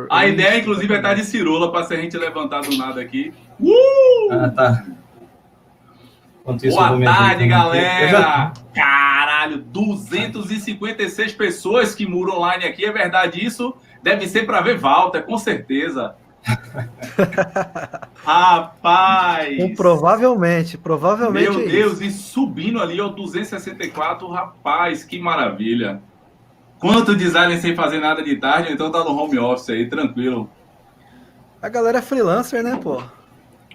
A ideia, inclusive, é estar de cirula para se a gente levantar do nada aqui. Ah, tá. Boa tarde, galera! Caralho, 256 pessoas que muram online aqui, é verdade isso? Deve ser para ver Walter, com certeza. Rapaz! Provavelmente. Meu É Deus, isso. e subindo ali, ó, 264, rapaz, que maravilha. Quanto designer sem fazer nada de tarde, então tá no home office aí, tranquilo. A galera é freelancer, né, pô?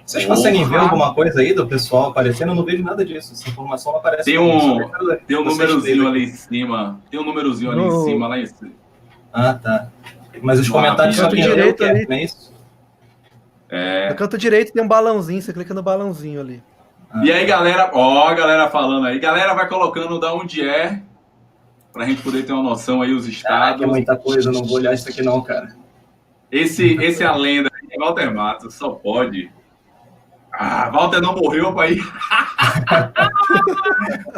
Vocês conseguem ver alguma coisa aí do pessoal aparecendo? Eu não vejo nada disso. Essa informação não aparece. Tem um númerozinho ali em cima. Tem um númerozinho ali em cima, lá em cima. Ah, tá. Mas os comentários só quem lê o que é, não é isso? No canto direito tem um balãozinho, você clica no balãozinho ali. E aí, galera, a galera falando aí. Galera, vai colocando da onde é, pra gente poder ter uma noção aí, os estados. É muita coisa, eu não vou olhar isso aqui não, cara. Esse é a lenda, é Walter Matos, só pode. Walter não morreu, pai.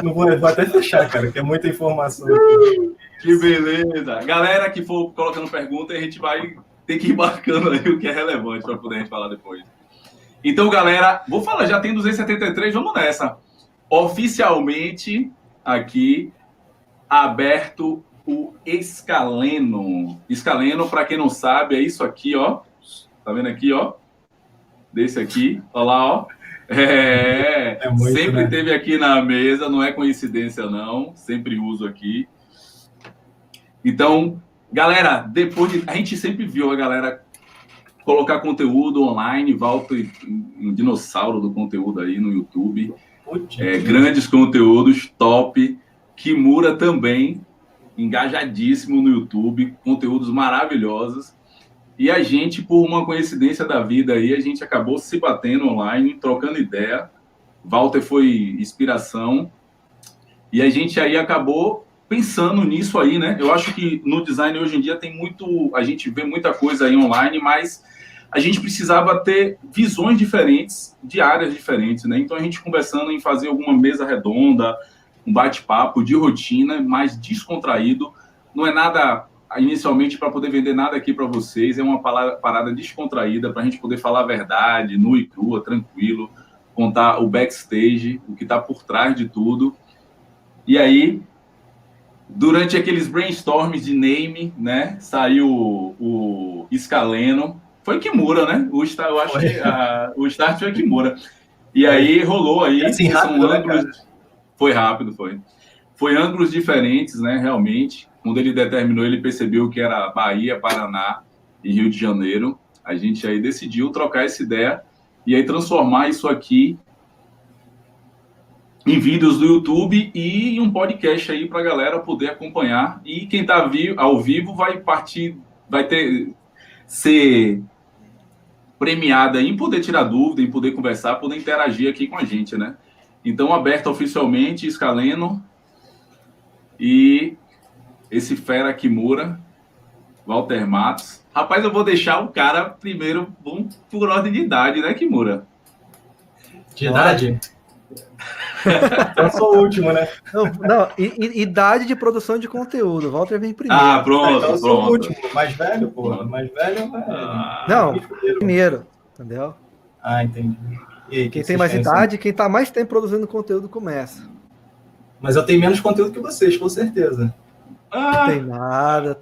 Não vou até fechar, cara, que é muita informação aqui. Que beleza. Galera que for colocando pergunta, a gente vai ter que ir marcando aí o que é relevante para poder a gente falar depois. Então, galera, vou falar, já tem 273, vamos nessa. Oficialmente, aqui, aberto o Scaleno. Scaleno, para quem não sabe, é isso aqui, ó. Tá vendo aqui, ó? Desse aqui, olha lá, ó. Muito, sempre, né? Teve aqui na mesa, não é coincidência, não. Sempre uso aqui. Então, galera, a gente sempre viu a galera colocar conteúdo online, Walter, um dinossauro do conteúdo aí no YouTube. Grandes conteúdos, top. Kimura também, engajadíssimo no YouTube, conteúdos maravilhosos. E a gente, por uma coincidência da vida aí, a gente acabou se batendo online, trocando ideia. Walter foi inspiração. E a gente aí acabou pensando nisso aí, né? Eu acho que no design hoje em dia tem muito... A gente vê muita coisa aí online, mas a gente precisava ter visões diferentes, de áreas diferentes, né? Então a gente conversando em fazer alguma mesa redonda, um bate-papo de rotina, mais descontraído. Não é nada... inicialmente para poder vender nada aqui para vocês, é uma parada descontraída para a gente poder falar a verdade, nua e crua, tranquilo, contar o backstage, o que está por trás de tudo. E aí, durante aqueles brainstorms de name, né, saiu o Scaleno, foi Kimura, né? Eu acho que o start foi Kimura. E aí rolou aí, assim, rápido, ângulos, foi rápido, foi ângulos diferentes, né, realmente. Quando ele determinou, ele percebeu que era Bahia, Paraná e Rio de Janeiro. A gente aí decidiu trocar essa ideia e aí transformar isso aqui em vídeos do YouTube e em um podcast aí para a galera poder acompanhar. E quem está ao vivo vai ser premiada em poder tirar dúvida, em poder conversar, poder interagir aqui com a gente, né? Então, aberto oficialmente, Scaleno e esse fera Kimura, Walter Matos. Rapaz, eu vou deixar o cara primeiro por ordem de idade, né, Kimura? De idade? Eu sou o último, né? Não, idade de produção de conteúdo. Walter vem primeiro. Pronto, então eu sou o último. Mais velho, pô. Mais velho Não, primeiro, entendeu? Entendi. E aí, quem tem mais idade, quem tá mais tempo produzindo conteúdo começa. Mas eu tenho menos conteúdo que vocês, com certeza. Tem nada.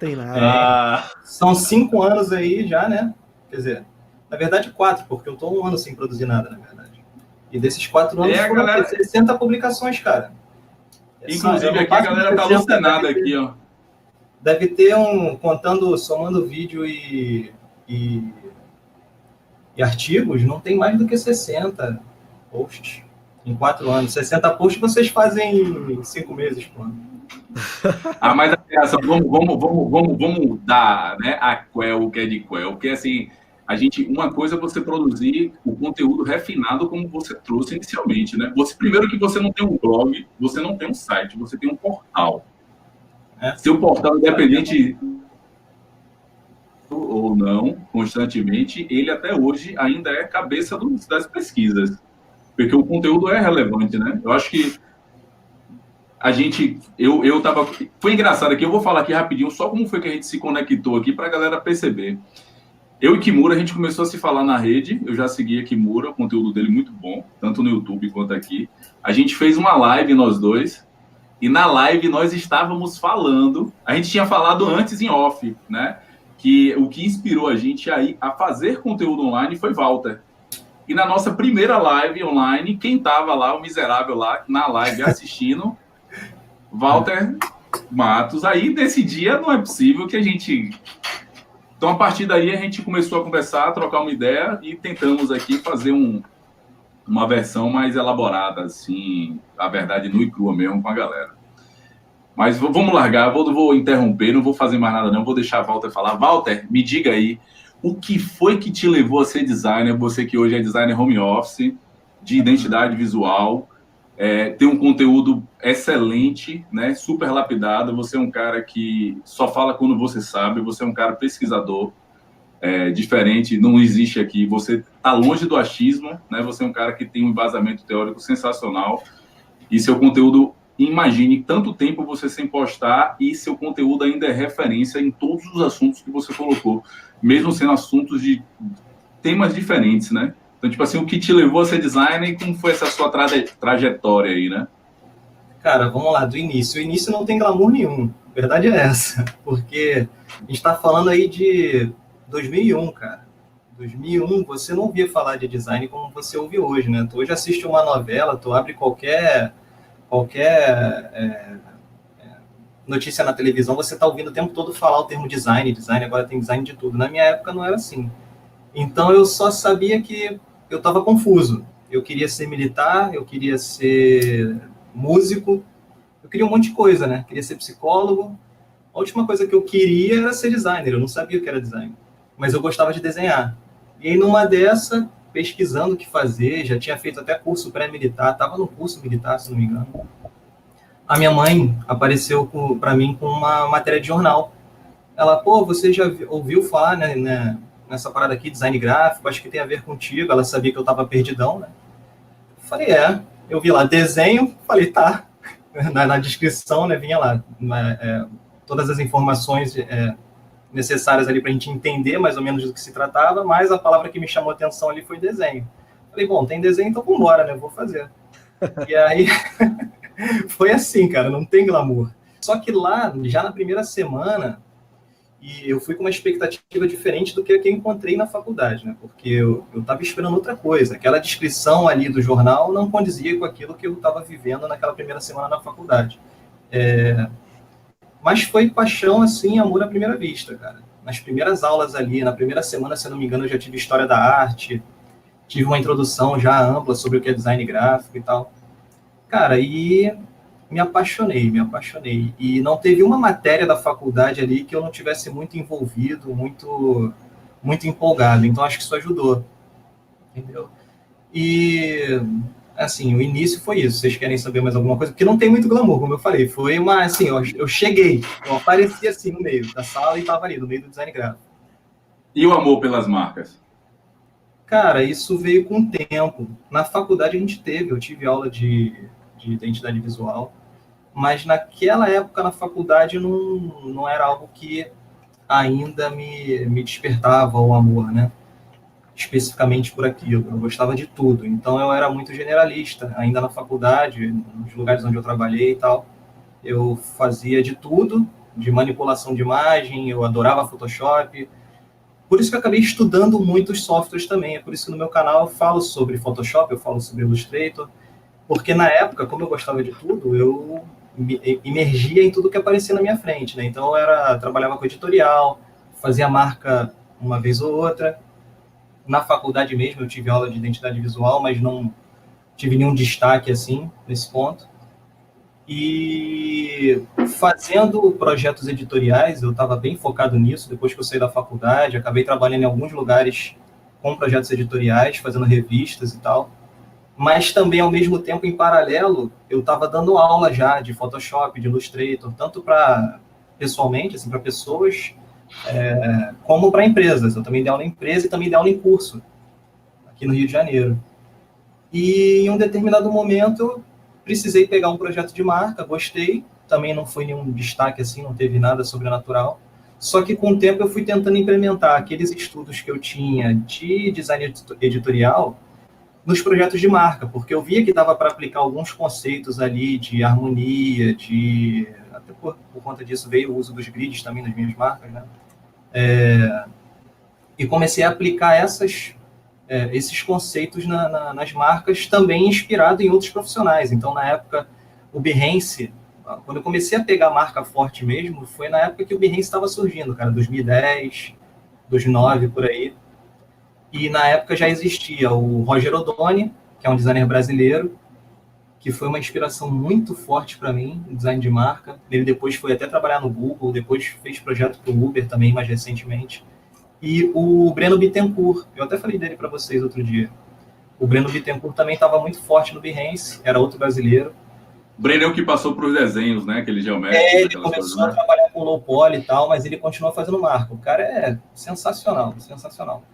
São 5 anos aí já, né? Quer dizer, na verdade 4, porque eu tô 1 ano sem produzir nada, na verdade. E desses 4 anos foram 60 publicações, cara. Inclusive aqui a galera tá alucinada aqui, ó. Deve ter somando vídeo e artigos, não tem mais do que 60 posts em 4 anos. 60 posts vocês fazem em 5 meses, pô. Mas a criação, vamos dar, né, a Quell, o que é de Quell, porque assim, uma coisa é você produzir o conteúdo refinado como você trouxe inicialmente, né? Primeiro que você não tem um blog, você não tem um site, você tem um portal. Seu portal, independente ou não, constantemente, ele até hoje ainda é cabeça das pesquisas, porque o conteúdo é relevante, né? Eu acho que foi engraçado aqui, eu vou falar aqui rapidinho, só como foi que a gente se conectou aqui para a galera perceber. Eu e Kimura, a gente começou a se falar na rede, eu já seguia Kimura, o conteúdo dele muito bom, tanto no YouTube quanto aqui. A gente fez uma live, nós dois, e na live nós estávamos falando, a gente tinha falado antes em off, né? Que o que inspirou a gente a fazer conteúdo online foi Walter. E na nossa primeira live online, quem estava lá, o miserável lá, na live assistindo, Walter Matos. Aí, nesse dia, não é possível que a gente... Então, a partir daí, a gente começou a conversar, a trocar uma ideia e tentamos aqui fazer uma versão mais elaborada, assim, a verdade nua e crua mesmo com a galera. Mas vamos largar, vou interromper, não vou fazer mais nada não, vou deixar a Walter falar. Walter, me diga aí, o que foi que te levou a ser designer, você que hoje é designer home office, de identidade visual, tem um conteúdo excelente, né, super lapidado, você é um cara que só fala quando você sabe, você é um cara pesquisador, diferente, não existe aqui, você está longe do achismo, né, você é um cara que tem um embasamento teórico sensacional, e seu conteúdo, imagine tanto tempo você sem postar, e seu conteúdo ainda é referência em todos os assuntos que você colocou, mesmo sendo assuntos de temas diferentes, né? Então, tipo assim, o que te levou a ser designer e como foi essa sua trajetória aí, né? Cara, vamos lá, do início. O início não tem glamour nenhum, a verdade é essa. Porque a gente está falando aí de 2001, cara. 2001, você não ouvia falar de design como você ouve hoje, né? Tu hoje assiste uma novela, tu abre qualquer notícia na televisão, você está ouvindo o tempo todo falar o termo design, agora tem design de tudo. Na minha época não era assim. Então eu só sabia que eu estava confuso. Eu queria ser militar, eu queria ser músico, eu queria um monte de coisa, né? Queria ser psicólogo. A última coisa que eu queria era ser designer, eu não sabia o que era design. Mas eu gostava de desenhar. E aí numa dessa, pesquisando o que fazer, já tinha feito até curso pré-militar, estava no curso militar, se não me engano. A minha mãe apareceu para mim com uma matéria de jornal. Ela, pô, você já ouviu falar, né, nessa parada aqui, design gráfico, acho que tem a ver contigo. Ela sabia que eu tava perdidão, né? Falei, eu vi lá desenho, falei, tá. Na descrição, né, vinha lá todas as informações necessárias ali pra gente entender mais ou menos do que se tratava, mas a palavra que me chamou a atenção ali foi desenho. Falei, bom, tem desenho, então vambora, né, vou fazer. E aí, foi assim, cara, não tem glamour. Só que lá, já na primeira semana, e eu fui com uma expectativa diferente do que eu encontrei na faculdade, né? Porque eu estava esperando outra coisa. Aquela descrição ali do jornal não condizia com aquilo que eu estava vivendo naquela primeira semana na faculdade. Mas foi paixão, assim, amor à primeira vista, cara. Nas primeiras aulas ali, na primeira semana, se eu não me engano, eu já tive História da Arte, tive uma introdução já ampla sobre o que é design gráfico e tal. Cara, e me apaixonei. E não teve uma matéria da faculdade ali que eu não tivesse muito envolvido, muito empolgado. Então, acho que isso ajudou. Entendeu? E, assim, o início foi isso. Vocês querem saber mais alguma coisa? Porque não tem muito glamour, como eu falei. Foi assim, eu cheguei, eu apareci assim no meio da sala e estava ali, no meio do design gráfico. E o amor pelas marcas? Cara, isso veio com o tempo. Na faculdade eu tive aula de identidade visual, mas naquela época na faculdade não era algo que ainda me despertava o amor, né? Especificamente por aquilo. Eu gostava de tudo, então eu era muito generalista, ainda na faculdade, nos lugares onde eu trabalhei e tal. Eu fazia de tudo, de manipulação de imagem, eu adorava Photoshop. Por isso que eu acabei estudando muitos softwares também. É por isso que no meu canal eu falo sobre Photoshop, eu falo sobre Illustrator, porque na época, como eu gostava de tudo, eu me imergia em tudo que aparecia na minha frente, né? Então eu trabalhava com editorial, fazia marca uma vez ou outra. Na faculdade mesmo eu tive aula de identidade visual, mas não tive nenhum destaque assim nesse ponto. E fazendo projetos editoriais, eu estava bem focado nisso. Depois que eu saí da faculdade, acabei trabalhando em alguns lugares com projetos editoriais, fazendo revistas e tal. Mas também, ao mesmo tempo, em paralelo, eu estava dando aula já de Photoshop, de Illustrator, tanto para pessoalmente, assim, para pessoas, como para empresas. Eu também dei aula em empresa e também dei aula em curso, aqui no Rio de Janeiro. E em um determinado momento, eu precisei pegar um projeto de marca, gostei, também não foi nenhum destaque assim, não teve nada sobrenatural. Só que com o tempo eu fui tentando implementar aqueles estudos que eu tinha de design editorial nos projetos de marca, porque eu via que dava para aplicar alguns conceitos ali de harmonia, até por conta disso veio o uso dos grids também nas minhas marcas, né? E comecei a aplicar esses conceitos nas marcas, também inspirado em outros profissionais. Então, na época, o Behance, quando eu comecei a pegar a marca forte mesmo, foi na época que o Behance estava surgindo, cara, 2010, 2009, por aí. E na época já existia o Roger Odoni, que é um designer brasileiro, que foi uma inspiração muito forte para mim, no design de marca. Ele depois foi até trabalhar no Google, depois fez projeto para o Uber também, mais recentemente. E o Breno Bittencourt, eu até falei dele para vocês outro dia. O Breno Bittencourt também estava muito forte no Behance, era outro brasileiro. O Breno é o que passou para os desenhos, né? Aquele geométrico. Ele começou a trabalhar com low poly e tal, mas ele continua fazendo marca. O cara é sensacional, sensacional.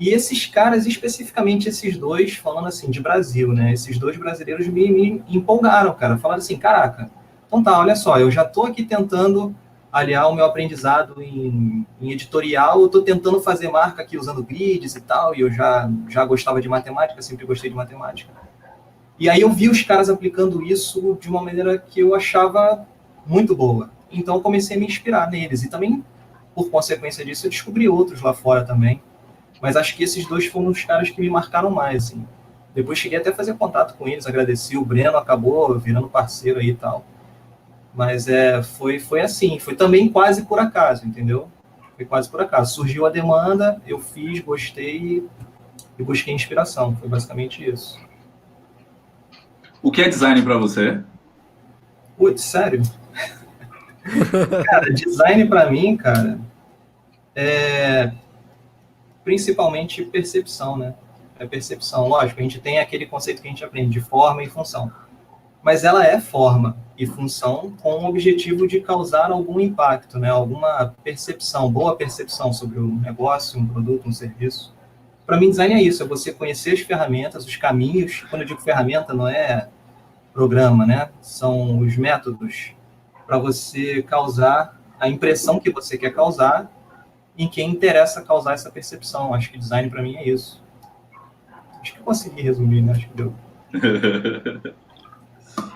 E esses caras, especificamente esses dois, falando assim, de Brasil, né? Esses dois brasileiros me empolgaram, cara. Falaram assim, caraca, então tá, olha só, eu já tô aqui tentando aliar o meu aprendizado em editorial, eu tô tentando fazer marca aqui usando grids e tal, e eu já gostava de matemática, sempre gostei de matemática. E aí eu vi os caras aplicando isso de uma maneira que eu achava muito boa. Então eu comecei a me inspirar neles. E também, por consequência disso, eu descobri outros lá fora também. Mas acho que esses dois foram os caras que me marcaram mais, assim. Depois cheguei até a fazer contato com eles, agradeci. O Breno acabou virando parceiro aí e tal. Mas foi assim, foi também quase por acaso, entendeu? Foi quase por acaso. Surgiu a demanda, eu fiz, gostei e busquei inspiração. Foi basicamente isso. O que é design para você? Putz, sério? Cara, design para mim, cara, é principalmente percepção, né? É percepção. Lógico, a gente tem aquele conceito que a gente aprende de forma e função. Mas ela é forma e função com o objetivo de causar algum impacto, né? Alguma percepção, boa percepção sobre um negócio, um produto, um serviço. Para mim, design é isso, é você conhecer as ferramentas, os caminhos. Quando eu digo ferramenta, não é programa, né? São os métodos para você causar a impressão que você quer causar em quem interessa causar essa percepção. Acho que design para mim é isso. Acho que eu consegui resumir, né? Acho que deu.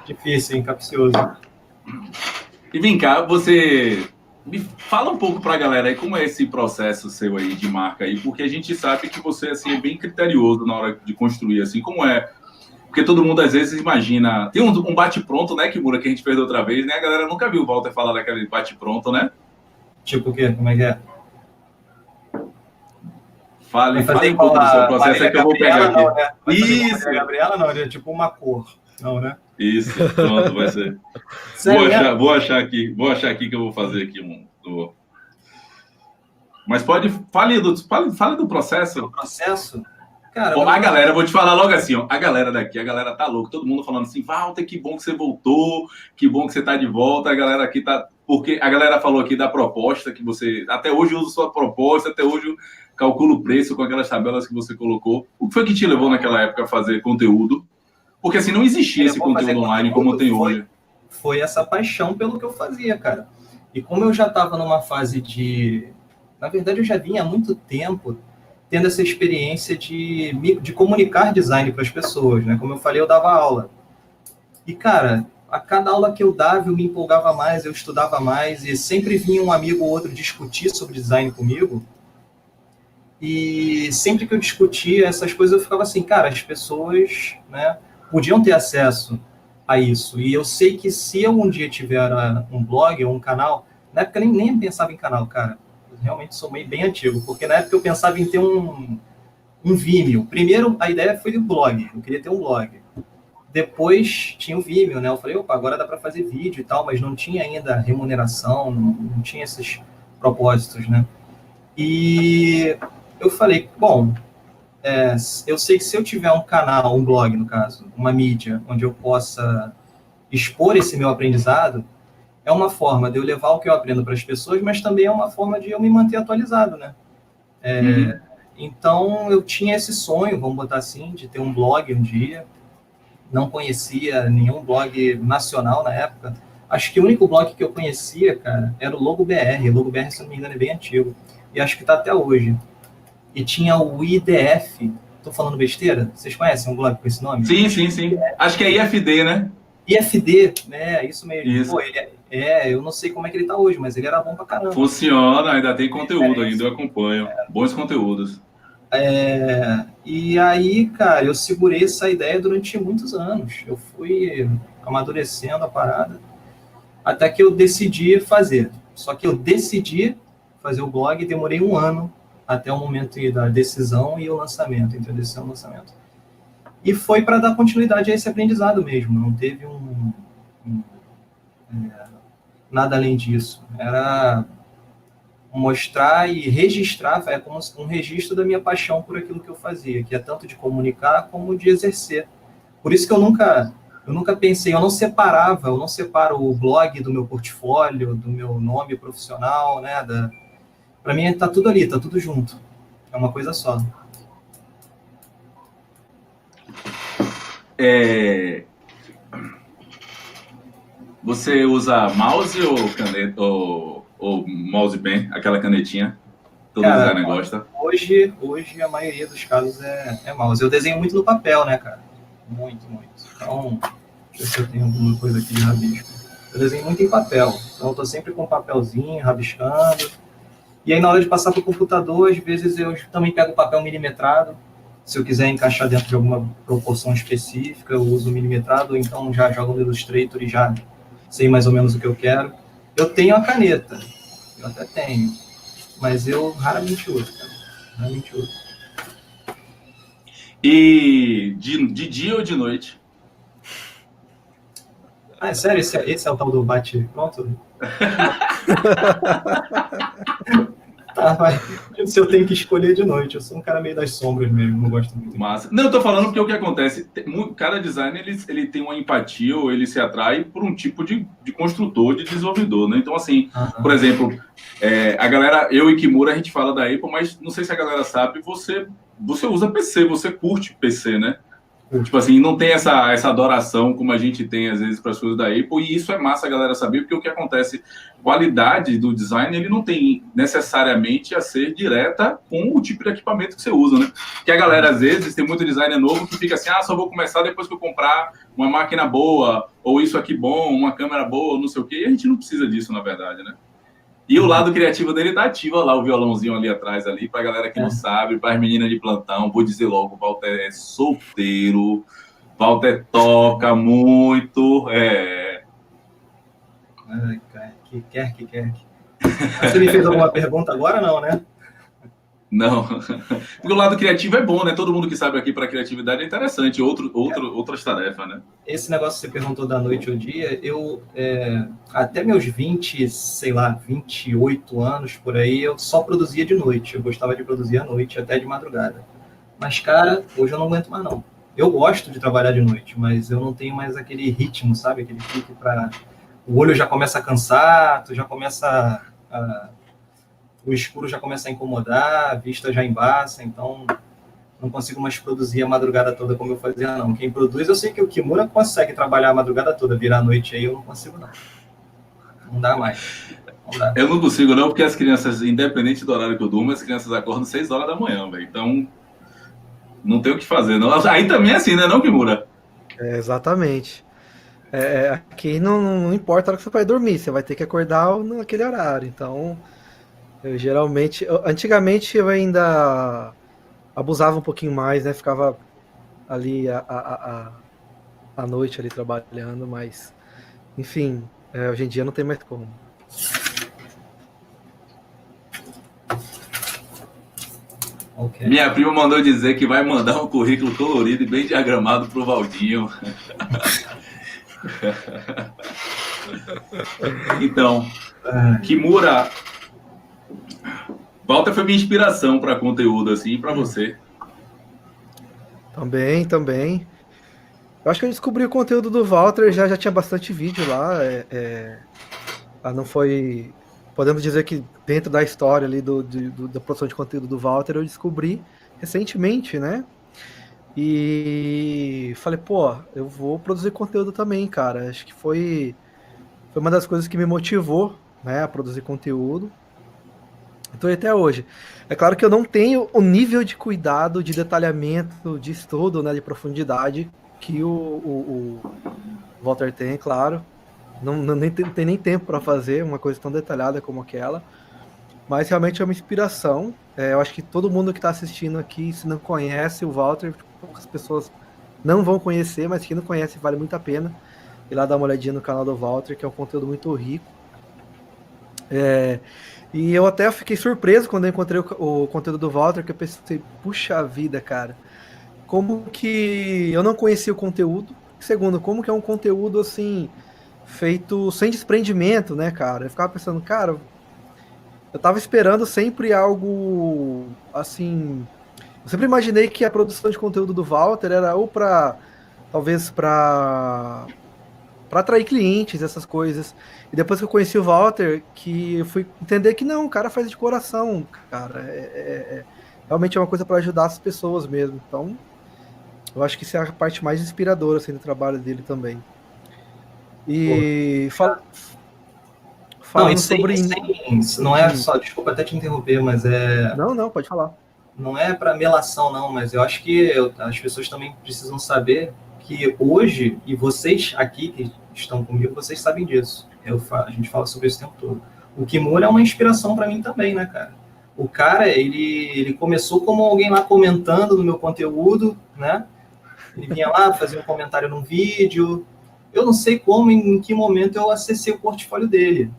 Difícil, hein? Capcioso. E vem cá, você me fala um pouco para a galera aí como é esse processo seu aí de marca aí, porque a gente sabe que você assim é bem criterioso na hora de construir, assim, como é. Porque todo mundo às vezes imagina. Tem um bate-pronto, né, Kimura, que a gente fez da outra vez, né? A galera nunca viu o Walter falar daquele bate-pronto, né? Tipo o quê? Como é que é? Fale um pouco do seu processo, é que eu vou pegar aqui. Não, né? Isso! Gabriela não, é tipo uma cor, não, né? Isso, pronto, vai ser. Vou achar aqui que eu vou fazer aqui um. Mas fale do processo. Do processo? Cara, a galera, vou te falar logo assim, ó, a galera tá louca, todo mundo falando assim, Walter, que bom que você voltou, que bom que você tá de volta, a galera aqui tá, porque a galera falou aqui da proposta, que você, até hoje usa sua proposta, até hoje calcula o preço com aquelas tabelas que você colocou. O que foi que te levou naquela época a fazer conteúdo? Porque assim, não existia esse conteúdo online como tem hoje. Foi essa paixão pelo que eu fazia, cara. E como eu já tava numa fase de... Na verdade, eu já vinha há muito tempo tendo essa experiência de comunicar design para as pessoas, né? Como eu falei, eu dava aula. E, cara, a cada aula que eu dava, eu me empolgava mais, eu estudava mais, e sempre vinha um amigo ou outro discutir sobre design comigo. E sempre que eu discutia essas coisas, eu ficava assim, cara, as pessoas, né, podiam ter acesso a isso. E eu sei que se eu um dia tiver um blog ou um canal, na época eu nem pensava em canal, cara. Realmente sou meio bem antigo, porque na época eu pensava em ter um Vimeo. Primeiro, a ideia foi do blog, eu queria ter um blog. Depois tinha o Vimeo, né? Eu falei, opa, agora dá para fazer vídeo e tal, mas não tinha ainda remuneração, não tinha esses propósitos, né? E eu falei, bom, eu sei que se eu tiver um canal, um blog, no caso, uma mídia, onde eu possa expor esse meu aprendizado, é uma forma de eu levar o que eu aprendo para as pessoas, mas também é uma forma de eu me manter atualizado, né? Então, eu tinha esse sonho, vamos botar assim, de ter um blog um dia. Não conhecia nenhum blog nacional na época. Acho que o único blog que eu conhecia, cara, era o Logo BR. O Logo BR, se não me engano, é bem antigo. E acho que tá até hoje. E tinha o IDF. Tô falando besteira? Vocês conhecem um blog com esse nome? Sim. Acho que é IFD, né? IFD, né? Isso mesmo. Isso. Pô, eu não sei como é que ele tá hoje, mas ele era bom pra caramba. Funciona, ainda tem conteúdo ainda, eu acompanho. Bons conteúdos. E aí, cara, eu segurei essa ideia durante muitos anos. Eu fui amadurecendo a parada até que eu decidi fazer. Só que eu decidi fazer o blog e demorei 1 ano até o momento da decisão e o lançamento, entre a decisão e o lançamento. E foi para dar continuidade a esse aprendizado mesmo, não teve nada além disso. Era mostrar e registrar, é como um registro da minha paixão por aquilo que eu fazia, que é tanto de comunicar como de exercer. Por isso que eu nunca pensei, eu não separo o blog do meu portfólio, do meu nome profissional, né? Para mim tá tudo ali, tá tudo junto. É uma coisa só. Você usa mouse ou caneta ou mouse pen, aquela canetinha? Todo designer gosta. Hoje a maioria dos casos é mouse. Eu desenho muito no papel, né, cara? Muito. Então, deixa eu ver se eu tenho alguma coisa aqui de rabisco. Eu desenho muito em papel. Então, eu tô sempre com um papelzinho, rabiscando. E aí, na hora de passar para o computador, às vezes eu também pego papel milimetrado. Se eu quiser encaixar dentro de alguma proporção específica, eu uso milimetrado, ou então já jogo no Illustrator e já sei mais ou menos o que eu quero. Eu tenho a caneta. Eu até tenho. Mas eu raramente uso, cara. Raramente uso. E de dia ou de noite? Ah, é sério? Esse é o tal do bate-pronto? Tá, vai. Se eu tenho que escolher de noite, eu sou um cara meio das sombras mesmo, não gosto muito. Massa. Não, eu tô falando porque o que acontece, cada designer ele tem uma empatia ou ele se atrai por um tipo de construtor, de desenvolvedor, né? Então, assim, por exemplo, a galera, eu e Kimura, a gente fala da Apple, mas não sei se a galera sabe, você usa PC, você curte PC, né? Tipo assim, não tem essa adoração como a gente tem, às vezes, para as coisas da Apple, e isso é massa a galera saber, porque o que acontece, qualidade do design, ele não tem necessariamente a ser direta com o tipo de equipamento que você usa, né? Que a galera, às vezes, tem muito designer novo que fica assim, só vou começar depois que eu comprar uma máquina boa, ou isso aqui bom, uma câmera boa, não sei o quê, e a gente não precisa disso, na verdade, né? E o lado criativo dele tá ativo, olha lá o violãozinho ali atrás, ali, pra galera que não sabe, para as meninas de plantão, vou dizer logo, o Walter é solteiro, Walter toca muito, Ai, cara, que quer. Você me fez alguma pergunta agora, não, né? Não, porque o lado criativo é bom, né? Todo mundo que sabe aqui para criatividade é interessante, outras tarefas, né? Esse negócio que você perguntou da noite ao dia, eu, até meus 28 anos por aí, eu só produzia de noite. Eu gostava de produzir à noite, até de madrugada. Mas, cara, hoje eu não aguento mais, não. Eu gosto de trabalhar de noite, mas eu não tenho mais aquele ritmo, sabe? Aquele pique para... O olho já começa a cansar, tu já começa o escuro já começa a incomodar, a vista já embaça, então não consigo mais produzir a madrugada toda como eu fazia, não. Quem produz, eu sei que o Kimura consegue trabalhar a madrugada toda, virar a noite aí, eu não consigo, não. Não dá mais. Não dá. Eu não consigo, não, porque as crianças, independente do horário que eu durmo, as crianças acordam 6 horas da manhã, velho. Então, não tem o que fazer, não. Aí também é assim, né, não, Kimura? Exatamente. Aqui não importa a hora que você vai dormir, você vai ter que acordar naquele horário. Então, antigamente eu ainda abusava um pouquinho mais, né? Ficava ali à noite ali trabalhando, mas enfim, hoje em dia não tem mais como. Okay. Minha prima mandou dizer que vai mandar um currículo colorido e bem diagramado pro Valdinho. Então, Kimura, Walter foi minha inspiração para conteúdo, assim, para você. Também. Eu acho que eu descobri o conteúdo do Walter, já tinha bastante vídeo lá. Não foi... Podemos dizer que dentro da história ali da produção de conteúdo do Walter, eu descobri recentemente, né? E falei, eu vou produzir conteúdo também, cara. Acho que foi foi uma das coisas que me motivou, né, a produzir conteúdo. Então, até hoje. É claro que eu não tenho o nível de cuidado, de detalhamento, de estudo, né, de profundidade que o Walter tem, claro. Não tem nem tempo para fazer uma coisa tão detalhada como aquela. Mas realmente é uma inspiração. Eu acho que todo mundo que está assistindo aqui, se não conhece o Walter, poucas pessoas não vão conhecer, mas quem não conhece vale muito a pena ir lá dar uma olhadinha no canal do Walter, que é um conteúdo muito rico. E eu até fiquei surpreso quando eu encontrei o conteúdo do Walter, que eu pensei, puxa vida, cara, como que eu não conhecia o conteúdo? Segundo, como que é um conteúdo assim, feito sem desprendimento, né, cara? Eu ficava pensando, cara, eu tava esperando sempre algo assim. Eu sempre imaginei que a produção de conteúdo do Walter era ou talvez para atrair clientes, essas coisas. E depois que eu conheci o Walter, que eu fui entender que não, o cara faz de coração, cara. Realmente é uma coisa para ajudar as pessoas mesmo. Então, eu acho que isso é a parte mais inspiradora assim, do trabalho dele também. E falando sobre. Não é só, desculpa até te interromper, mas Não, pode falar. Não é para melação, não, mas eu acho que as pessoas também precisam saber que hoje, e vocês aqui que estão comigo, vocês sabem disso. A gente fala sobre isso o tempo todo. O Kimura é uma inspiração para mim também, né, cara? O cara, ele começou como alguém lá comentando no meu conteúdo, né? Ele vinha lá, fazia um comentário num vídeo. Eu não sei como, em que momento eu acessei o portfólio dele.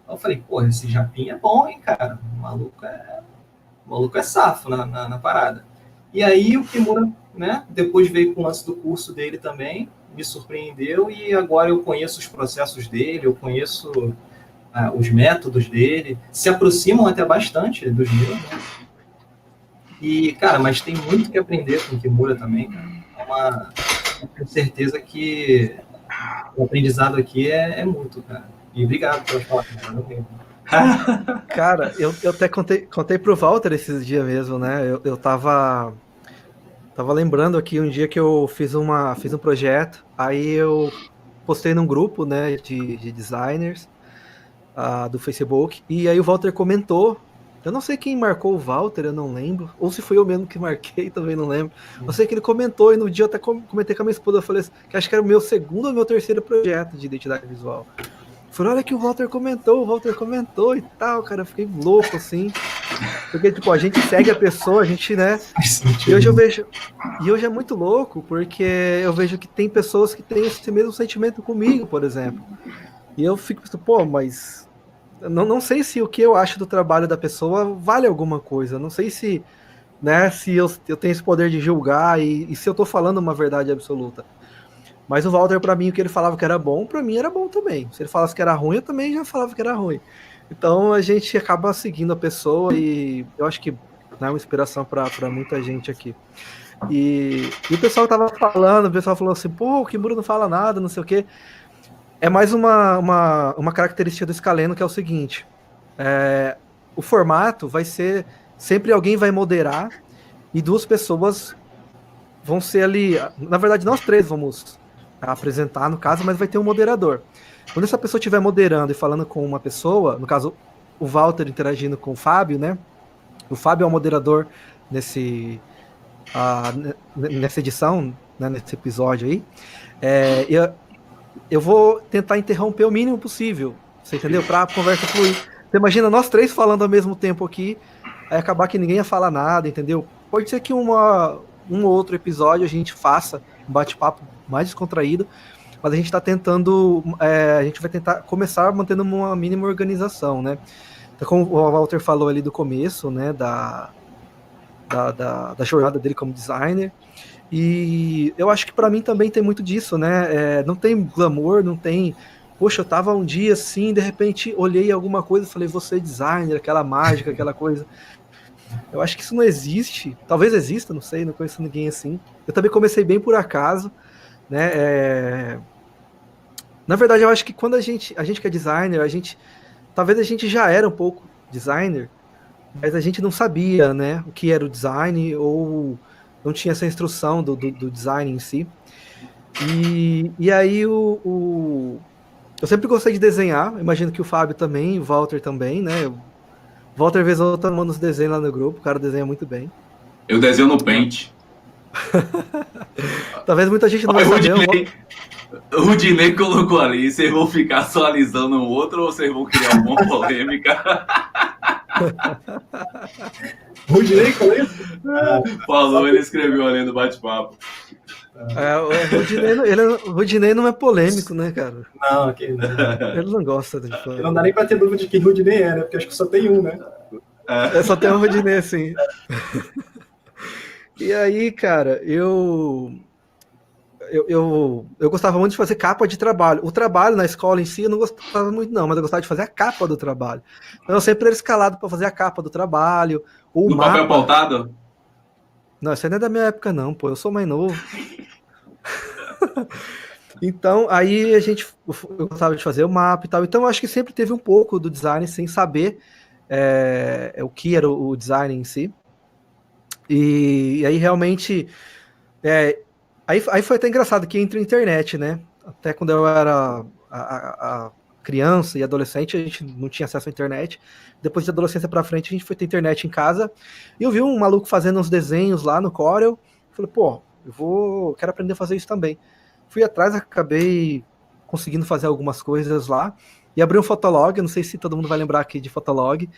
Eu falei, porra, esse Japinha é bom, hein, cara? O maluco é safo na parada. E aí o Kimura, né, depois veio com o lance do curso dele também, me surpreendeu, e agora eu conheço os processos dele, eu conheço os métodos dele, se aproximam até bastante dos meus, né? E, cara, mas tem muito que aprender com o Kimura também, cara. Eu tenho certeza que o aprendizado aqui é mútuo, cara. E obrigado pelas palavras, Cara, eu até contei pro Walter esses dias mesmo, né? Eu tava lembrando aqui um dia que eu fiz um projeto, aí eu postei num grupo, né, de designers do Facebook, e aí o Walter comentou. Eu não sei quem marcou o Walter, eu não lembro, ou se foi eu mesmo que marquei, também não lembro. Eu sei que ele comentou, e no dia eu até comentei com a minha esposa, eu falei assim, que acho que era o meu segundo ou meu terceiro projeto de identidade visual. Falei, olha que o Walter comentou e tal, cara, eu fiquei louco, assim. Porque, tipo, a gente segue a pessoa, a gente, né? E hoje é muito louco, porque eu vejo que tem pessoas que têm esse mesmo sentimento comigo, por exemplo. E eu fico pensando, pô, mas não sei se o que eu acho do trabalho da pessoa vale alguma coisa. Não sei se, né, se eu tenho esse poder de julgar e se eu tô falando uma verdade absoluta. Mas o Walter, pra mim, o que ele falava que era bom, pra mim era bom também. Se ele falasse que era ruim, eu também já falava que era ruim. Então a gente acaba seguindo a pessoa e eu acho que é uma inspiração para muita gente aqui. E o pessoal tava falando, o pessoal falou assim, pô, o Kimura não fala nada, não sei o quê. É mais uma característica do Scaleno, que é o seguinte, o formato vai ser, sempre alguém vai moderar e duas pessoas vão ser ali, na verdade nós três vamos apresentar no caso, mas vai ter um moderador. Quando essa pessoa estiver moderando e falando com uma pessoa, no caso o Walter interagindo com o Fábio, né? O Fábio é o moderador nessa edição, né, nesse episódio aí. Eu vou tentar interromper o mínimo possível, você entendeu? Para a conversa fluir. Você imagina nós três falando ao mesmo tempo aqui, aí acabar que ninguém ia falar nada, entendeu? Pode ser que um ou outro episódio a gente faça um bate-papo mais descontraído, mas a gente está tentando, a gente vai tentar começar mantendo uma mínima organização, né? Então, como o Walter falou ali do começo, né, da jornada dele como designer, e eu acho que para mim também tem muito disso, né? Não tem glamour, não tem, poxa, eu tava um dia assim, de repente olhei alguma coisa e falei, você é designer, aquela mágica, aquela coisa. Eu acho que isso não existe, talvez exista, não sei, não conheço ninguém assim. Eu também comecei bem por acaso, né? Na verdade, eu acho que quando a gente que é designer, talvez a gente já era um pouco designer, mas a gente não sabia, né, o que era o design, ou não tinha essa instrução do design em si. E aí Eu sempre gostei de desenhar, imagino que o Fábio também, o Walter também, né? O Walter vez ou outra manda os desenhos lá no grupo, o cara desenha muito bem. Eu desenho no Paint. Talvez muita gente não vai saber. O Rudinei colocou ali, vocês vão ficar só alisando um outro ou vocês vão criar alguma polêmica? Rudinei com isso? Falou, ele escreveu ali no bate-papo. O Rudinei não é polêmico, né, cara? Não, aqui não. Ele não gosta de falar. Não dá nem pra ter dúvida de quem Rudinei é, né? Porque acho que só tem um, né? Só tem um Rudinei, assim. E aí, cara, eu gostava muito de fazer capa de trabalho. O trabalho na escola em si eu não gostava muito, não, mas eu gostava de fazer a capa do trabalho. Então eu sempre era escalado para fazer a capa do trabalho. Ou no papel pautado? Não, isso aí não é da minha época, não, pô. Eu sou mais novo. Então, aí eu gostava de fazer o mapa e tal. Então, eu acho que sempre teve um pouco do design sem saber o que era o design em si. E aí, realmente... Aí foi até engraçado que entre a internet, né? Até quando eu era a criança e adolescente, a gente não tinha acesso à internet. Depois de adolescência pra frente, a gente foi ter internet em casa. E eu vi um maluco fazendo uns desenhos lá no Corel. Falei, pô, quero aprender a fazer isso também. Fui atrás, acabei conseguindo fazer algumas coisas lá. E abri um Fotolog, não sei se todo mundo vai lembrar aqui de Fotolog.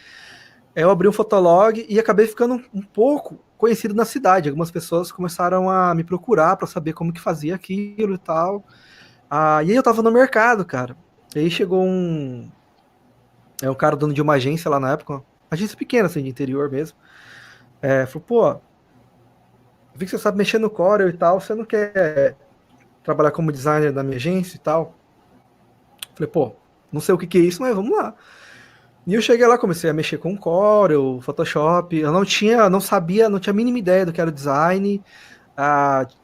Eu abri um Fotolog e acabei ficando um pouco conhecido na cidade. Algumas pessoas começaram a me procurar para saber como que fazia aquilo e tal. E aí eu tava no mercado, cara. E aí chegou um cara dono de uma agência lá na época, uma agência pequena, assim, de interior mesmo. Falou, pô, vi que você sabe mexer no Corel e tal, você não quer trabalhar como designer da minha agência e tal? Falei, pô, não sei o que é isso, mas vamos lá. E eu cheguei lá, comecei a mexer com Corel, Photoshop. Eu não tinha a mínima ideia do que era design.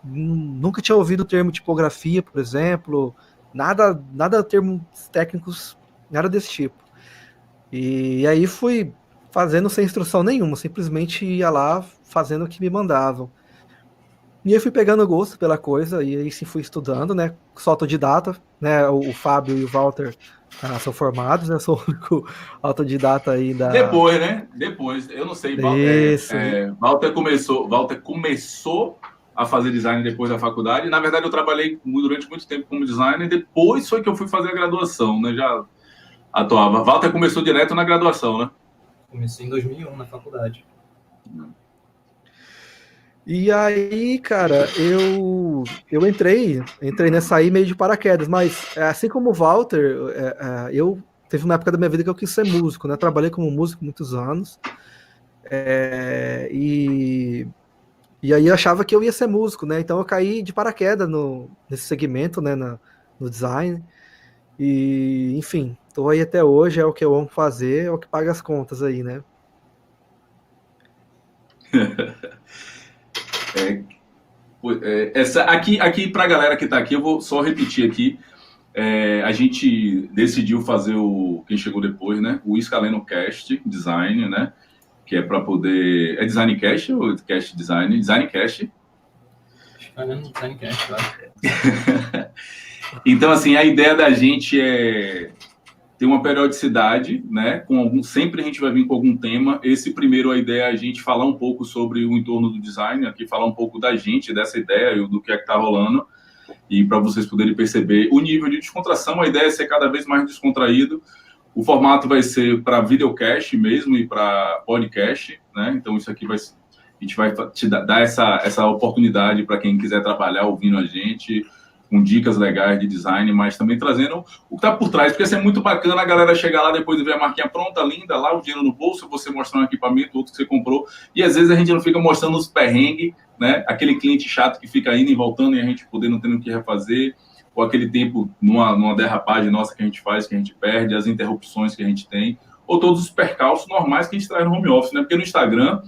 Nunca tinha ouvido o termo tipografia, por exemplo. Nada termos técnicos, nada desse tipo. E aí fui fazendo sem instrução nenhuma, simplesmente ia lá fazendo o que me mandavam. E eu fui pegando gosto pela coisa, e aí sim fui estudando, né? Sou autodidata, né? O Fábio e o Walter são formados, né? Sou o único autodidata aí da... Depois, né? Depois. Eu não sei, Walter começou a fazer design depois da faculdade. Na verdade, eu trabalhei durante muito tempo como designer, depois foi que eu fui fazer a graduação, né? Já atuava. Walter começou direto na graduação, né? Comecei em 2001 na faculdade. E aí, cara, eu entrei nessa aí meio de paraquedas, mas assim como o Walter, teve uma época da minha vida que eu quis ser músico, né? Trabalhei como músico muitos anos, e aí eu achava que eu ia ser músico, né? Então eu caí de paraquedas nesse segmento, né? No design, e enfim, tô aí até hoje, é o que eu amo fazer, é o que paga as contas aí, né? Aqui para a galera que está aqui, eu vou só repetir aqui. A gente decidiu fazer quem chegou depois, né? O Scaleno Cast Design, né? Que é para poder... É Design Cast ou Cast Design? Design Cast. Scaleno Design Cast, claro. Então, assim, a ideia da gente é ter uma periodicidade, né? Sempre a gente vai vir com algum tema. Esse primeiro, a ideia é a gente falar um pouco sobre o entorno do design, aqui falar um pouco da gente, dessa ideia e do que é que está rolando, e para vocês poderem perceber o nível de descontração. A ideia é ser cada vez mais descontraído. O formato vai ser para videocast mesmo e para podcast, né? Então, isso aqui a gente vai te dar essa oportunidade para quem quiser trabalhar ouvindo a gente, com dicas legais de design, mas também trazendo o que está por trás, porque isso é muito bacana a galera chegar lá depois de ver a marquinha pronta, linda, lá o dinheiro no bolso, você mostrar um equipamento, outro que você comprou, e às vezes a gente não fica mostrando os perrengues, né? Aquele cliente chato que fica indo e voltando e a gente poder não tendo o que refazer, ou aquele tempo numa derrapagem nossa que a gente faz, que a gente perde, as interrupções que a gente tem, ou todos os percalços normais que a gente traz no home office, né? Porque no Instagram,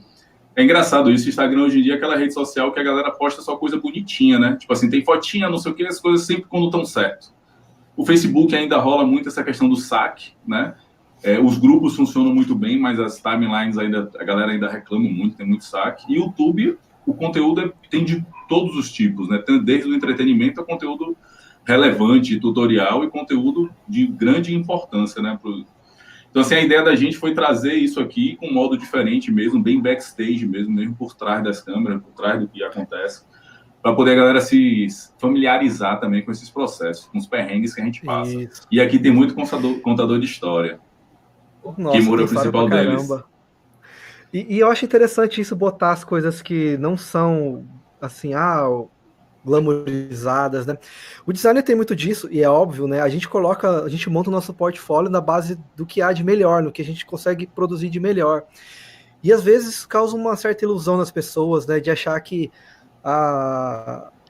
é engraçado isso, o Instagram hoje em dia é aquela rede social que a galera posta só coisa bonitinha, né? Tipo assim, tem fotinha, não sei o que, as coisas sempre quando estão certo. O Facebook ainda rola muito essa questão do saque, né? Os grupos funcionam muito bem, mas as timelines ainda, a galera ainda reclama muito, tem muito saque. E YouTube, o conteúdo tem de todos os tipos, né? Desde o entretenimento ao conteúdo relevante, tutorial e conteúdo de grande importância, né? Então, assim, a ideia da gente foi trazer isso aqui com um modo diferente mesmo, bem backstage mesmo por trás das câmeras, por trás do que acontece, para poder a galera se familiarizar também com esses processos, com os perrengues que a gente passa. Isso. E aqui tem muito contador de história. Nossa, Kimura é o principal deles. E eu acho interessante isso, botar as coisas que não são, assim, glamorizadas, né? O designer tem muito disso, e é óbvio, né? A gente monta o nosso portfólio na base do que há de melhor, no que a gente consegue produzir de melhor. E às vezes causa uma certa ilusão nas pessoas, né? De achar que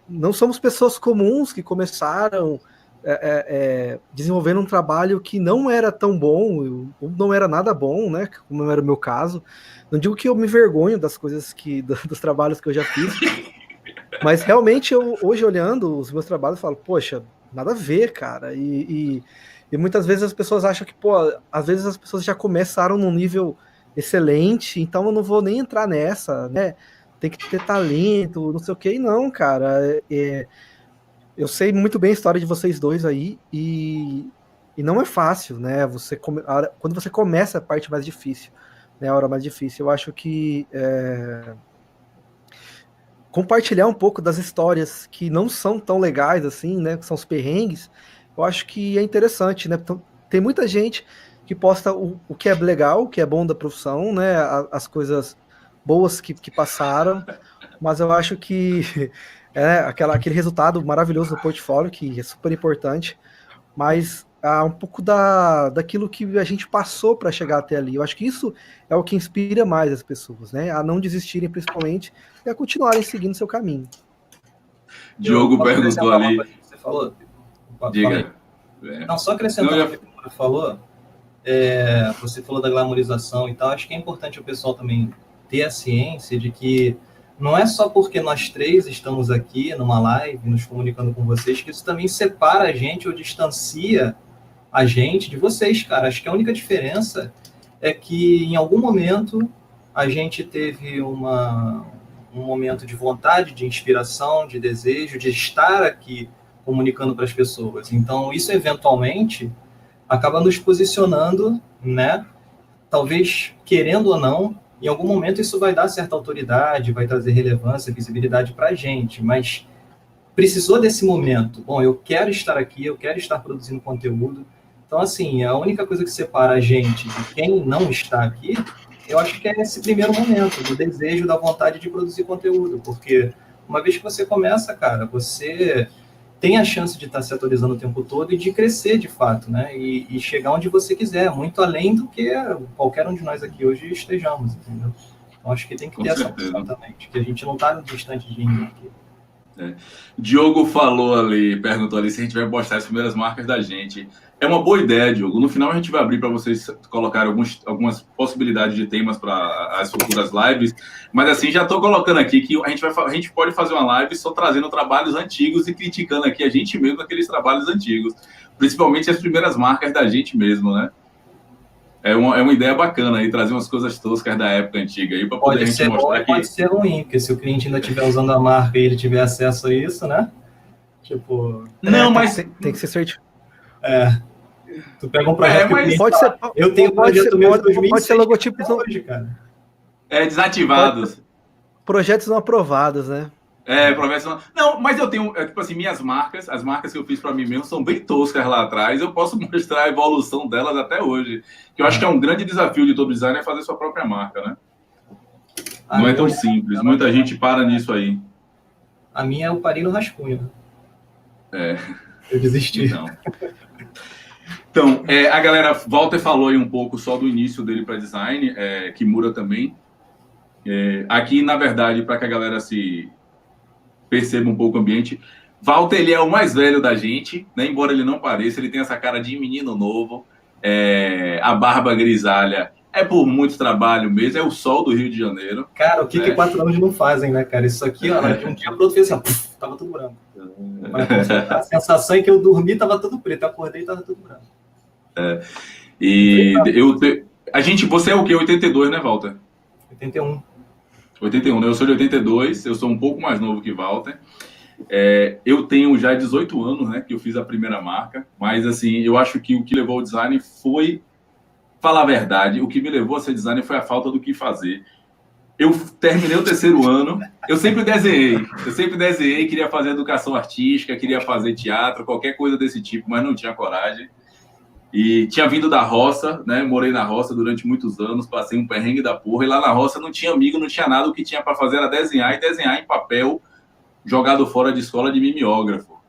não somos pessoas comuns que começaram desenvolvendo um trabalho que não era tão bom, ou não era nada bom, né? Como era o meu caso. Não digo que eu me vergonho das coisas dos trabalhos que eu já fiz, mas realmente hoje olhando os meus trabalhos, eu falo, poxa, nada a ver, cara. E muitas vezes as pessoas acham que, às vezes as pessoas já começaram num nível excelente, então eu não vou nem entrar nessa, né? Tem que ter talento, não sei o que. E não, cara. Eu sei muito bem a história de vocês dois aí, e não é fácil, né? Quando você começa a parte mais difícil, né? A hora mais difícil. Eu acho que compartilhar um pouco das histórias que não são tão legais assim, né? Que são os perrengues, eu acho que é interessante, né? Então, tem muita gente que posta o que é legal, o que é bom da profissão, né? As coisas boas que passaram, mas eu acho que aquele resultado maravilhoso do portfólio, que é super importante, mas há um pouco daquilo que a gente passou para chegar até ali. Eu acho que isso é o que inspira mais as pessoas, né? A não desistirem, principalmente, e a continuarem seguindo seu caminho. Diogo perguntou ali. Você falou? Diga. Não, só acrescentando o que você falou, você falou da glamorização e tal, acho que é importante o pessoal também ter a ciência de que não é só porque nós três estamos aqui numa live, nos comunicando com vocês, que isso também separa a gente ou distancia a gente de vocês, cara. Acho que a única diferença é que em algum momento a gente teve um momento de vontade, de inspiração, de desejo, de estar aqui comunicando para as pessoas. Então, isso eventualmente acaba nos posicionando, né? Talvez querendo ou não, em algum momento isso vai dar certa autoridade, vai trazer relevância, visibilidade para a gente, mas precisou desse momento. Bom, eu quero estar aqui, eu quero estar produzindo conteúdo. Então, assim, a única coisa que separa a gente de quem não está aqui, eu acho que é esse primeiro momento, do desejo, da vontade de produzir conteúdo, porque uma vez que você começa, cara, você tem a chance de estar se atualizando o tempo todo e de crescer, de fato, né? E chegar onde você quiser, muito além do que qualquer um de nós aqui hoje estejamos, entendeu? Então, acho que tem que ter essa opção também, de que a gente não está distante de ninguém aqui. Diogo perguntou ali se a gente vai postar as primeiras marcas da gente. É uma boa ideia, Diogo. No final a gente vai abrir para vocês colocarem algumas possibilidades de temas para as futuras lives, mas assim, já estou colocando aqui que a gente pode fazer uma live só trazendo trabalhos antigos e criticando aqui a gente mesmo aqueles trabalhos antigos, principalmente as primeiras marcas da gente mesmo, né? É uma ideia bacana aí, trazer umas coisas toscas da época antiga aí para poder a gente mostrar que... Pode ser ruim, porque se o cliente ainda estiver usando a marca e ele tiver acesso a isso, né? Tipo... Não, mas... Tem que ser certificado. Tu pega um projeto que pode ser, eu tenho um projeto meu de 2006, pode ser logotipos hoje, cara. Desativados. Projetos não aprovados, né? Projetos não, mas eu tenho, tipo assim, as marcas que eu fiz para mim mesmo são bem toscas lá atrás. Eu posso mostrar a evolução delas até hoje. Que eu acho que é um grande desafio de todo designer fazer sua própria marca, né? Não é tão simples. Muita gente para nisso aí. A minha eu parei no rascunho. Eu desisti. Então, a galera, Walter falou aí um pouco só do início dele para design, Kimura também. Aqui, na verdade, para que a galera se perceba um pouco o ambiente, Walter, ele é o mais velho da gente, né? Embora ele não pareça, ele tem essa cara de menino novo, a barba grisalha, por muito trabalho mesmo, é o sol do Rio de Janeiro. Cara, o que 4 anos não fazem, né, cara? Isso aqui, ó, de um dia pro outro fez assim, ó, tava tudo branco. A sensação é que eu dormi, tava tudo preto, eu acordei e tava tudo branco. Você é o quê? 82, né, Walter? 81. 81, né? Eu sou de 82, eu sou um pouco mais novo que Walter. Eu tenho já 18 anos, né, que eu fiz a primeira marca, mas assim, eu acho que o que levou ao design foi, falar a verdade, o que me levou a ser designer foi a falta do que fazer. Eu terminei o terceiro ano, eu sempre desenhei, queria fazer educação artística, queria fazer teatro, qualquer coisa desse tipo, mas não tinha coragem. E tinha vindo da roça, né? Morei na roça durante muitos anos, passei um perrengue da porra, e lá na roça não tinha amigo, não tinha nada, o que tinha para fazer era desenhar, e desenhar em papel, jogado fora de escola de mimeógrafo.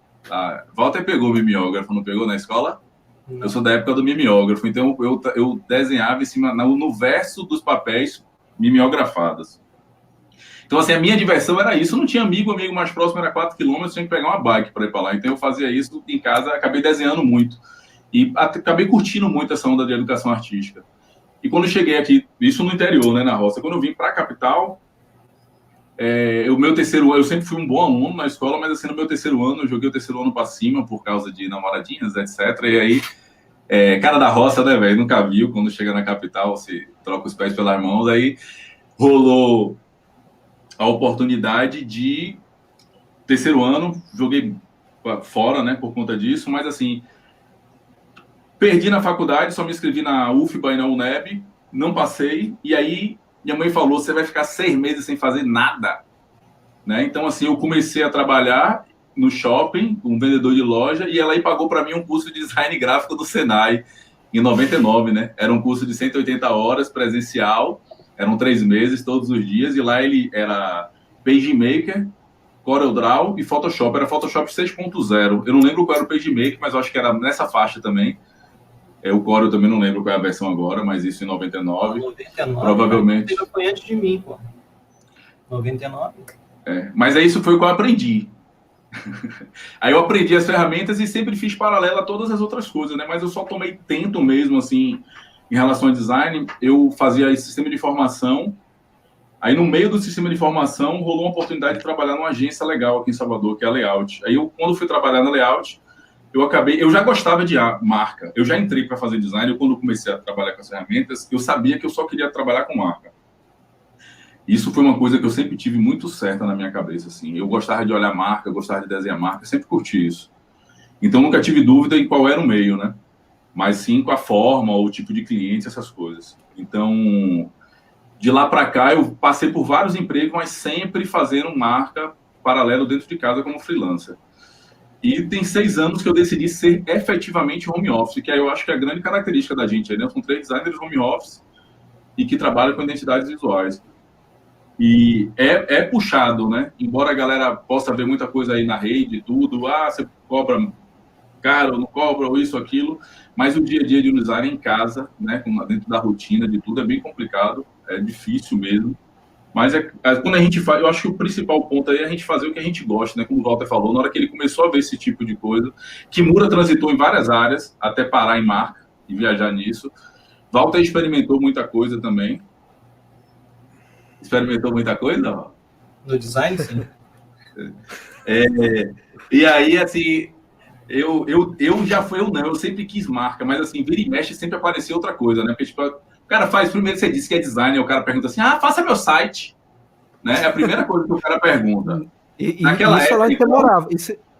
Walter pegou mimeógrafo, não pegou na escola? Não. Eu sou da época do mimeógrafo, então eu desenhava em cima, no verso dos papéis mimeografados. Então, assim, a minha diversão era isso. Eu não tinha amigo, o amigo mais próximo era 4 quilômetros, tinha que pegar uma bike para ir para lá. Então, eu fazia isso em casa, acabei desenhando muito. E acabei curtindo muito essa onda de educação artística. E quando eu cheguei aqui, isso no interior, né, na roça, quando eu vim para a capital, o meu terceiro ano, eu sempre fui um bom aluno na escola, mas assim, no meu terceiro ano, eu joguei o terceiro ano para cima por causa de namoradinhas, etc. E aí, cara da roça, né, velho? Nunca viu, quando chega na capital, você troca os pés pelas mãos. Aí rolou a oportunidade de terceiro ano, joguei fora, né, por conta disso, mas assim, perdi na faculdade, só me inscrevi na UFBA e na UNEB, não passei, e aí minha mãe falou, você vai ficar 6 meses sem fazer nada, né? Então, assim, eu comecei a trabalhar no shopping, um vendedor de loja, e ela aí pagou para mim um curso de design gráfico do Senai, em 99, né? Era um curso de 180 horas, presencial, eram 3 meses, todos os dias, e lá ele era PageMaker, CorelDRAW e Photoshop. Era Photoshop 6.0. Eu não lembro qual era o PageMaker, mas eu acho que era nessa faixa também. O Corel também não lembro qual é a versão agora, mas isso em 99. 99 provavelmente. Foi antes de mim, pô. 99. Mas isso foi o que eu aprendi. Aí eu aprendi as ferramentas e sempre fiz paralela a todas as outras coisas, né? Mas eu só tomei tento mesmo, assim, em relação ao design. Eu fazia esse sistema de informação. Aí, no meio do sistema de informação, rolou uma oportunidade de trabalhar numa agência legal aqui em Salvador, que é a Layout. Aí, quando fui trabalhar na Layout, eu já gostava de marca. Eu já entrei para fazer design. Quando comecei a trabalhar com as ferramentas, eu sabia que eu só queria trabalhar com marca. Isso foi uma coisa que eu sempre tive muito certa na minha cabeça, assim. Eu gostava de olhar marca, eu gostava de desenhar marca, sempre curti isso. Então, nunca tive dúvida em qual era o meio, né? Mas sim com a forma, o tipo de cliente, essas coisas. Então, de lá para cá, eu passei por vários empregos, mas sempre fazendo marca paralelo dentro de casa como freelancer. E tem 6 anos que eu decidi ser efetivamente home office, que aí eu acho que é a grande característica da gente. Né? São 3 designers home office e que trabalham com identidades visuais. E é puxado, né? Embora a galera possa ver muita coisa aí na rede e tudo, você cobra caro, não cobra, ou isso, aquilo, mas o dia a dia de um design em casa, né? Dentro da rotina de tudo, é bem complicado, é difícil mesmo. Mas quando a gente faz, eu acho que o principal ponto aí é a gente fazer o que a gente gosta, né? Como o Walter falou, na hora que ele começou a ver esse tipo de coisa, Kimura transitou em várias áreas, até parar em marca e viajar nisso. Walter experimentou muita coisa também. Experimentou muita coisa? Ó? No design, sim. E aí, assim, eu sempre quis marca, mas assim, vira e mexe sempre apareceu outra coisa, né? Porque, tipo, o cara faz, primeiro você disse que é designer, o cara pergunta assim, faça meu site, né? É a primeira coisa que o cara pergunta. Naquela isso época, é lá onde você morava.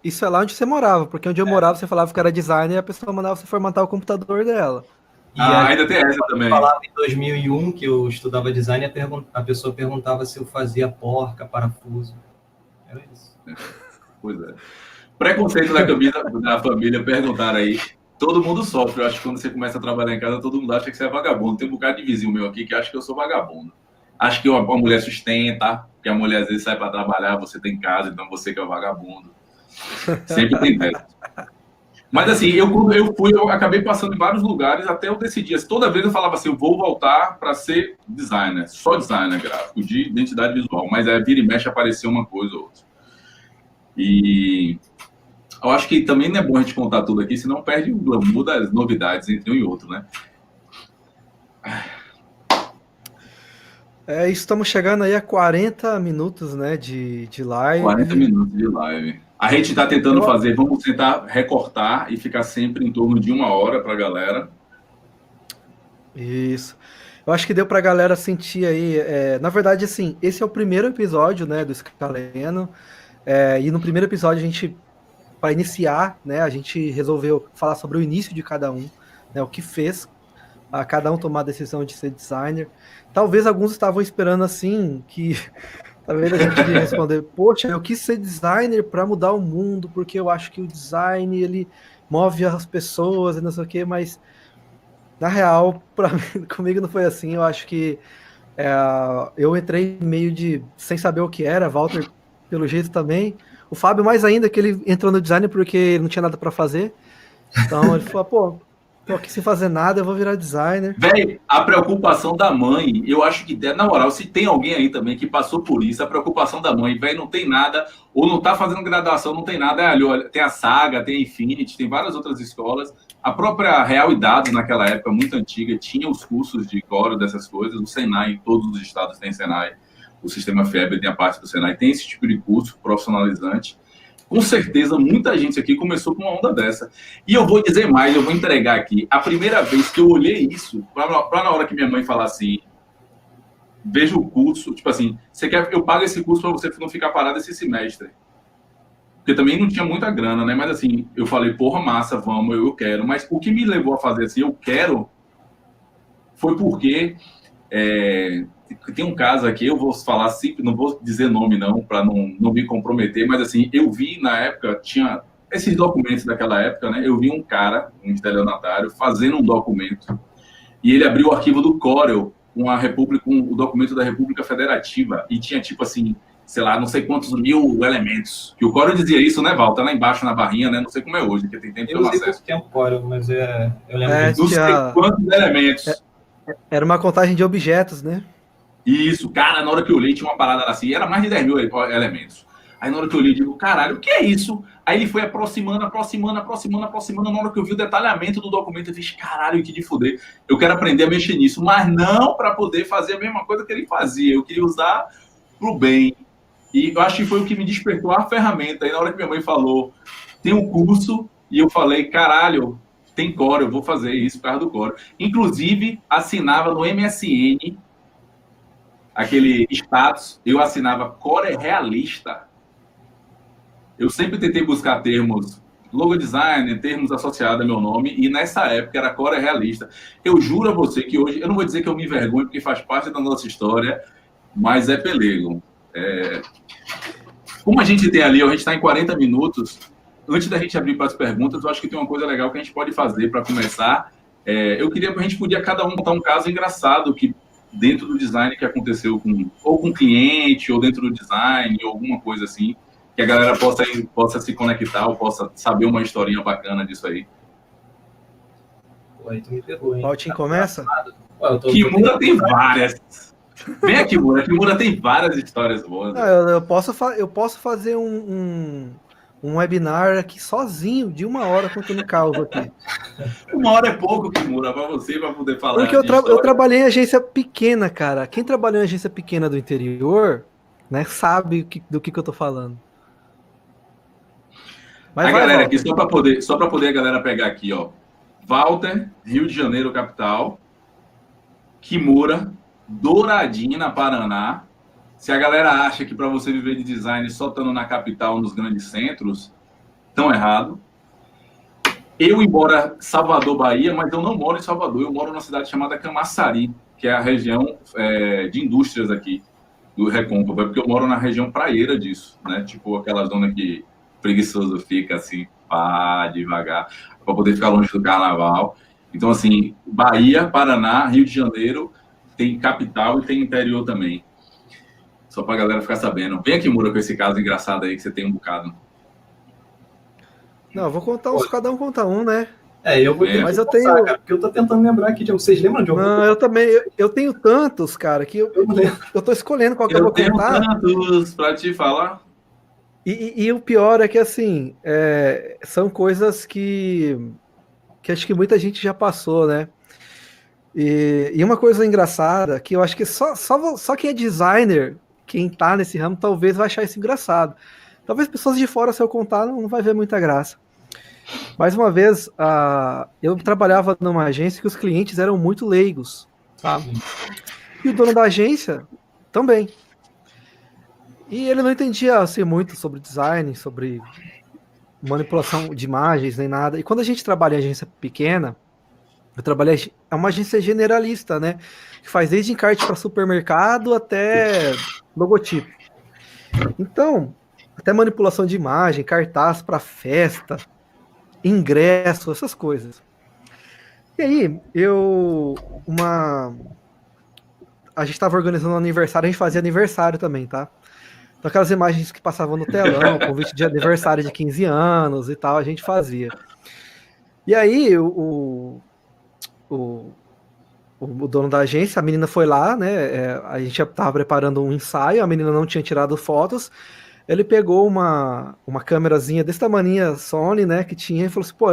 Isso é lá onde você morava, porque onde eu morava você falava que era designer e a pessoa mandava você formatar o computador dela. E ainda tem essa também. Eu falava em 2001 que eu estudava design e a pessoa perguntava se eu fazia porca, parafuso. Era isso. Pois é. Preconceito da família, perguntaram aí. Todo mundo sofre. Eu acho que quando você começa a trabalhar em casa, todo mundo acha que você é vagabundo. Tem um bocado de vizinho meu aqui que acha que eu sou vagabundo. Acho que a mulher sustenta, que a mulher às vezes sai para trabalhar, você tem casa, então você que é o vagabundo. Sempre tem dessa. Mas assim, eu acabei passando em vários lugares até eu decidir. Toda vez eu falava assim, eu vou voltar para ser designer, só designer gráfico, de identidade visual. Mas aí vira e mexe apareceu uma coisa ou outra. E eu acho que também não é bom a gente contar tudo aqui, senão perde o glamour das novidades entre um e outro, né? Estamos chegando aí a 40 minutos, né, de live. 40 minutos de live. A gente está tentando fazer, vamos tentar recortar e ficar sempre em torno de 1 hora para a galera. Isso. Eu acho que deu para a galera sentir aí. Na verdade, assim, esse é o primeiro episódio, né, do Scaleno. E no primeiro episódio, para iniciar, né, a gente resolveu falar sobre o início de cada um, né, o que fez a cada um tomar a decisão de ser designer. Talvez alguns estavam esperando assim, que talvez a gente iria responder, poxa, eu quis ser designer para mudar o mundo, porque eu acho que o design, ele move as pessoas e não sei o quê, mas na real, comigo não foi assim. Eu acho que eu entrei meio sem saber o que era, Walter pelo jeito também, o Fábio mais ainda, que ele entrou no design porque não tinha nada para fazer, então ele falou, pô, tô aqui sem fazer nada, eu vou virar designer. Véi, a preocupação da mãe, eu acho que, na moral, se tem alguém aí também que passou por isso, a preocupação da mãe, véi, não tem nada, ou não tá fazendo graduação, não tem nada, tem a Saga, tem a Infinity, tem várias outras escolas, a própria Real e Dados, naquela época, muito antiga, tinha os cursos de Corel, dessas coisas, o Senai, todos os estados têm Senai, o Sistema FEB tem a parte do Senai, tem esse tipo de curso profissionalizante. Com certeza, muita gente aqui começou com uma onda dessa. E eu vou dizer mais, eu vou entregar aqui. A primeira vez que eu olhei isso, para na hora que minha mãe falar assim, veja o curso, tipo assim, você quer, eu pago esse curso para você não ficar parado esse semestre. Porque também não tinha muita grana, né? Mas assim, eu falei, porra, massa, vamos, eu quero. Mas o que me levou a fazer assim, eu quero, foi porque... tem um caso aqui, eu vou falar assim, não vou dizer nome não, para não me comprometer, mas assim, eu vi na época, tinha esses documentos daquela época, né? Eu vi um cara, um estelionatário, fazendo um documento, e ele abriu o arquivo do Corel com o documento da República Federativa, e tinha tipo assim, sei lá, não sei quantos mil elementos. Que o Corel dizia isso, né, Val? Tá lá embaixo na barrinha, né? Não sei como é hoje, porque tem tempo que eu não acesso. Eu usei pouco tempo Corel, mas eu lembro disso. Não sei quantos elementos. Era uma contagem de objetos, né? Isso, cara, na hora que eu olhei, tinha uma parada assim, era mais de 10 mil elementos. Aí na hora que eu olhei, eu digo, caralho, o que é isso? Aí ele foi aproximando, na hora que eu vi o detalhamento do documento, eu disse, caralho, que de fuder, eu quero aprender a mexer nisso, mas não para poder fazer a mesma coisa que ele fazia, eu queria usar pro bem. E eu acho que foi o que me despertou a ferramenta. Aí na hora que minha mãe falou, tem um curso, e eu falei, caralho, tem Corel, eu vou fazer isso por causa do Corel. Inclusive, assinava no MSN, aquele status, eu assinava Corel Realista. Eu sempre tentei buscar termos logo design, termos associados ao meu nome, e nessa época era Corel Realista. Eu juro a você que hoje, eu não vou dizer que eu me envergonho, porque faz parte da nossa história, mas é pelego. Como a gente tem ali, a gente está em 40 minutos, antes da gente abrir para as perguntas, eu acho que tem uma coisa legal que a gente pode fazer para começar. Eu queria que a gente podia cada um contar um caso engraçado que dentro do design que aconteceu com um cliente, ou dentro do design, ou alguma coisa assim, que a galera possa se conectar, ou possa saber uma historinha bacana disso aí. Pô, aí tu me pegou, hein? Valtinho começa? Kimura tem várias. Vem aqui, Kimura. Kimura tem várias histórias boas. Eu posso fazer um webinar aqui sozinho, de 1 hora, contando caos aqui. 1 hora é pouco, Kimura, para você, para poder falar. Porque eu trabalhei em agência pequena, cara. Quem trabalhou em agência pequena do interior, né, sabe do que eu tô falando. Mas a galera aqui, só para poder a galera pegar aqui, ó. Walter, Rio de Janeiro, capital. Kimura, Douradina, Paraná. Se a galera acha que para você viver de design só estando na capital, nos grandes centros, tão errado. Eu, embora Salvador, Bahia, mas eu não moro em Salvador, eu moro numa cidade chamada Camaçari, que é a região de indústrias aqui do Recôncavo, porque eu moro na região praieira disso, né? Tipo aquela zona que preguiçoso fica assim, pá, devagar, para poder ficar longe do carnaval. Então, assim, Bahia, Paraná, Rio de Janeiro, tem capital e tem interior também. Só pra galera ficar sabendo. Vem aqui, Mura, com esse caso engraçado aí que você tem um bocado. Não, eu vou contar cada um conta um, né? Eu vou ter mas que eu tenho... cara, porque eu tô tentando lembrar aqui. Vocês lembram de algum? Não, eu também. Eu tenho tantos, cara, que eu tô escolhendo qual que eu vou contar. Eu tenho tantos pra te falar. E o pior é que, assim, são coisas que acho que muita gente já passou, né? E uma coisa engraçada, que eu acho que só quem é designer, quem tá nesse ramo, talvez vai achar isso engraçado. Talvez pessoas de fora, se eu contar, não vai ver muita graça. Mais uma vez, eu trabalhava numa agência que os clientes eram muito leigos, sabe? E o dono da agência também. E ele não entendia assim, muito sobre design, sobre manipulação de imagens, nem nada. E quando a gente trabalha em agência pequena, eu trabalhei, é uma agência generalista, né? Que faz desde encarte para supermercado até logotipo. Então, até manipulação de imagem, cartaz para festa, ingresso, essas coisas. E aí, a gente estava organizando um aniversário, a gente fazia aniversário também, tá? Então, aquelas imagens que passavam no telão, convite de aniversário de 15 anos e tal, a gente fazia. E aí, o, o dono da agência, a menina foi lá, né? A gente já estava preparando um ensaio, a menina não tinha tirado fotos. Ele pegou uma câmerazinha desse tamanho Sony, né, que tinha, e falou assim, pô,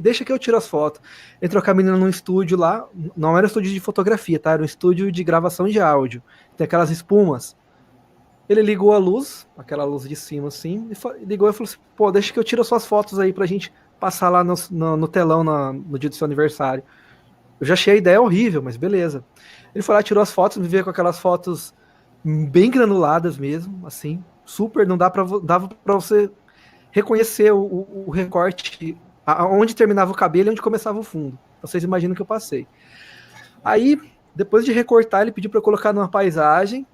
deixa que eu tiro as fotos. Entrou com a menina num estúdio lá, não era um estúdio de fotografia, tá? Era um estúdio de gravação de áudio. Tem aquelas espumas. Ele ligou a luz, aquela luz de cima assim, ligou e falou assim, pô, deixa que eu tiro as suas fotos aí pra gente passar lá no telão no dia do seu aniversário. Eu já achei a ideia horrível, mas beleza. Ele foi lá, tirou as fotos, me veio com aquelas fotos bem granuladas mesmo, assim, super, não dava pra você reconhecer o recorte, onde terminava o cabelo e onde começava o fundo. Vocês imaginam que eu passei. Aí, depois de recortar, ele pediu pra eu colocar numa paisagem,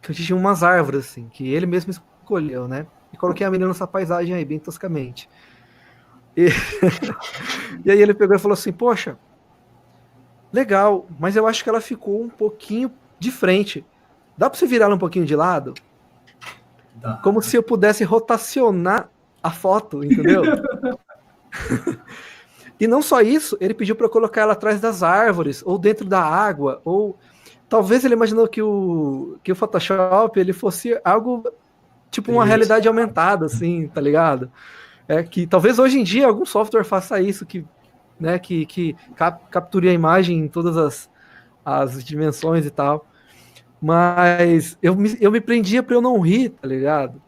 que tinha umas árvores, assim, que ele mesmo escolheu, né? E coloquei a menina nessa paisagem aí, bem toscamente. E, e aí ele pegou e falou assim, poxa, legal, mas eu acho que ela ficou um pouquinho de frente. Dá pra você virar ela um pouquinho de lado? Dá. Como se eu pudesse rotacionar a foto, entendeu? E não só isso, ele pediu para eu colocar ela atrás das árvores, ou dentro da água, ou talvez ele imaginou que o Photoshop ele fosse algo tipo uma realidade aumentada, assim, tá ligado? Que talvez hoje em dia algum software faça isso, que capture a imagem em todas as dimensões e tal. Mas eu me prendia pra eu não rir, tá ligado?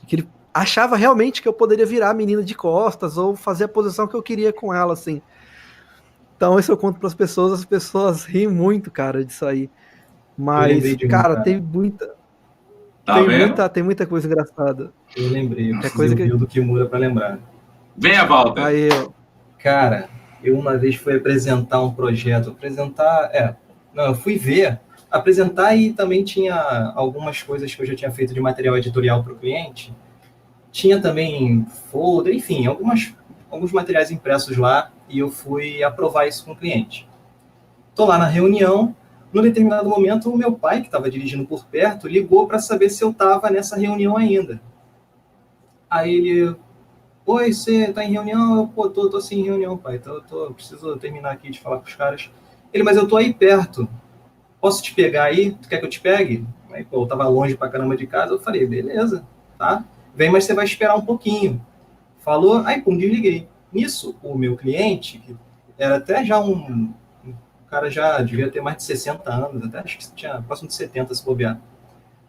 Que ele achava realmente que eu poderia virar a menina de costas ou fazer a posição que eu queria com ela, assim. Então, isso eu conto pras pessoas, as pessoas riem muito, cara, disso aí. Mas, cara, tem muita. Tem muita coisa engraçada. Eu lembrei, eu preciso ouvir o do Kimura pra lembrar. Venha, Walter. Aí, cara, eu uma vez fui apresentar um projeto. Eu fui apresentar e também tinha algumas coisas que eu já tinha feito de material editorial para o cliente. Tinha também folder, enfim, alguns materiais impressos lá e eu fui aprovar isso com o cliente. Tô lá na reunião, num determinado momento o meu pai, que estava dirigindo por perto, ligou para saber se eu estava nessa reunião ainda. Aí ele, oi, você tá em reunião? Eu, pô, tô sim em reunião, pai, preciso terminar aqui de falar com os caras. Ele, mas eu tô aí perto. Posso te pegar aí? Tu quer que eu te pegue? Aí, pô, eu tava longe pra caramba de casa. Eu falei, beleza, tá? Vem, mas você vai esperar um pouquinho. Falou, aí, pum, desliguei. Nisso, o meu cliente, que era até já um cara, já devia ter mais de 60 anos, até acho que tinha próximo de 70 se bobear.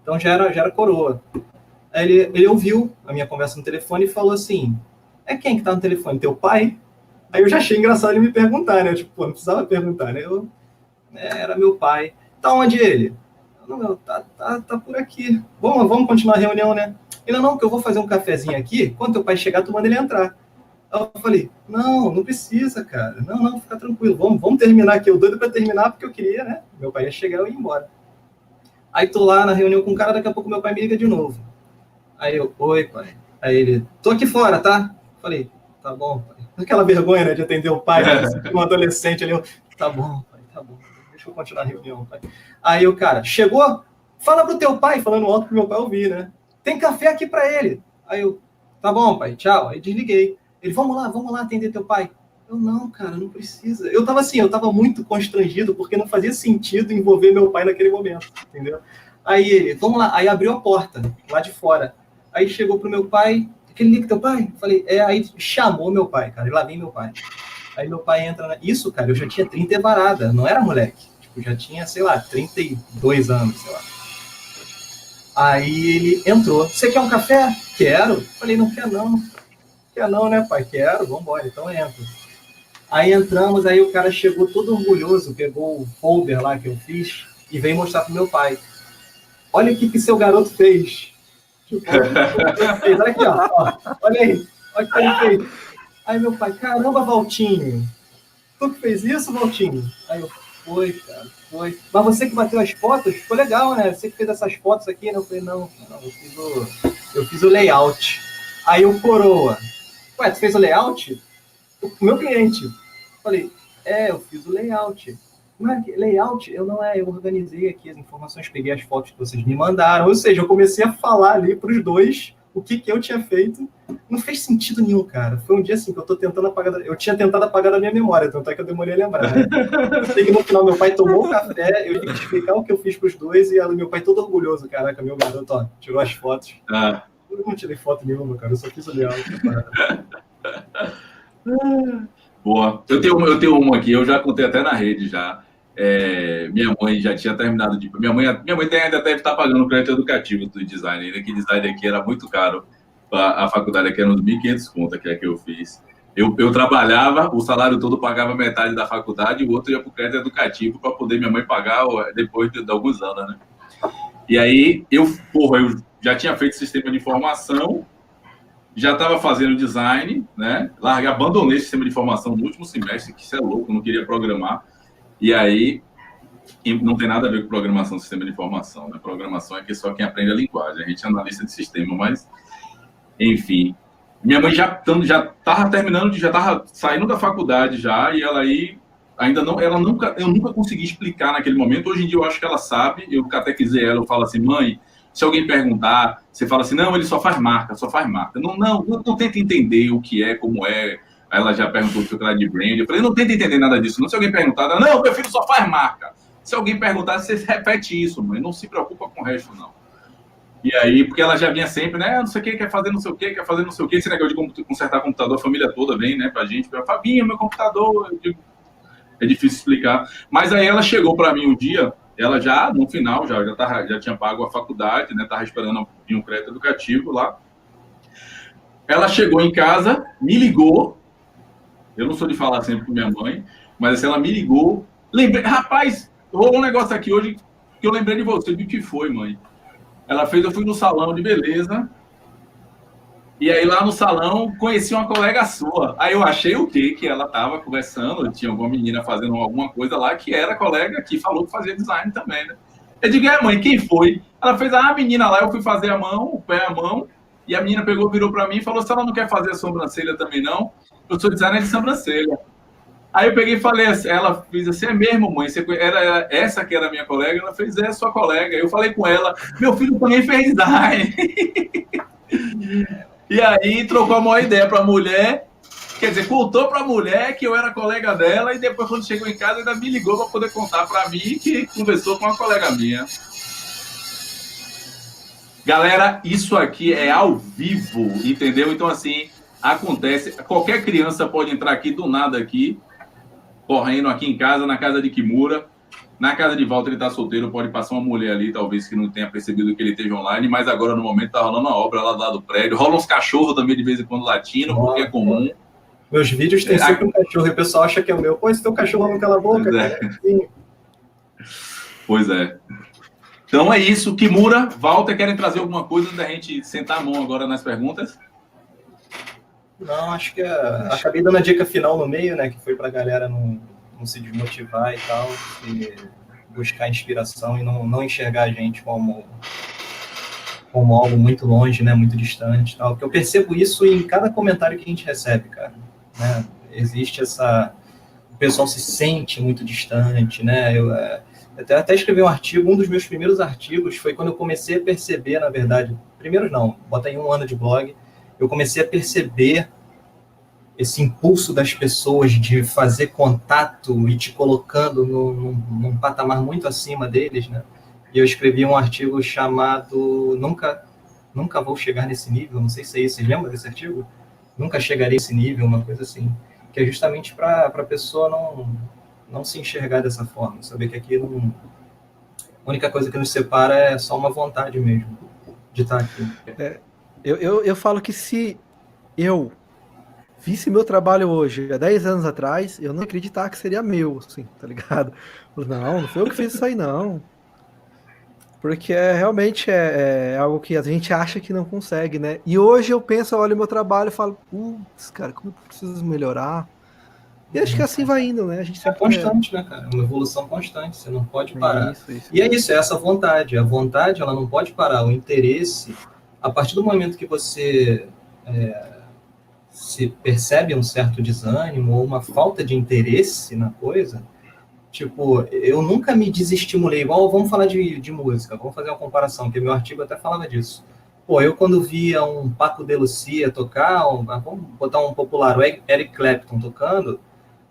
Então já era coroa. Aí ele ouviu a minha conversa no telefone e falou assim, é quem que tá no telefone? Teu pai? Aí eu já achei engraçado ele me perguntar, né? Tipo, pô, não precisava perguntar, né? Era meu pai. Tá onde ele? Não, tá por aqui. Vamos continuar a reunião, né? Ele, não, que eu vou fazer um cafezinho aqui. Quando teu pai chegar, tu manda ele entrar. Aí eu falei, não precisa, cara. Não, fica tranquilo. Vamos terminar aqui. Eu doido pra terminar porque eu queria, né? Meu pai ia chegar e eu ia embora. Aí tô lá na reunião com o cara, daqui a pouco meu pai me liga de novo. Aí eu, oi, pai. Aí ele, tô aqui fora, tá? Falei, tá bom, pai. Aquela vergonha, né, de atender o pai, né? Um adolescente ali, tá bom, pai, tá bom. Deixa eu continuar a reunião, pai. Aí o cara, chegou? Fala pro teu pai, falando alto pro meu pai ouvir, né? Tem café aqui pra ele. Aí eu, tá bom, pai, tchau. Aí desliguei. Ele, vamos lá atender teu pai. Eu, não, cara, não precisa. Eu tava muito constrangido, porque não fazia sentido envolver meu pai naquele momento, entendeu? Aí ele, vamos lá. Aí abriu a porta, lá de fora. Aí chegou pro meu pai, aquele liga teu pai? Falei, aí chamou meu pai, cara, e lá vem meu pai. Aí meu pai entra Isso, cara, eu já tinha 30 e varada, não era moleque. Tipo, já tinha, sei lá, 32 anos, sei lá. Aí ele entrou. Você quer um café? Quero. Falei, não quer não. Quer não, né, pai? Quero, vambora, então entra. Aí entramos, aí o cara chegou todo orgulhoso, pegou o folder lá que eu fiz e veio mostrar pro meu pai. olha o que seu garoto fez. Tipo, olha aqui, ó, olha aí, olha o que ele fez. Aí meu pai, caramba, Valtinho, tu que fez isso, Valtinho? Aí eu, foi, cara, foi. Mas você que bateu as fotos, ficou legal, né? Você que fez essas fotos aqui, né? Eu falei, não, eu fiz o layout. Aí o coroa, ué, tu fez o layout? O meu cliente. Falei, eu fiz o layout. Mas layout, eu organizei aqui as informações, peguei as fotos que vocês me mandaram, ou seja, eu comecei a falar ali para os dois o que eu tinha feito. Não fez sentido nenhum, cara. Foi um dia assim que eu tinha tentado apagar da minha memória, tanto é que eu demorei a lembrar, né? Eu sei que no final meu pai tomou o café, eu tive que explicar o que eu fiz para os dois, e meu pai todo orgulhoso, caraca, meu garoto, ó, tirou as fotos. Eu não tirei foto nenhuma, cara, eu só fiz o layout. Boa. Eu tenho uma aqui, eu já contei até na rede já. Minha mãe já tinha terminado de... Minha mãe ainda deve estar pagando o crédito educativo do design. Ainda que design aqui era muito caro. A faculdade aqui era uns 1.500 conto, que é que eu fiz. Eu trabalhava, o salário todo pagava metade da faculdade e o outro ia para o crédito educativo para poder minha mãe pagar depois de alguns anos, né? E aí, eu já tinha feito sistema de informação, já estava fazendo design, né? Abandonei o sistema de informação no último semestre, que isso é louco, eu não queria programar. E aí, não tem nada a ver com programação, sistema de informação, né? Programação é que só quem aprende a linguagem, a gente é analista de sistema, mas, enfim. Minha mãe já estava terminando, já estava saindo da faculdade já, e ela aí, eu nunca consegui explicar naquele momento. Hoje em dia eu acho que ela sabe, eu catequizei ela, eu falo assim, mãe, se alguém perguntar, você fala assim, não, ele só faz marca. Não tenta entender o que é, como é. Aí ela já perguntou o que era de brand. Eu falei, não tenta entender nada disso. Não, se alguém perguntar, não, meu filho só faz marca. Se alguém perguntar, você repete isso, mãe. Não se preocupa com o resto, não. E aí, porque ela já vinha sempre, né, não sei o que, quer fazer não sei o que, quer fazer não sei o que. Esse negócio de consertar computador, a família toda vem, né, pra gente. Fabinho, meu computador. Eu digo, é difícil explicar. Mas aí ela chegou para mim um dia, ela já, no final, já tinha pago a faculdade, né? Estava esperando vir um crédito educativo lá. Ela chegou em casa, me ligou. Eu não sou de falar sempre com minha mãe, mas assim, ela me ligou. Lembrei, rapaz, rolou um negócio aqui hoje que eu lembrei de você. O que foi, mãe? Ela fez, eu fui no salão de beleza. E aí lá no salão conheci uma colega sua. Aí eu achei o quê? Que ela estava conversando, tinha alguma menina fazendo alguma coisa lá, que era colega que falou que fazia design também, né? Eu digo, mãe, quem foi? Ela fez, a menina lá, eu fui fazer a mão, o pé, a mão, e a menina pegou, virou para mim e falou, se ela não quer fazer a sobrancelha também não, eu sou designer de sobrancelha. Aí eu peguei e falei, ela fez assim, é mesmo, mãe? Era essa que era a minha colega? Ela fez, sua colega. Eu falei com ela, meu filho também fez design. E aí trocou a maior ideia para a mulher, quer dizer, contou para a mulher que eu era colega dela e depois, quando chegou em casa, ainda me ligou para poder contar para mim que conversou com uma colega minha. Galera, isso aqui é ao vivo, entendeu? Então, assim, acontece. Qualquer criança pode entrar aqui do nada aqui, correndo aqui em casa, na casa de Kimura. Na casa de Walter, ele está solteiro, pode passar uma mulher ali, talvez que não tenha percebido que ele esteja online, mas agora, no momento, está rolando uma obra lá do lado do prédio. Rola uns cachorros também, de vez em quando, latindo, porque é comum. Meus vídeos tem sempre um cachorro, e o pessoal acha que é o meu. Pô, esse teu cachorro não cala a boca, cara. Pois é. Então é isso. Kimura, Walter, querem trazer alguma coisa da gente sentar a mão agora nas perguntas? Não, acho que acabei dando a dica final no meio, né, que foi para a galera não se desmotivar e tal, e buscar inspiração e não enxergar a gente como algo muito longe, né, muito distante e tal. Porque eu percebo isso em cada comentário que a gente recebe, cara. Né? Existe o pessoal se sente muito distante, né? Eu até escrevi um artigo, um dos meus primeiros artigos foi quando eu comecei a perceber, na verdade, primeiros não, bota aí 1 ano de blog, eu comecei a perceber esse impulso das pessoas de fazer contato e te colocando num patamar muito acima deles, né? E eu escrevi um artigo chamado Nunca Vou Chegar Nesse Nível, não sei se é isso, vocês lembram desse artigo? Nunca chegarei nesse nível, uma coisa assim, que é justamente para a pessoa não se enxergar dessa forma, saber que aqui a única coisa que nos separa é só uma vontade mesmo de estar aqui. Eu falo que se eu visse meu trabalho hoje, há 10 anos atrás, eu não acreditar que seria meu, assim, tá ligado? Não foi eu que fiz isso aí, não. Porque realmente é algo que a gente acha que não consegue, né? E hoje eu penso, eu olho o meu trabalho e falo, putz, cara, como eu preciso melhorar? E acho que assim vai indo, né? A gente sempre constante, né, cara? É uma evolução constante, você não pode parar. Isso. E é isso, é essa vontade. A vontade, ela não pode parar. O interesse, a partir do momento que você se percebe um certo desânimo ou uma falta de interesse na coisa, tipo, eu nunca me desestimulei. Igual, vamos falar de música, vamos fazer uma comparação, que meu artigo até falava disso. Pô, eu quando via um Paco de Lucia tocar, vamos botar um popular, o Eric Clapton tocando,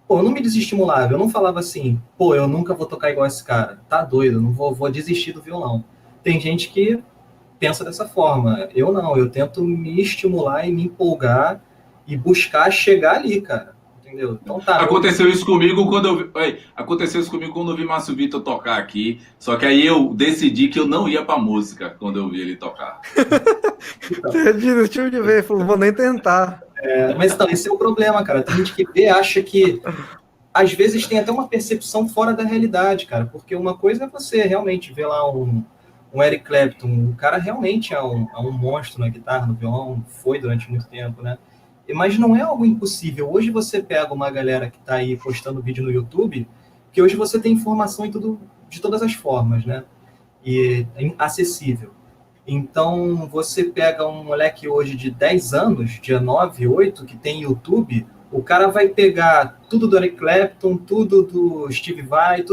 pô, eu não me desestimulava, eu não falava assim, pô, eu nunca vou tocar igual esse cara, tá doido, eu não vou desistir do violão. Tem gente que pensa dessa forma, eu não, eu tento me estimular e me empolgar e buscar chegar ali, cara. Entendeu? Então tá. Aconteceu isso comigo quando eu vi Márcio Vitor tocar aqui. Só que aí eu decidi que eu não ia pra música quando eu vi ele tocar. Você desistiu de ver, falou, vou nem tentar. Mas então, esse é o problema, cara. Tem gente que vê, acha que às vezes tem até uma percepção fora da realidade, cara. Porque uma coisa é você realmente ver lá um Eric Clapton, o cara realmente é um monstro na guitarra, no violão, foi durante muito tempo, né? Mas não é algo impossível. Hoje você pega uma galera que está aí postando vídeo no YouTube, que hoje você tem informação em tudo, de todas as formas, né? E é acessível. Então, você pega um moleque hoje de 10 anos, dia 9, 8, que tem YouTube, o cara vai pegar tudo do Eric Clapton, tudo do Steve Vai,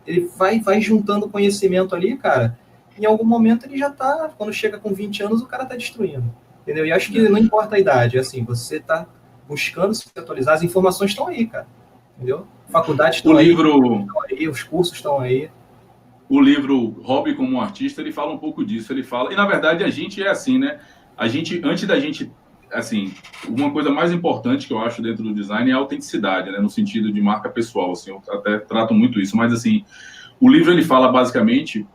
ele vai juntando conhecimento ali, cara. Em algum momento ele já tá, quando chega com 20 anos, o cara tá destruindo. Entendeu? E acho que não importa a idade, assim, você está buscando se atualizar, as informações estão aí, cara. Entendeu? Faculdades estão aí, os cursos estão aí. O livro Hobby como um Artista, ele fala um pouco disso, ele fala, e na verdade a gente é assim, né? Antes da gente, assim, uma coisa mais importante que eu acho dentro do design é a autenticidade, né? No sentido de marca pessoal, assim, eu até trato muito isso, mas assim, o livro ele fala basicamente,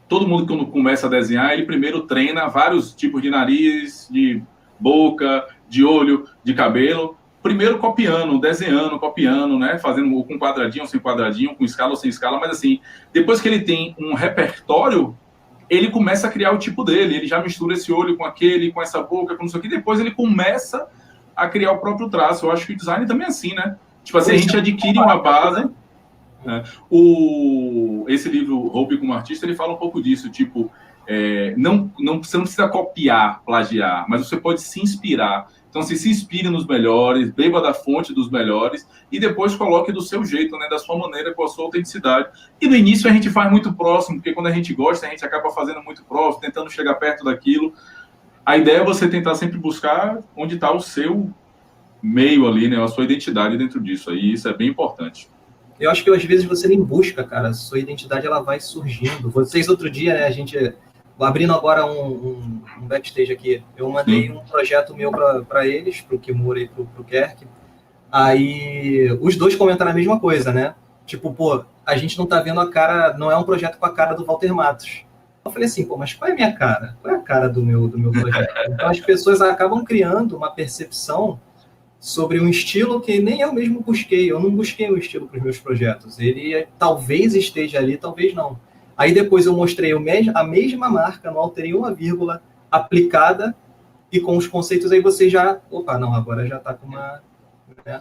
todo mundo que quando começa a desenhar, ele primeiro treina vários tipos de nariz, de boca, de olho, de cabelo. Primeiro copiando, desenhando, copiando, né? Fazendo com quadradinho ou sem quadradinho, com escala ou sem escala. Mas assim, depois que ele tem um repertório, ele começa a criar o tipo dele. Ele já mistura esse olho com aquele, com essa boca, com isso aqui. Depois ele começa a criar o próprio traço. Eu acho que o design também é assim, né? Tipo assim, a gente adquire uma base... Esse livro, Hobby como Artista, ele fala um pouco disso, tipo, você não precisa copiar, plagiar, mas você pode se inspirar. Então, se inspire nos melhores, beba da fonte dos melhores e depois coloque do seu jeito, né, da sua maneira, com a sua autenticidade. E no início a gente faz muito próximo, porque quando a gente gosta, a gente acaba fazendo muito próximo, tentando chegar perto daquilo. A ideia é você tentar sempre buscar onde está o seu meio ali, né, a sua identidade dentro disso. Aí isso é bem importante. Eu acho que às vezes você nem busca, cara, a sua identidade ela vai surgindo. Vocês outro dia, né, a gente abrindo agora um backstage aqui, eu mandei um projeto meu para eles, pro Kimura e pro Kerk. Aí os dois comentaram a mesma coisa, né? Tipo, pô, a gente não tá vendo a cara, não é um projeto com a cara do Walter Matos. Eu falei assim, pô, mas qual é a minha cara? Qual é a cara do meu projeto? Então as pessoas acabam criando uma percepção sobre um estilo que nem eu mesmo busquei. Eu não busquei um estilo para os meus projetos. Ele talvez esteja ali, talvez não. Aí depois eu mostrei a mesma marca, não alterei uma vírgula, aplicada, e com os conceitos aí você já... Opa, não, agora já está com uma... Né,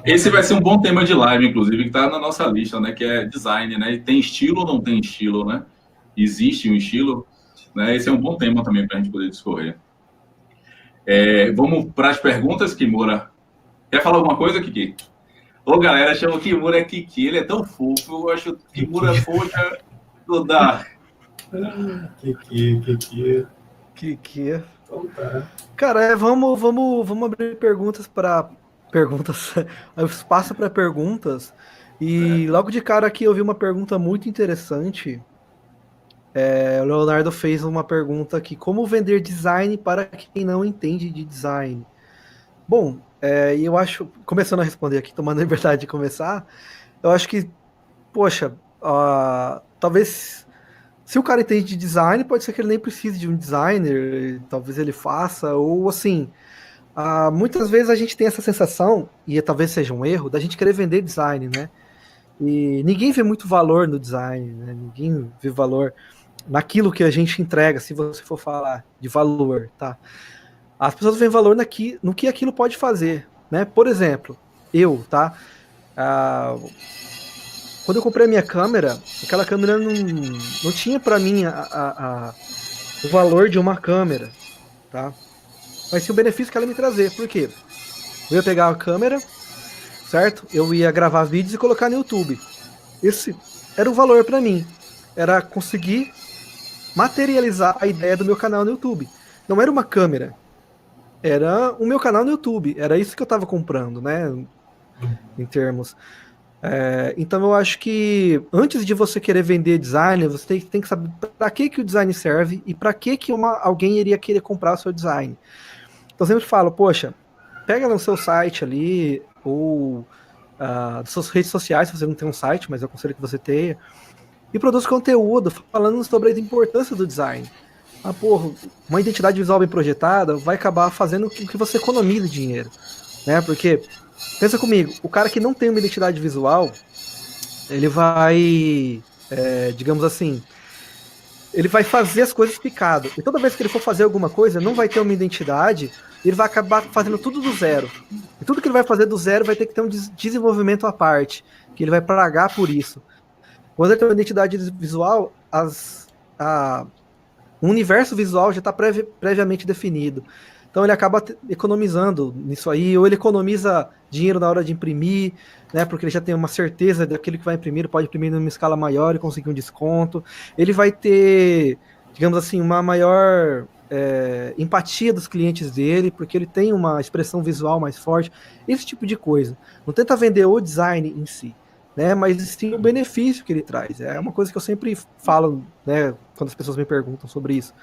esse vai ser um bom tema de live, inclusive, que está na nossa lista, né? Que é design, né? E tem estilo ou não tem estilo, né? Existe um estilo, né? Esse é um bom tema também para a gente poder discorrer. Vamos para as perguntas, Kimura. Quer falar alguma coisa, Kiki? Ô, galera, chama o Kimura Kiki. Ele é tão fofo. Eu acho o Kimura, poxa, não dá. Kiki. Então, tá. Cara, vamos abrir perguntas para... espaço para perguntas. E logo de cara aqui eu vi uma pergunta muito interessante. O Leonardo fez uma pergunta aqui: como vender design para quem não entende de design? Bom, e eu acho, começando a responder aqui, tomando a liberdade de começar, eu acho que, poxa, talvez, se o cara entende de design, pode ser que ele nem precise de um designer, talvez ele faça, ou assim, muitas vezes a gente tem essa sensação, e talvez seja um erro, da gente querer vender design, né? E ninguém vê muito valor no design, né? Ninguém vê valor. naquilo que a gente entrega, se você for falar de valor, tá? As pessoas veem valor no que aquilo pode fazer, né? Por exemplo, tá? Quando eu comprei a minha câmera, aquela câmera não tinha para mim o valor de uma câmera, tá? Mas sim o benefício que ela me trazer. Por quê? Eu ia pegar a câmera, certo? Eu ia gravar vídeos e colocar no YouTube. Esse era o valor para mim. Era conseguir materializar a ideia do meu canal no YouTube. Não era uma câmera. Era o meu canal no YouTube. Era isso que eu estava comprando, né? Em termos. Então eu acho que antes de você querer vender design, você tem que saber para que o design serve e para que alguém iria querer comprar o seu design. Então eu sempre falo, poxa, pega no seu site ali, ou nas suas redes sociais, se você não tem um site, mas eu aconselho que você tenha, e produz conteúdo falando sobre a importância do design. Uma identidade visual bem projetada vai acabar fazendo com que você economize dinheiro, né? Porque, pensa comigo, o cara que não tem uma identidade visual, ele vai, digamos assim, ele vai fazer as coisas picado. E toda vez que ele for fazer alguma coisa, não vai ter uma identidade, ele vai acabar fazendo tudo do zero. E tudo que ele vai fazer do zero vai ter que ter um desenvolvimento à parte, que ele vai pagar por isso. Quando ele tem uma identidade visual, o universo visual já está previamente definido. Então ele acaba economizando nisso aí, ou ele economiza dinheiro na hora de imprimir, né, porque ele já tem uma certeza daquilo que vai imprimir, ele pode imprimir numa escala maior e conseguir um desconto. Ele vai ter, digamos assim, uma maior empatia dos clientes dele, porque ele tem uma expressão visual mais forte, esse tipo de coisa. Não tenta vender o design em si, né, mas sim o benefício que ele traz. É uma coisa que eu sempre falo, né, quando as pessoas me perguntam sobre isso.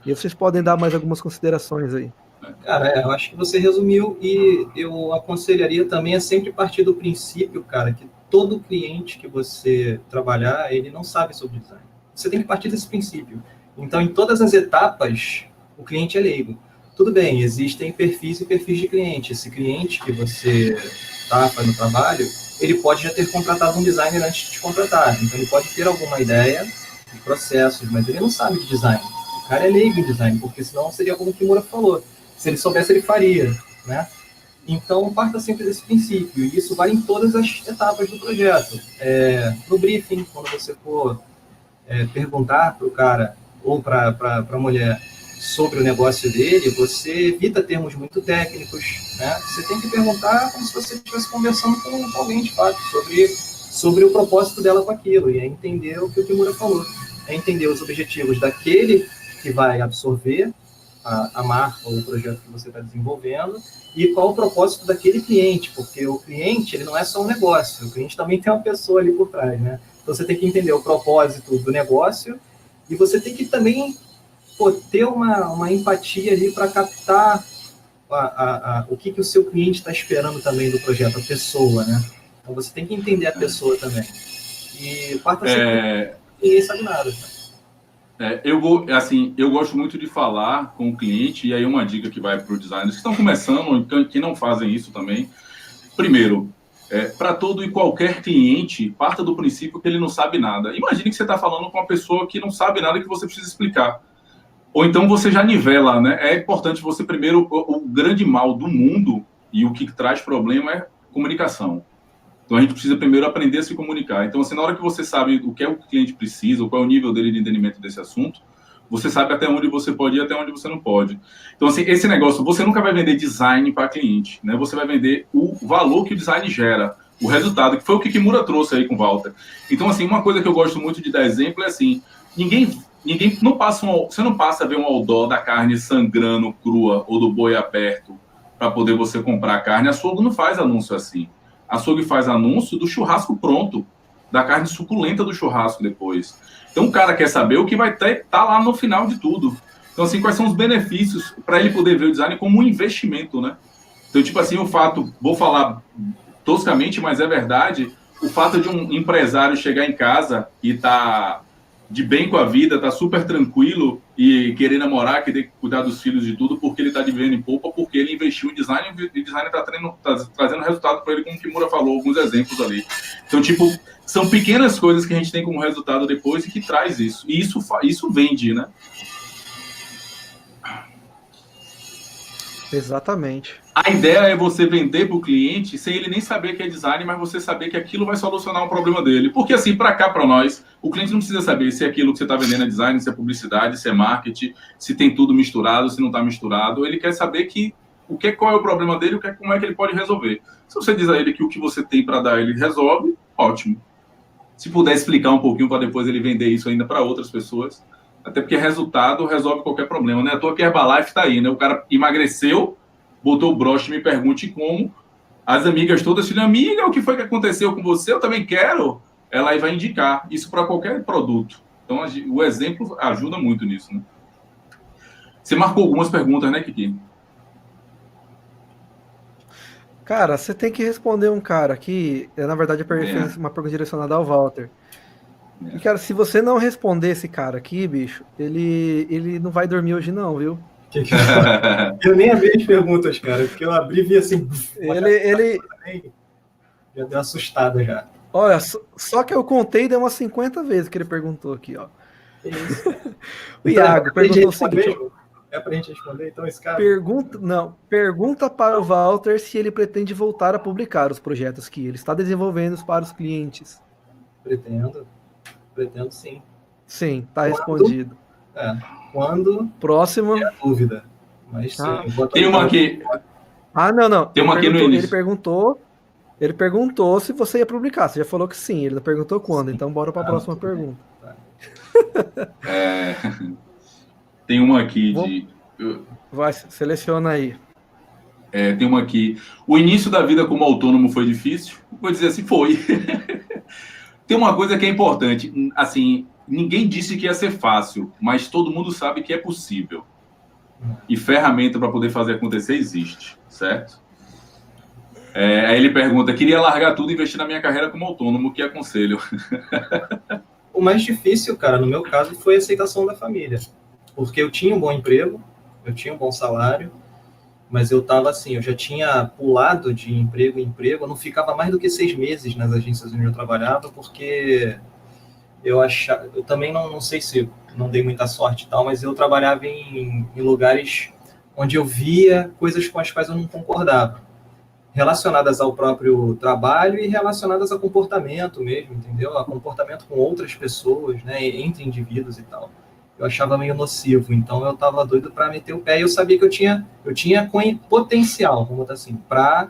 E vocês podem dar mais algumas considerações aí. Cara, eu acho que você resumiu, e eu aconselharia também a sempre partir do princípio, cara, que todo cliente que você trabalhar, ele não sabe sobre design. Você tem que partir desse princípio. Então, em todas as etapas, o cliente é leigo. Tudo bem, existem perfis e perfis de cliente. Esse cliente que você está fazendo trabalho, ele pode já ter contratado um designer antes de te contratar. Então, ele pode ter alguma ideia de processos, mas ele não sabe de design. O cara é leigo em design, porque senão seria como o Kimura falou. Se ele soubesse, ele faria, né? Então, parta sempre desse princípio. E isso vai em todas as etapas do projeto. No briefing, quando você for perguntar para o cara ou para a mulher sobre o negócio dele, você evita termos muito técnicos, né? Você tem que perguntar como se você estivesse conversando com alguém, de fato, sobre o propósito dela com aquilo. E é entender o que o Kimura falou. É entender os objetivos daquele que vai absorver a marca ou o projeto que você está desenvolvendo e qual o propósito daquele cliente, porque o cliente, ele não é só um negócio, o cliente também tem uma pessoa ali por trás, né? Então você tem que entender o propósito do negócio e você tem que também ter uma empatia ali para captar o que o seu cliente está esperando também do projeto, a pessoa, né? Então você tem que entender a pessoa também. E quarta sempre, ninguém sabe nada, né? Eu gosto muito de falar com o cliente, e aí uma dica que vai para os designers que estão começando, ou que não fazem isso também. Primeiro, para todo e qualquer cliente, parta do princípio que ele não sabe nada. Imagine que você está falando com uma pessoa que não sabe nada e que você precisa explicar. Ou então você já nivela, né? É importante você primeiro, o grande mal do mundo e o que traz problema é comunicação. Então, a gente precisa primeiro aprender a se comunicar. Então, assim, na hora que você sabe o que é o cliente precisa, qual é o nível dele de entendimento desse assunto, você sabe até onde você pode ir, até onde você não pode. Então, assim, esse negócio, você nunca vai vender design para cliente, né? Você vai vender o valor que o design gera, o resultado, que foi o que Kimura trouxe aí com o Walter. Então, assim, uma coisa que eu gosto muito de dar exemplo é assim, você não passa a ver um outdoor da carne sangrando crua ou do boi aberto para poder você comprar a carne. A açougue não faz anúncio assim. A açougue faz anúncio do churrasco pronto, da carne suculenta do churrasco depois. Então o cara quer saber o que vai estar lá no final de tudo. Então, assim, quais são os benefícios para ele poder ver o design como um investimento, né? Então, tipo assim, vou falar toscamente, mas é verdade, o fato de um empresário chegar em casa e tá de bem com a vida, tá super tranquilo e querer namorar, querer cuidar dos filhos de tudo, porque ele tá vivendo em polpa, porque ele investiu em design e o design tá trazendo resultado para ele, como o Kimura falou, alguns exemplos ali. Então, tipo, são pequenas coisas que a gente tem como resultado depois e que traz isso. E isso vende, né? Exatamente. A ideia é você vender para o cliente sem ele nem saber que é design, mas você saber que aquilo vai solucionar um problema dele. Porque assim, para cá, para nós, o cliente não precisa saber se aquilo que você está vendendo é design, se é publicidade, se é marketing, se tem tudo misturado, se não está misturado. Ele quer saber qual é o problema dele, como é que ele pode resolver. Se você diz a ele que o que você tem para dar ele resolve, ótimo. Se puder explicar um pouquinho para depois ele vender isso ainda para outras pessoas. Até porque resultado resolve qualquer problema, né? À toa que a Herbalife está aí, né? O cara emagreceu, botou o broche, me pergunte como. As amigas todas falam, amiga, o que foi que aconteceu com você? Eu também quero. Ela aí vai indicar isso para qualquer produto. Então, o exemplo ajuda muito nisso, né? Você marcou algumas perguntas, né, Kiki? Cara, você tem que responder um cara que, na verdade, fez uma pergunta direcionada ao Walter. E, cara, se você não responder esse cara aqui, bicho, ele não vai dormir hoje não, viu? Eu nem abri as perguntas, cara, porque eu abri e vi assim... Ele... Já deu uma assustada já. Olha, só que eu contei deu umas 50 vezes que ele perguntou aqui, ó. Isso. O Iago perguntou o seguinte... É pra gente responder, então, esse cara? Pergunta para o Walter se ele pretende voltar a publicar os projetos que ele está desenvolvendo para os clientes. Pretendo sim. Sim, tá respondido. Quando? Próxima. É a dúvida. Mas sim, tem uma aqui. Não. Tem uma aqui no início. Ele perguntou se você ia publicar. Você já falou que sim. Ele perguntou quando. Sim. Então bora para a próxima pergunta. Tem uma aqui Vai, seleciona aí. Tem uma aqui. O início da vida como autônomo foi difícil? Vou dizer assim, foi. Tem uma coisa que é importante. Assim, ninguém disse que ia ser fácil, mas todo mundo sabe que é possível. E ferramenta para poder fazer acontecer existe, certo? Aí ele pergunta, queria largar tudo e investir na minha carreira como autônomo, o que aconselho? O mais difícil, cara, no meu caso, foi a aceitação da família. Porque eu tinha um bom emprego, eu tinha um bom salário, mas eu estava assim, eu já tinha pulado de emprego em emprego, eu não ficava mais do que 6 meses nas agências onde eu trabalhava, porque eu também não sei se não dei muita sorte e tal, mas eu trabalhava em lugares onde eu via coisas com as quais eu não concordava, relacionadas ao próprio trabalho e relacionadas a comportamento mesmo, entendeu? A comportamento com outras pessoas, né, entre indivíduos e tal. Eu achava meio nocivo, então eu estava doido para meter o pé e eu sabia que eu tinha potencial, vamos botar assim, para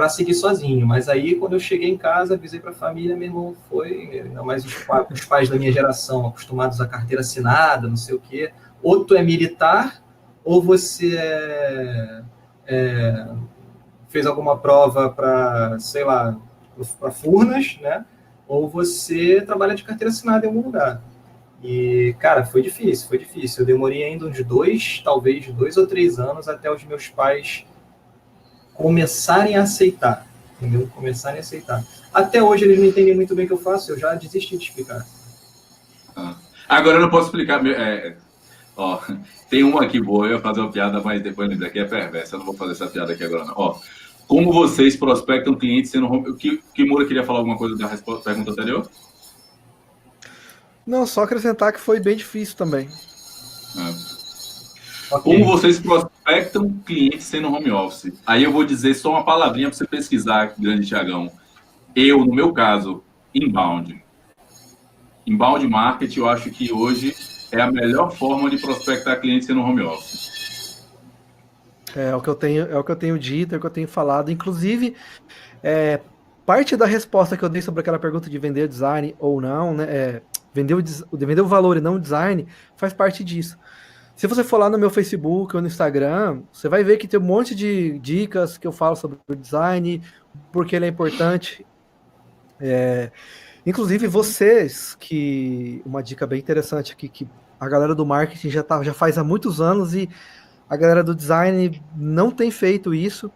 seguir sozinho. Mas aí, quando eu cheguei em casa, avisei para a família, meu irmão, ainda mais os pais da minha geração, acostumados a carteira assinada, não sei o quê, ou tu é militar, ou você fez alguma prova para, sei lá, para Furnas, né? Ou você trabalha de carteira assinada em algum lugar. E, cara, foi difícil. Eu demorei ainda uns 2 ou 3 anos até os meus pais começarem a aceitar, entendeu? Até hoje eles não entendem muito bem o que eu faço, eu já desisti de explicar. Agora eu não posso explicar. Tem uma aqui boa, eu ia fazer uma piada, mas depois me daqui é perversa, eu não vou fazer essa piada aqui agora não. Como vocês prospectam clientes sendo home... Kimura queria falar alguma coisa da pergunta anterior? Não, só acrescentar que foi bem difícil também. Okay. Como vocês prospectam clientes sendo home office? Aí eu vou dizer só uma palavrinha para você pesquisar, grande Thiagão. No meu caso, inbound. Inbound marketing, eu acho que hoje é a melhor forma de prospectar clientes sendo home office. É o que eu tenho dito, é o que eu tenho falado. Inclusive, parte da resposta que eu dei sobre aquela pergunta de vender design ou não, né? Vender o valor e não o design, faz parte disso. Se você for lá no meu Facebook ou no Instagram, você vai ver que tem um monte de dicas que eu falo sobre o design, porque ele é importante. Inclusive vocês, uma dica bem interessante aqui, que a galera do marketing já faz há muitos anos e a galera do design não tem feito isso,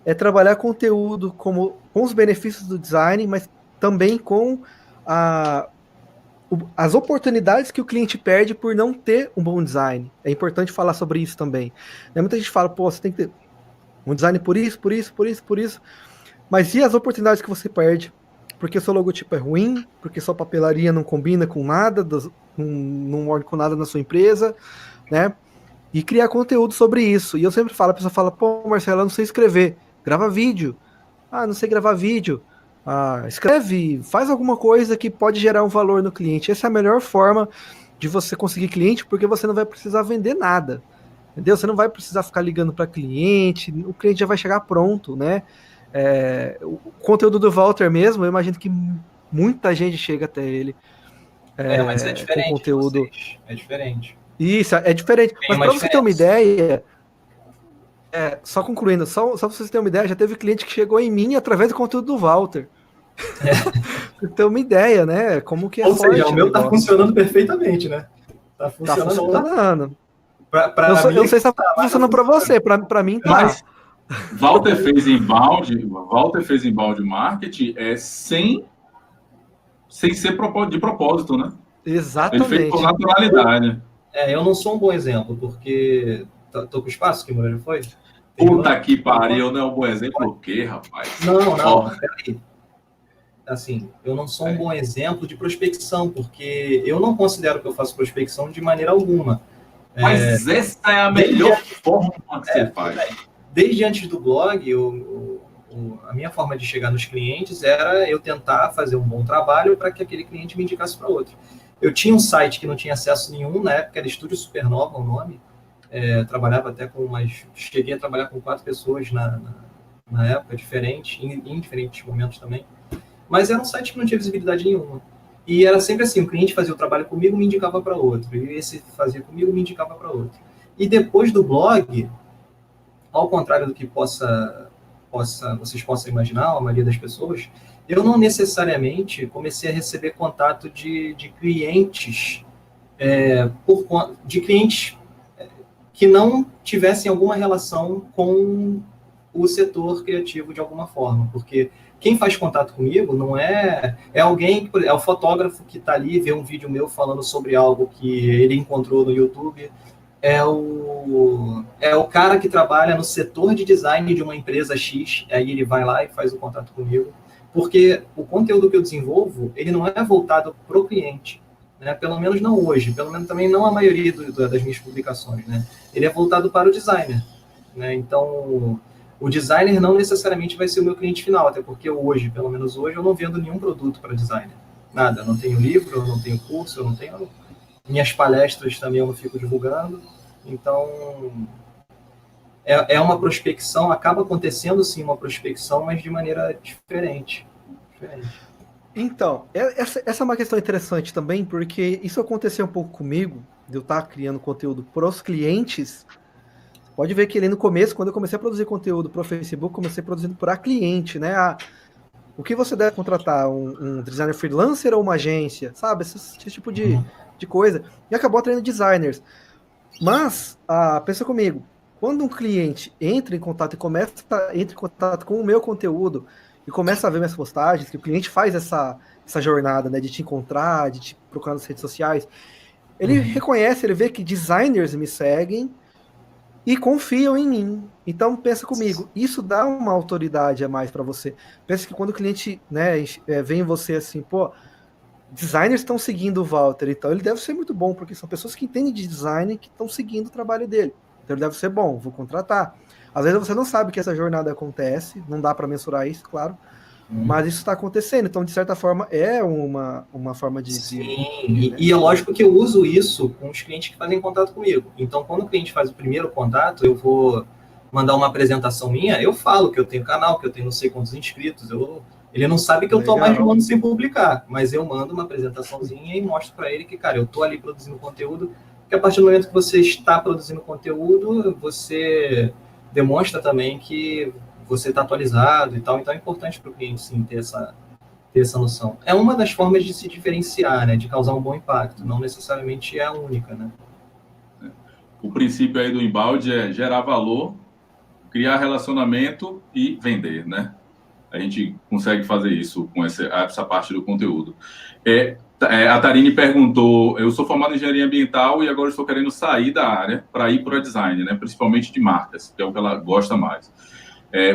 é trabalhar conteúdo com os benefícios do design, mas também com as oportunidades que o cliente perde por não ter um bom design. É importante falar sobre isso também. Muita gente fala, pô, você tem que ter um design por isso, por isso, por isso, por isso. Mas e as oportunidades que você perde? Porque seu logotipo é ruim, porque sua papelaria não combina com nada, não orna com nada na sua empresa, né? E criar conteúdo sobre isso. E eu sempre falo, a pessoa fala, pô, Marcelo, eu não sei escrever. Grava vídeo. Ah, não sei gravar vídeo. Ah, escreve, faz alguma coisa que pode gerar um valor no cliente. Essa é a melhor forma de você conseguir cliente, porque você não vai precisar vender nada. Entendeu? Você não vai precisar ficar ligando para cliente, o cliente já vai chegar pronto, né? O conteúdo do Walter mesmo, eu imagino que muita gente chega até ele. Mas é diferente. Com conteúdo. É diferente. Isso, é diferente. Mas para você ter uma ideia, só concluindo, só para você ter uma ideia, já teve cliente que chegou em mim através do conteúdo do Walter. Pra ter uma ideia, né? Como que é Ou forte. Seja, o meu tá funcionando perfeitamente, né? Tá funcionando. Eu não sei se tá funcionando para você, para mim tá. Mas Walter fez inbound marketing sem ser de propósito, né? Exatamente. Ele fez por naturalidade. Eu não sou um bom exemplo, porque tô com espaço que o Moreira foi. Puta que pariu, não é um bom exemplo o quê, rapaz? Não, peraí. Assim, eu não sou um bom exemplo de prospecção, porque eu não considero que eu faço prospecção de maneira alguma. Mas essa é a melhor forma que você faz. Desde antes do blog, a minha forma de chegar nos clientes era eu tentar fazer um bom trabalho para que aquele cliente me indicasse para outro. Eu tinha um site que não tinha acesso nenhum, na época era Estúdio Supernova o nome, trabalhava até cheguei a trabalhar com 4 pessoas na época, em diferentes momentos também, mas era um site que não tinha visibilidade nenhuma. E era sempre assim, o cliente fazia o trabalho comigo, me indicava para outro, e esse fazia comigo, me indicava para outro. E depois do blog, ao contrário do que vocês possam imaginar, a maioria das pessoas, eu não necessariamente comecei a receber contato de clientes, de clientes que não tivessem alguma relação com o setor criativo de alguma forma, porque quem faz contato comigo não é alguém, é o fotógrafo que está ali, vê um vídeo meu falando sobre algo que ele encontrou no YouTube, é o cara que trabalha no setor de design de uma empresa X, aí ele vai lá e faz o contato comigo, porque o conteúdo que eu desenvolvo, ele não é voltado para o cliente, né? Pelo menos não hoje, pelo menos também não a maioria das minhas publicações, né? Ele é voltado para o designer, né? Então, o designer não necessariamente vai ser o meu cliente final, até porque hoje, pelo menos hoje, eu não vendo nenhum produto para designer, nada, eu não tenho livro, eu não tenho curso, eu não tenho... Minhas palestras também eu não fico divulgando, então é uma prospecção, acaba acontecendo sim uma prospecção, mas de maneira diferente. Então, essa é uma questão interessante também, porque isso aconteceu um pouco comigo, de eu estar criando conteúdo para os clientes. Pode ver que ali no começo, quando eu comecei a produzir conteúdo para o Facebook, comecei produzindo para cliente, né? O que você deve contratar? Um designer freelancer ou uma agência? Sabe? Esse tipo de coisa. E acabou atraindo designers. Mas, pensa comigo, quando um cliente entra em contato com o meu conteúdo e começa a ver minhas postagens, que o cliente faz essa jornada, né, de te encontrar, de te procurar nas redes sociais, ele reconhece, ele vê que designers me seguem e confiam em mim. Então, pensa comigo, isso dá uma autoridade a mais para você. Pensa que quando o cliente, né, vem em você assim, pô, designers estão seguindo o Walter, então ele deve ser muito bom, porque são pessoas que entendem de design que estão seguindo o trabalho dele. Então ele deve ser bom, vou contratar. Às vezes você não sabe que essa jornada acontece, não dá para mensurar isso, claro, mas isso está acontecendo. Então, de certa forma, é uma forma de... Sim, e é lógico que eu uso isso com os clientes que fazem contato comigo. Então, quando o cliente faz o primeiro contato, eu vou mandar uma apresentação minha, eu falo que eu tenho canal, que eu tenho não sei quantos inscritos, ele não sabe que eu estou há mais de um ano sem publicar, mas eu mando uma apresentaçãozinha e mostro para ele que, cara, eu estou ali produzindo conteúdo, que a partir do momento que você está produzindo conteúdo, você demonstra também que você está atualizado e tal, então é importante para o cliente, sim, ter essa noção. É uma das formas de se diferenciar, né, de causar um bom impacto, não necessariamente é a única, né. O princípio aí do inbound é gerar valor, criar relacionamento e vender, né? A gente consegue fazer isso com essa parte do conteúdo. A Tarine perguntou, eu sou formado em engenharia ambiental e agora estou querendo sair da área para ir para o design, né? Principalmente de marcas, que é o que ela gosta mais.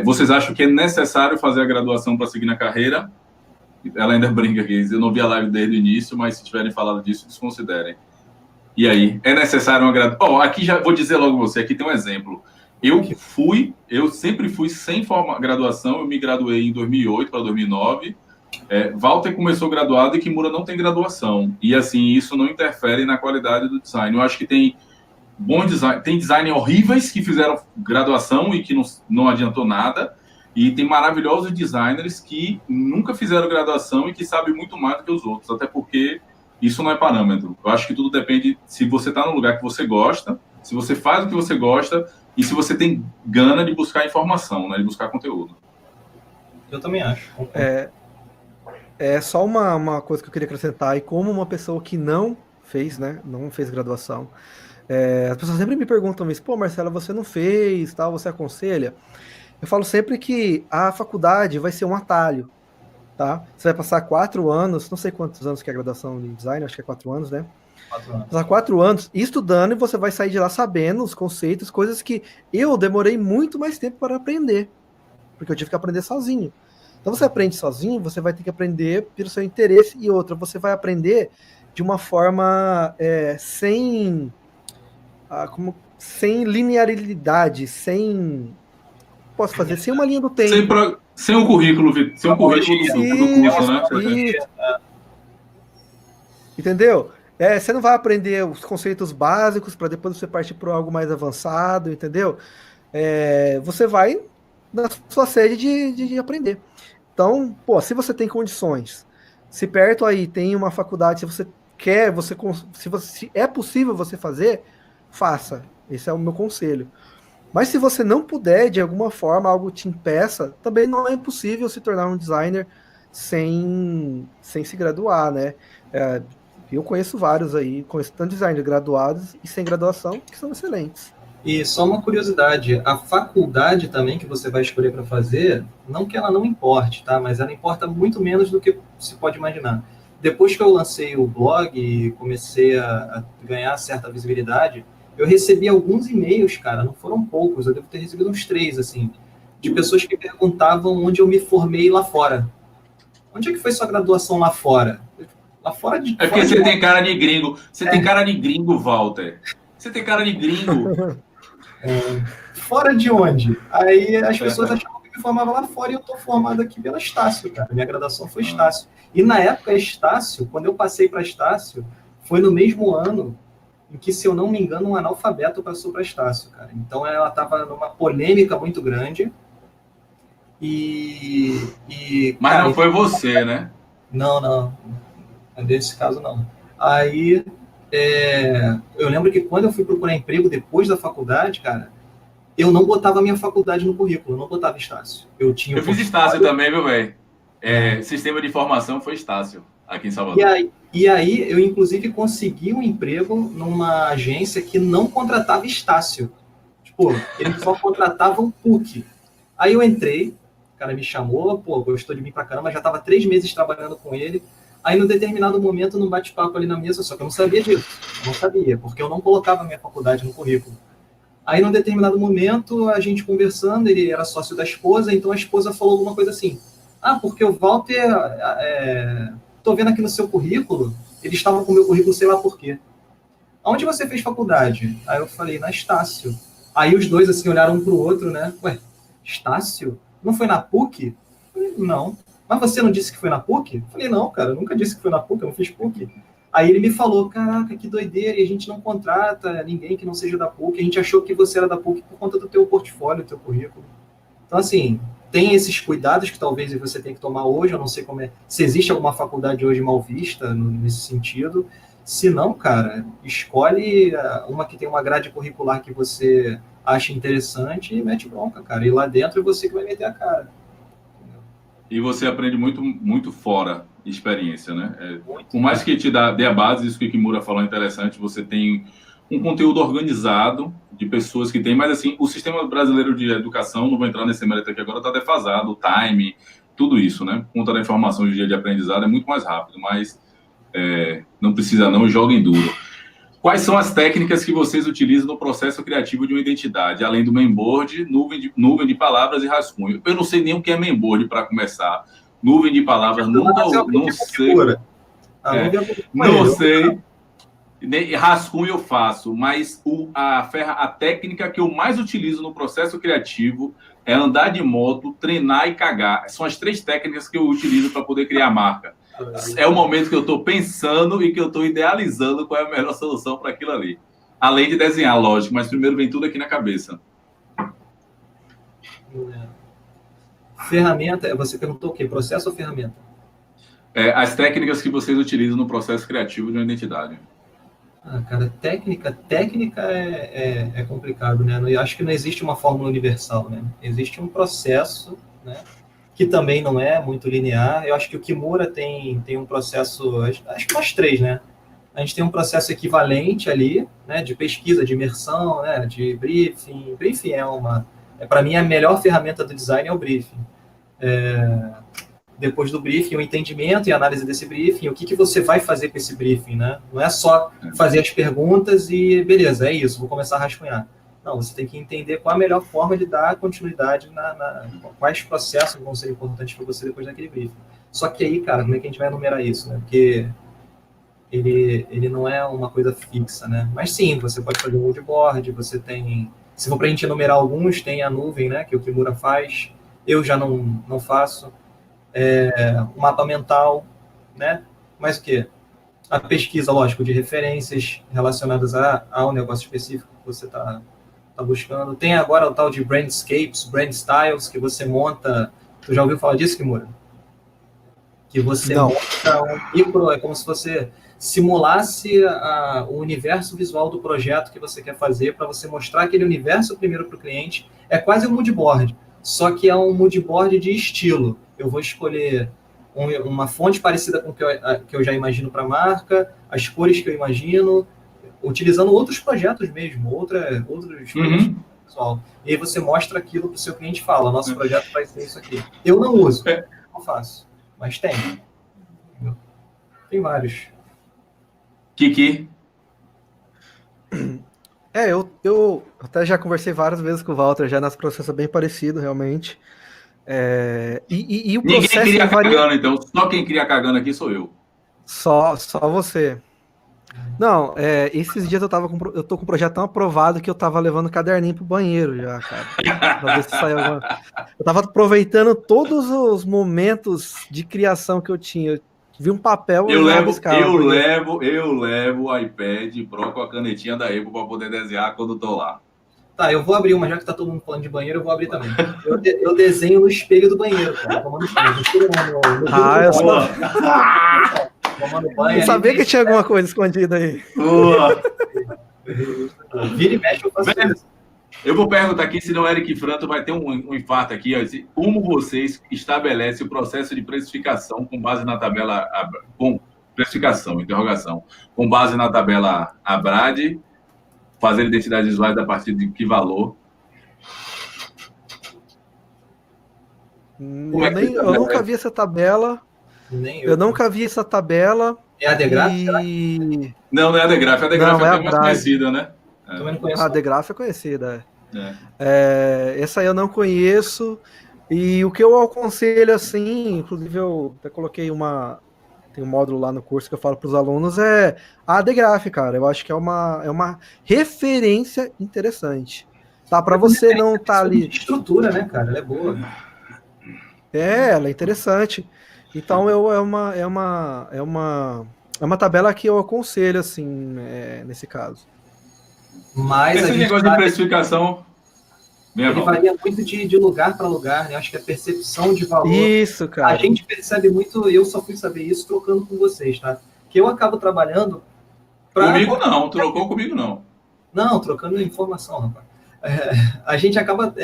Vocês acham que é necessário fazer a graduação para seguir na carreira? Ela ainda brinca aqui, eu não vi a live desde o início, mas se tiverem falado disso, desconsiderem. E aí, é necessário uma graduação? Aqui já vou dizer logo você, aqui tem um exemplo. Eu sempre fui sem graduação, eu me graduei em 2008 para 2009. Walter começou graduado e Kimura não tem graduação. E assim, isso não interfere na qualidade do design. Eu acho que tem bom design, tem design horríveis que fizeram graduação e que não adiantou nada. E tem maravilhosos designers que nunca fizeram graduação e que sabem muito mais do que os outros, até porque isso não é parâmetro. Eu acho que tudo depende se você está no lugar que você gosta, se você faz o que você gosta e se você tem gana de buscar informação, né, de buscar conteúdo. Eu também acho. Só uma coisa que eu queria acrescentar, e como uma pessoa que não fez, né, não fez graduação, as pessoas sempre me perguntam isso, pô, Marcela, você não fez, tal, você aconselha? Eu falo sempre que a faculdade vai ser um atalho, tá? Você vai passar 4 anos, não sei quantos anos que é a graduação em design, acho que é 4 anos, né? 4 anos. Passar 4 anos estudando e você vai sair de lá sabendo os conceitos, coisas que eu demorei muito mais tempo para aprender, porque eu tive que aprender sozinho. Então você aprende sozinho, você vai ter que aprender pelo seu interesse, e outra, você vai aprender de uma forma sem linearidade, posso fazer sem uma linha do tempo. Sem um currículo, sem um currículo do curso, né? Entendeu? Você não vai aprender os conceitos básicos para depois você partir para algo mais avançado, entendeu? Você vai na sua sede de aprender. Então, pô, se você tem condições, se perto aí tem uma faculdade, se você quer, se é possível você fazer, faça. Esse é o meu conselho. Mas se você não puder, de alguma forma, algo te impeça, também não é possível se tornar um designer sem se graduar, né? Eu conheço vários aí, conheço tanto designers graduados e sem graduação, que são excelentes. E só uma curiosidade, a faculdade também que você vai escolher para fazer, não que ela não importe, tá? Mas ela importa muito menos do que se pode imaginar. Depois que eu lancei o blog e comecei a ganhar certa visibilidade, eu recebi alguns e-mails, cara, não foram poucos, eu devo ter recebido uns 3, assim, de pessoas que perguntavam onde eu me formei lá fora. Onde é que foi sua graduação lá fora? Lá fora de... É porque você tem cara de gringo. Você tem cara de gringo, Walter. Você tem cara de gringo. Fora de onde? Aí as pessoas achavam que eu me formava lá fora, e eu tô formado aqui pela Estácio, cara. Minha graduação foi Estácio. E na época, Estácio, quando eu passei para Estácio, foi no mesmo ano em que, se eu não me engano, um analfabeto passou para Estácio, cara. Então ela estava numa polêmica muito grande. Mas cara, não foi você, né? Não. Nesse caso, não. Aí, eu lembro que quando eu fui procurar emprego depois da faculdade, cara, eu não botava a minha faculdade no currículo, eu não botava Estácio. Eu fiz Estácio também, meu velho. Sistema de informação foi Estácio, aqui em Salvador. E aí, eu inclusive consegui um emprego numa agência que não contratava Estácio. Tipo, eles só contratavam PUC. Aí eu entrei, o cara me chamou, gostou de mim pra caramba, já tava 3 meses trabalhando com ele. Aí, no determinado momento, num bate-papo ali na mesa, só que eu não sabia disso. Eu não sabia, porque eu não colocava a minha faculdade no currículo. Aí, num determinado momento, a gente conversando, ele era sócio da esposa, então a esposa falou alguma coisa assim: porque o Walter, tô vendo aqui no seu currículo, eles estavam com o meu currículo, sei lá por quê. Aonde você fez faculdade? Aí eu falei, na Estácio. Aí os dois, assim, olharam um pro outro, né? Ué, Estácio? Não foi na PUC? Eu falei, não. Mas você não disse que foi na PUC? Eu falei, não, cara, eu nunca disse que foi na PUC, eu não fiz PUC. Aí ele me falou, caraca, que doideira, e a gente não contrata ninguém que não seja da PUC, a gente achou que você era da PUC por conta do teu portfólio, do teu currículo. Então, assim, tem esses cuidados que talvez você tenha que tomar hoje, eu não sei se existe alguma faculdade hoje mal vista nesse sentido. Se não, cara, escolhe uma que tem uma grade curricular que você acha interessante e mete bronca, cara. E lá dentro é você que vai meter a cara. E você aprende muito, muito fora experiência, né? Por mais que te dê a base, isso que o Kimura falou é interessante, você tem um conteúdo organizado de pessoas que têm, mas assim, o sistema brasileiro de educação, não vou entrar nesse mérito aqui agora, está defasado, o time, tudo isso, né? Por conta da informação de dia de aprendizado é muito mais rápido, mas não precisa não, joguem duro. Quais são as técnicas que vocês utilizam no processo criativo de uma identidade, além do mainboard, nuvem de palavras e rascunho? Eu não sei nem o que é mainboard para começar. Nuvem de palavras, não sei. Não sei. Rascunho eu faço, mas a técnica que eu mais utilizo no processo criativo é andar de moto, treinar e cagar. São as 3 técnicas que eu utilizo para poder criar marca. É o momento que eu estou pensando e que eu estou idealizando qual é a melhor solução para aquilo ali. Além de desenhar, lógico, mas primeiro vem tudo aqui na cabeça. Ferramenta, você perguntou o quê? Processo ou ferramenta? As técnicas que vocês utilizam no processo criativo de uma identidade. Cara, técnica é complicado, né? Eu acho que não existe uma fórmula universal, né? Existe um processo, né? Que também não é muito linear. Eu acho que o Kimura tem um processo, acho que nós 3, né? A gente tem um processo equivalente ali, né? De pesquisa, de imersão, né? De briefing. Briefing para mim, a melhor ferramenta do design é o briefing. Depois do briefing, o entendimento e a análise desse briefing, o que você vai fazer com esse briefing, né? Não é só fazer as perguntas e, beleza, é isso, vou começar a rascunhar. Não, você tem que entender qual a melhor forma de dar continuidade, quais processos vão ser importantes para você depois daquele briefing. Só que aí, cara, como é que a gente vai enumerar isso, né? Porque ele não é uma coisa fixa, né? Mas sim, você pode fazer um moodboard, você tem... Se for para a gente enumerar alguns, tem a nuvem, né? Que o Kimura faz. Eu já não faço. O mapa mental, né? Mas o quê? A pesquisa, lógico, de referências relacionadas ao negócio específico que você está buscando. Tem agora o tal de brandscapes, brand styles, que você monta... Tu já ouviu falar disso, Kimura? Que você monta um micro... É como se você simulasse o universo visual do projeto que você quer fazer para você mostrar aquele universo primeiro para o cliente. É quase um moodboard, só que é um moodboard de estilo. Eu vou escolher uma fonte parecida com o que eu já imagino para a marca, as cores que eu imagino, utilizando outros projetos mesmo, outros visual. E aí você mostra aquilo para o seu cliente e fala, nosso projeto vai ser isso aqui. Eu não uso, não faço, mas tem. Tem vários. Kiki? Eu até já conversei várias vezes com o Walter, já nesse processo bem parecido, realmente. E o Ninguém processo queria cagando, então. Só quem queria cagando aqui sou eu. Só você. Não, esses dias eu tô com um projeto tão aprovado que eu tava levando caderninho pro banheiro já, cara. Pra ver se saiu alguma... Eu tava aproveitando todos os momentos de criação que eu tinha. Vi um papel... Eu levo o iPad Pro com a canetinha da Apple para poder desenhar quando tô lá. Tá, eu vou abrir uma, já que tá todo mundo falando de banheiro, eu vou abrir também. Eu desenho no espelho do banheiro, cara. Tomando banho. Eu não sabia que tinha alguma coisa escondida aí. Vira e mexe, eu faço isso. Eu vou perguntar aqui, senão o Eric Franto vai ter um infarto aqui. Ó, como vocês estabelecem o processo de precificação com base na tabela... Com precificação, interrogação. Com base na tabela ABRAD, fazer identidades visuais a partir de que valor? Eu nunca vi essa tabela. Eu nunca vi essa tabela. É a Degraph? Não é a Degraph. A Degraph é mais conhecida, né? A Degraph é conhecida. Essa aí eu não conheço. E o que eu aconselho, assim, inclusive eu até coloquei tem um módulo lá no curso que eu falo para os alunos, é a Degraph, cara. Eu acho que é uma referência interessante. Tá? Para você não estar ali... Estrutura, né, cara? Ela é boa. Ela é interessante. Então é uma tabela que eu aconselho, assim, nesse caso. Mas esse negócio de precificação... Ele varia muito de lugar para lugar, né? Acho que a percepção de valor... Isso, cara. A gente percebe muito, eu só fui saber isso trocando com vocês, tá? Que eu acabo trabalhando... Comigo não, trocou comigo não. Não, trocando informação, rapaz. A gente acaba...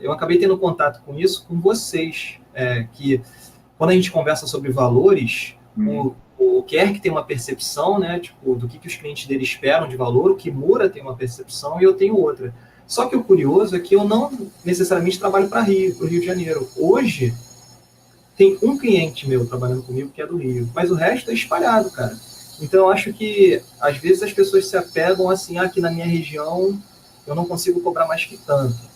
eu acabei tendo contato com isso com vocês, que quando a gente conversa sobre valores, o Kerk tem uma percepção, né? Tipo, do que os clientes dele esperam de valor, o Kimura tem uma percepção e eu tenho outra. Só que o curioso é que eu não necessariamente trabalho para o Rio de Janeiro. Hoje, tem um cliente meu trabalhando comigo que é do Rio, mas o resto é espalhado, cara. Então, eu acho que, às vezes, as pessoas se apegam assim, aqui na minha região, eu não consigo cobrar mais que tanto.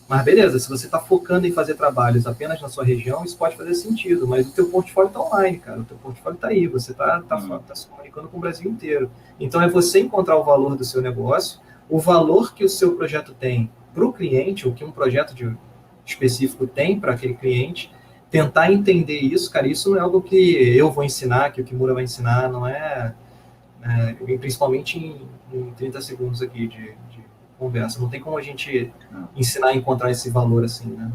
Mas beleza, se você está focando em fazer trabalhos apenas na sua região, isso pode fazer sentido, mas o teu portfólio está online, cara, o teu portfólio está aí, você está se comunicando com o Brasil inteiro. Então é você encontrar o valor do seu negócio, o valor que o seu projeto tem para o cliente, ou que um projeto específico tem para aquele cliente, tentar entender isso, cara, isso não é algo que eu vou ensinar, que o Kimura vai ensinar, não é, principalmente em 30 segundos aqui de conversa. Não tem como a gente ensinar a encontrar esse valor assim, né?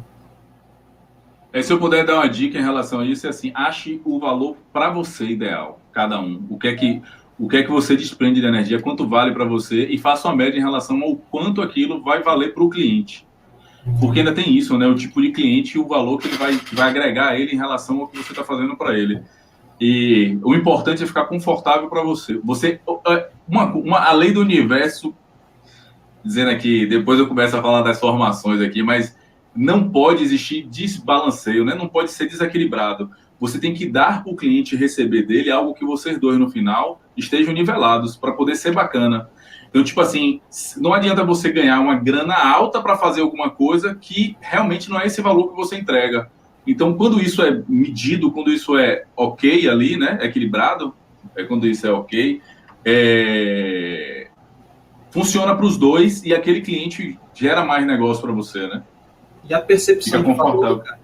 Se eu puder dar uma dica em relação a isso, é assim, ache o valor para você ideal, cada um. O que é que você desprende de energia, quanto vale para você, e faça uma média em relação ao quanto aquilo vai valer para o cliente. Porque ainda tem isso, né? O tipo de cliente e o valor que ele vai agregar a ele em relação ao que você está fazendo para ele. E o importante é ficar confortável para você. A lei do universo, dizendo aqui, depois eu começo a falar das formações aqui, mas não pode existir desbalanceio, né? Não pode ser desequilibrado. Você tem que dar para o cliente receber dele algo que vocês dois no final estejam nivelados para poder ser bacana. Então, tipo assim, não adianta você ganhar uma grana alta para fazer alguma coisa que realmente não é esse valor que você entrega. Então, quando isso é medido, quando isso é ok ali, né? Equilibrado, quando isso é ok, funciona para os dois e aquele cliente gera mais negócio para você, né? E a percepção de valor, cara,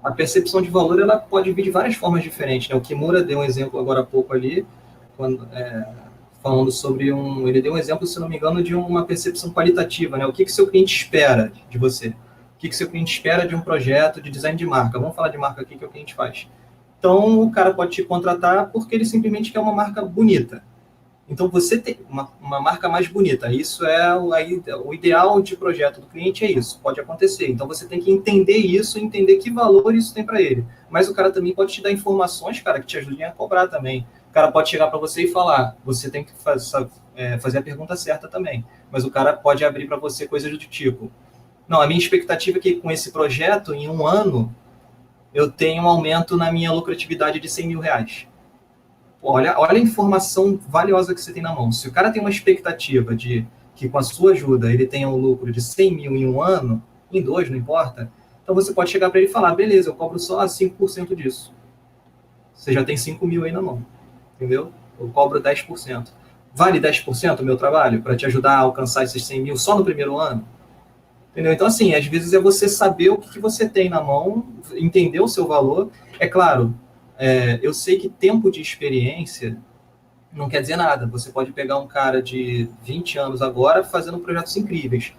a percepção de valor, ela pode vir de várias formas diferentes, né? O Kimura deu um exemplo agora há pouco ali, falando sobre ele deu um exemplo, se não me engano, de uma percepção qualitativa, né? O que seu cliente espera de você? O que seu cliente espera de um projeto de design de marca? Vamos falar de marca aqui, que é o que a gente faz. Então, o cara pode te contratar porque ele simplesmente quer uma marca bonita. Então, você tem uma marca mais bonita. Isso é o ideal de projeto do cliente, é isso. Pode acontecer. Então, você tem que entender isso, entender que valor isso tem para ele. Mas o cara também pode te dar informações, cara, que te ajudem a cobrar também. O cara pode chegar para você e falar, você tem que fazer a pergunta certa também. Mas o cara pode abrir para você coisas do tipo, não, a minha expectativa é que com esse projeto, em um ano, eu tenho um aumento na minha lucratividade de R$100 mil. Olha a informação valiosa que você tem na mão. Se o cara tem uma expectativa de que com a sua ajuda ele tenha um lucro de 100 mil em um ano, em 2, não importa, então você pode chegar para ele e falar, beleza, eu cobro só 5% disso. Você já tem 5 mil aí na mão, entendeu? Eu cobro 10%. Vale 10% o meu trabalho para te ajudar a alcançar esses 100 mil só no primeiro ano? Entendeu? Então, assim, às vezes é você saber o que você tem na mão, entender o seu valor. É claro, eu sei que tempo de experiência não quer dizer nada. Você pode pegar um cara de 20 anos agora fazendo projetos incríveis,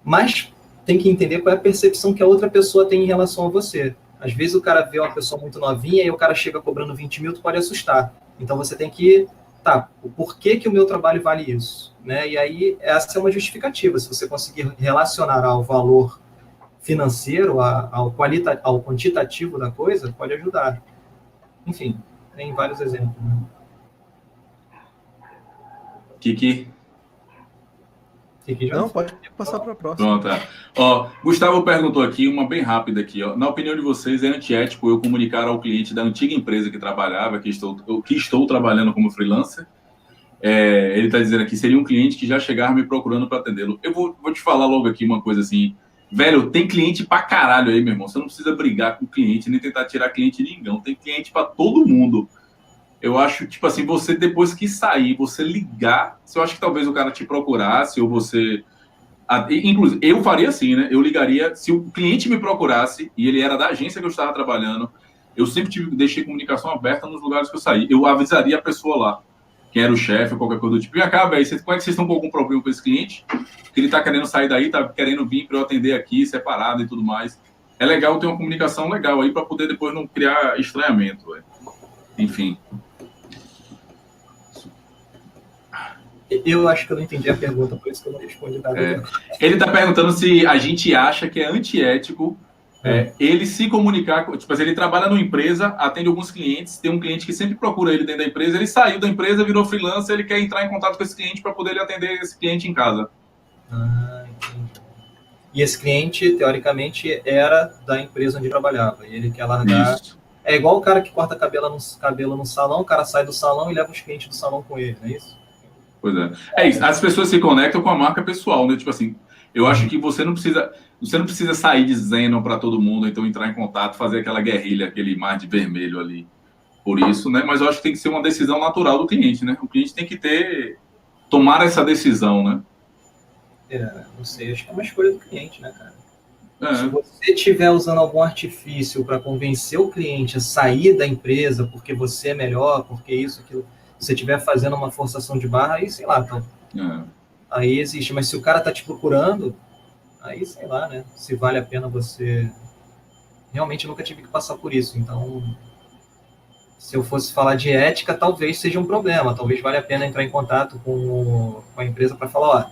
mas tem que entender qual é a percepção que a outra pessoa tem em relação a você. Às vezes o cara vê uma pessoa muito novinha e o cara chega cobrando 20 mil, tu pode assustar. Então você tem que, o porquê que o meu trabalho vale isso? Né? E aí essa é uma justificativa. Se você conseguir relacionar ao valor financeiro, ao quantitativo da coisa, pode ajudar. Enfim, tem vários exemplos. Né? Kiki? Não, pode passar para a próxima. Pronto. Ó, Gustavo perguntou aqui, uma bem rápida aqui. Ó. Na opinião de vocês, é antiético eu comunicar ao cliente da antiga empresa que trabalhava, que estou trabalhando como freelancer? Ele está dizendo aqui, seria um cliente que já chegar me procurando para atendê-lo. Eu vou te falar logo aqui uma coisa assim. Velho, tem cliente pra caralho aí, meu irmão. Você não precisa brigar com o cliente, nem tentar tirar cliente de ninguém. Tem cliente para todo mundo. Eu acho, tipo assim, você depois que sair, você ligar, eu acho que talvez o cara te procurasse, ou você... Inclusive, eu faria assim, né? Eu ligaria, se o cliente me procurasse, e ele era da agência que eu estava trabalhando, eu sempre deixei comunicação aberta nos lugares que eu saí. Eu avisaria a pessoa lá, quem era o chefe, qualquer coisa do tipo. E acaba aí, como é que vocês estão com algum problema com esse cliente? Que ele tá querendo sair daí, tá querendo vir para eu atender aqui, separado e tudo mais. É legal ter uma comunicação legal aí para poder depois não criar estranhamento, véio. Enfim. Eu acho que eu não entendi a pergunta, por isso que eu não respondi nada. Ele está perguntando se a gente acha que é antiético ele se comunicar, tipo assim, ele trabalha numa empresa, atende alguns clientes, tem um cliente que sempre procura ele dentro da empresa, ele saiu da empresa, virou freelancer, ele quer entrar em contato com esse cliente para poder ele atender esse cliente em casa. Entendi. E esse cliente, teoricamente, era da empresa onde trabalhava. E ele quer largar. Isso. É igual o cara que corta cabelo no salão, o cara sai do salão e leva os clientes do salão com ele, não é isso? Pois é. É isso. As pessoas se conectam com a marca pessoal, né? Tipo assim, eu acho que você não precisa sair dizendo para todo mundo, então entrar em contato, fazer aquela guerrilha, aquele mar de vermelho ali. Por isso, né? Mas eu acho que tem que ser uma decisão natural do cliente, né? O cliente tem que tomar essa decisão, né? Não sei, acho que é uma escolha do cliente, né, cara? Se É. você estiver usando algum artifício para convencer o cliente a sair da empresa porque você é melhor, porque isso, aquilo, se você estiver fazendo uma forçação de barra, aí, sei lá, então, aí existe. Mas se o cara tá te procurando, aí, sei lá, né? Se vale a pena você... Realmente nunca tive que passar por isso, então... Se eu fosse falar de ética, talvez seja um problema. Talvez valha a pena entrar em contato com a empresa para falar, ó,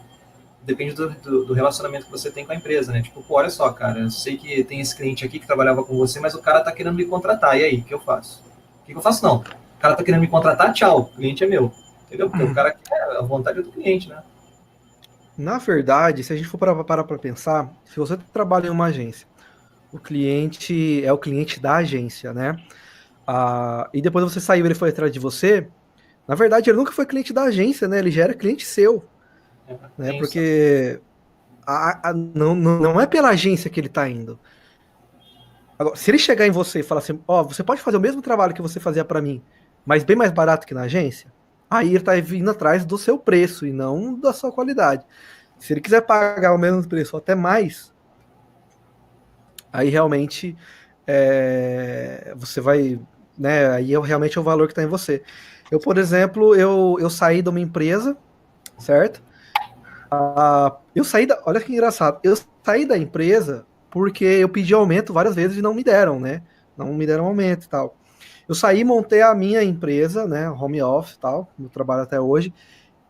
depende do relacionamento que você tem com a empresa, né? Tipo, pô, olha só, cara, eu sei que tem esse cliente aqui que trabalhava com você, mas o cara tá querendo me contratar. E aí, o que eu faço? O que eu faço? Não. O cara tá querendo me contratar, tchau. O cliente é meu. Entendeu? Porque o cara quer a vontade do cliente, né? Na verdade, se a gente for parar para pensar, se você trabalha em uma agência, o cliente é o cliente da agência, né? E depois você saiu e ele foi atrás de você, na verdade ele nunca foi cliente da agência, né? Ele já era cliente seu, né? Porque não é pela agência que ele tá indo. Agora, se ele chegar em você e falar assim, ó, você pode fazer o mesmo trabalho que você fazia para mim, mas bem mais barato que na agência, aí ele tá vindo atrás do seu preço e não da sua qualidade. Se ele quiser pagar o mesmo preço ou até mais, aí realmente você vai, né? Aí realmente é o valor que está em você. Eu, por exemplo, eu saí de uma empresa, certo? Olha que engraçado, eu saí da empresa porque eu pedi aumento várias vezes e não me deram, né? Não me deram aumento e tal. Eu saí, montei a minha empresa, né? Home office e tal, no trabalho até hoje.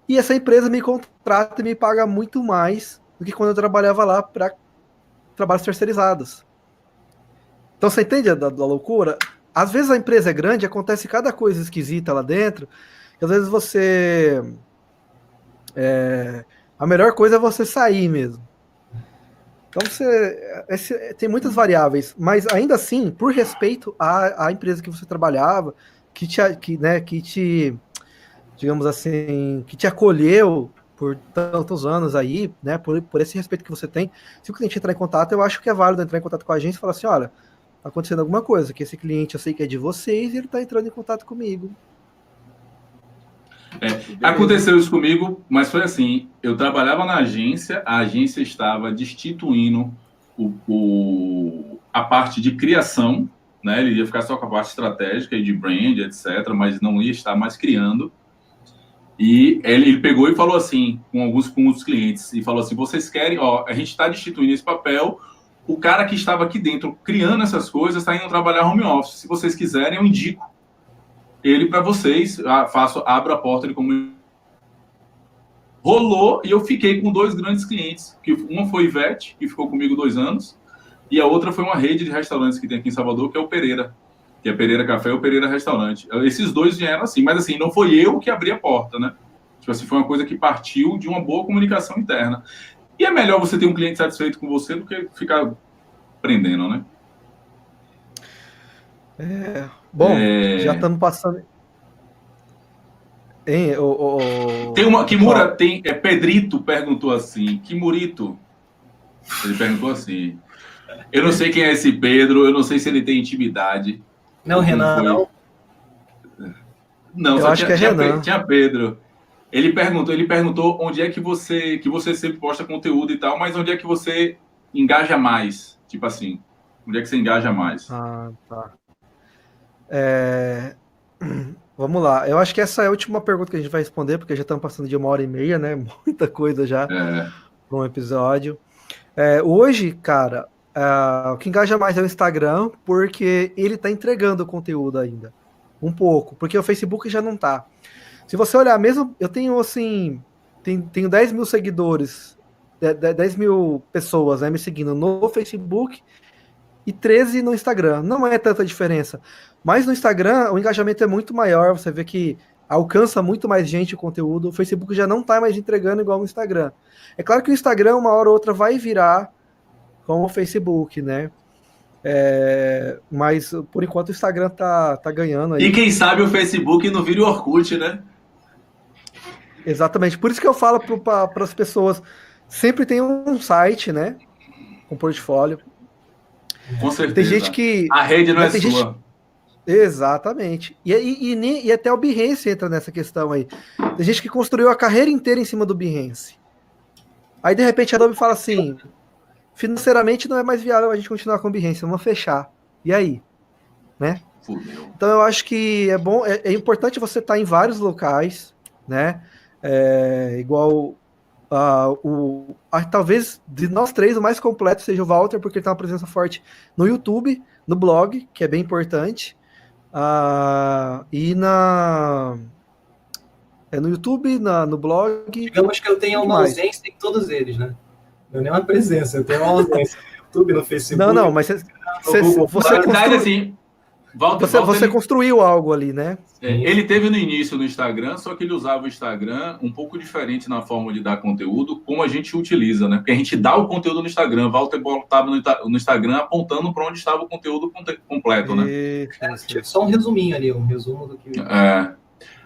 E essa empresa me contrata e me paga muito mais do que quando eu trabalhava lá para trabalhos terceirizados. Então você entende da loucura? Às vezes a empresa é grande, acontece cada coisa esquisita lá dentro, que às vezes você... a melhor coisa é você sair mesmo. Então tem muitas variáveis, mas ainda assim, por respeito à empresa que você trabalhava, digamos assim, que te acolheu por tantos anos aí, né, por esse respeito que você tem, se o cliente entrar em contato, eu acho que é válido entrar em contato com a agência e falar assim, olha, tá acontecendo alguma coisa, que esse cliente eu sei que é de vocês e ele tá entrando em contato comigo. Aconteceu isso comigo, mas foi assim, eu trabalhava na agência, a agência estava destituindo a parte de criação, né? Ele ia ficar só com a parte estratégica e de brand, etc., mas não ia estar mais criando. E ele pegou e falou assim, com os clientes, e falou assim, vocês querem, ó, a gente está destituindo esse papel, o cara que estava aqui dentro criando essas coisas está indo trabalhar home office, se vocês quiserem eu indico ele para vocês, abro a porta de comunicação. Rolou e eu fiquei com 2 grandes clientes, que uma foi Ivete, que ficou comigo 2 anos, e a outra foi uma rede de restaurantes que tem aqui em Salvador, que é o Pereira, que é Pereira Café ou Pereira Restaurante. Esses 2 vieram assim, mas assim, não foi eu que abri a porta, né? Tipo assim, foi uma coisa que partiu de uma boa comunicação interna. E é melhor você ter um cliente satisfeito com você do que ficar prendendo, né? Bom, já estamos passando... Tem uma... Kimura, Pedrito perguntou assim, Kimurito, ele perguntou assim, eu não sei quem é esse Pedro, eu não sei se ele tem intimidade. Não, Renan, não. Não, eu só acho que é Renan. Tinha Pedro. Ele perguntou onde é que você sempre posta conteúdo e tal, mas onde é que você engaja mais? Tipo assim, onde é que você engaja mais? Ah, tá. Vamos lá. Eu acho que essa é a última pergunta que a gente vai responder, porque já estamos passando de 1h30, né? Muita coisa já para um episódio. Hoje, cara, o que engaja mais é o Instagram, porque ele está entregando conteúdo ainda. Um pouco, porque o Facebook já não está. Se você olhar mesmo, eu tenho assim, tenho 10 mil seguidores, 10 mil pessoas, né, me seguindo no Facebook e 13 no Instagram. Não é tanta diferença. Mas no Instagram o engajamento é muito maior, você vê que alcança muito mais gente o conteúdo. O Facebook já não está mais entregando igual no Instagram. É claro que o Instagram, uma hora ou outra, vai virar como o Facebook, né? Mas, por enquanto, o Instagram tá ganhando aí. E quem sabe o Facebook não vira o Orkut, né? Exatamente. Por isso que eu falo para as pessoas, sempre tem um site, né? Com portfólio. Com certeza. Tem gente que... A rede não é tem sua. Gente... Exatamente. E até o Behance entra nessa questão aí. Tem gente que construiu a carreira inteira em cima do Behance. Aí, de repente, a Adobe fala assim, financeiramente não é mais viável a gente continuar com o Behance, vamos fechar. E aí? Né? Fudeu. Então, eu acho que é bom, é importante você estar em vários locais, né? Igual talvez de nós três o mais completo seja o Walter, porque ele tem uma presença forte no YouTube, no blog, que é bem importante, e no YouTube, no blog. Digamos que eu tenho uma ausência em todos eles, né? Não é nem uma presença, eu tenho uma ausência no YouTube, no Facebook. Não, mas você construiu algo ali, né? Ele teve no início no Instagram, só que ele usava o Instagram um pouco diferente na forma de dar conteúdo, como a gente utiliza, né? Porque a gente dá o conteúdo no Instagram, Walter estava no Instagram apontando para onde estava o conteúdo completo, né? Só um resuminho ali, um resumo do que...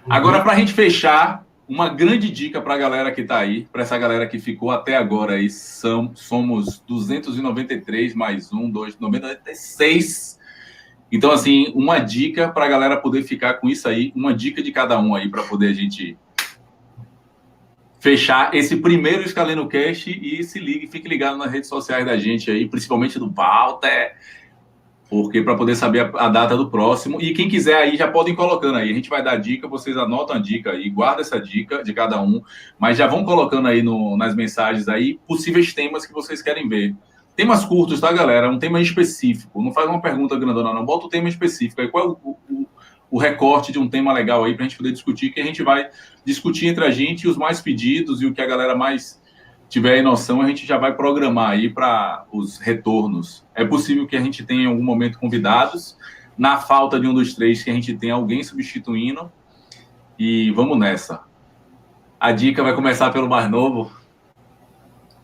Agora, para a gente fechar, uma grande dica para a galera que está aí, para essa galera que ficou até agora aí, somos 293 mais 1, 2, 96. Então, assim, uma dica para a galera poder ficar com isso aí, uma dica de cada um aí para poder a gente fechar esse primeiro Scaleno Cast e fique ligado nas redes sociais da gente aí, principalmente do Walter, porque para poder saber a data do próximo. E quem quiser aí, já podem colocando aí. A gente vai dar dica, vocês anotam a dica aí, guarda essa dica de cada um, mas já vão colocando aí nas mensagens aí possíveis temas que vocês querem ver. Temas curtos, tá, galera? Um tema específico. Não faz uma pergunta grandona, não. Bota o tema específico. Aí qual é o recorte de um tema legal aí pra gente poder discutir, que a gente vai discutir entre a gente, os mais pedidos e o que a galera mais tiver aí noção, a gente já vai programar aí para os retornos. É possível que a gente tenha em algum momento convidados, na falta de um dos três, que a gente tenha alguém substituindo. E vamos nessa. A dica vai começar pelo mais novo.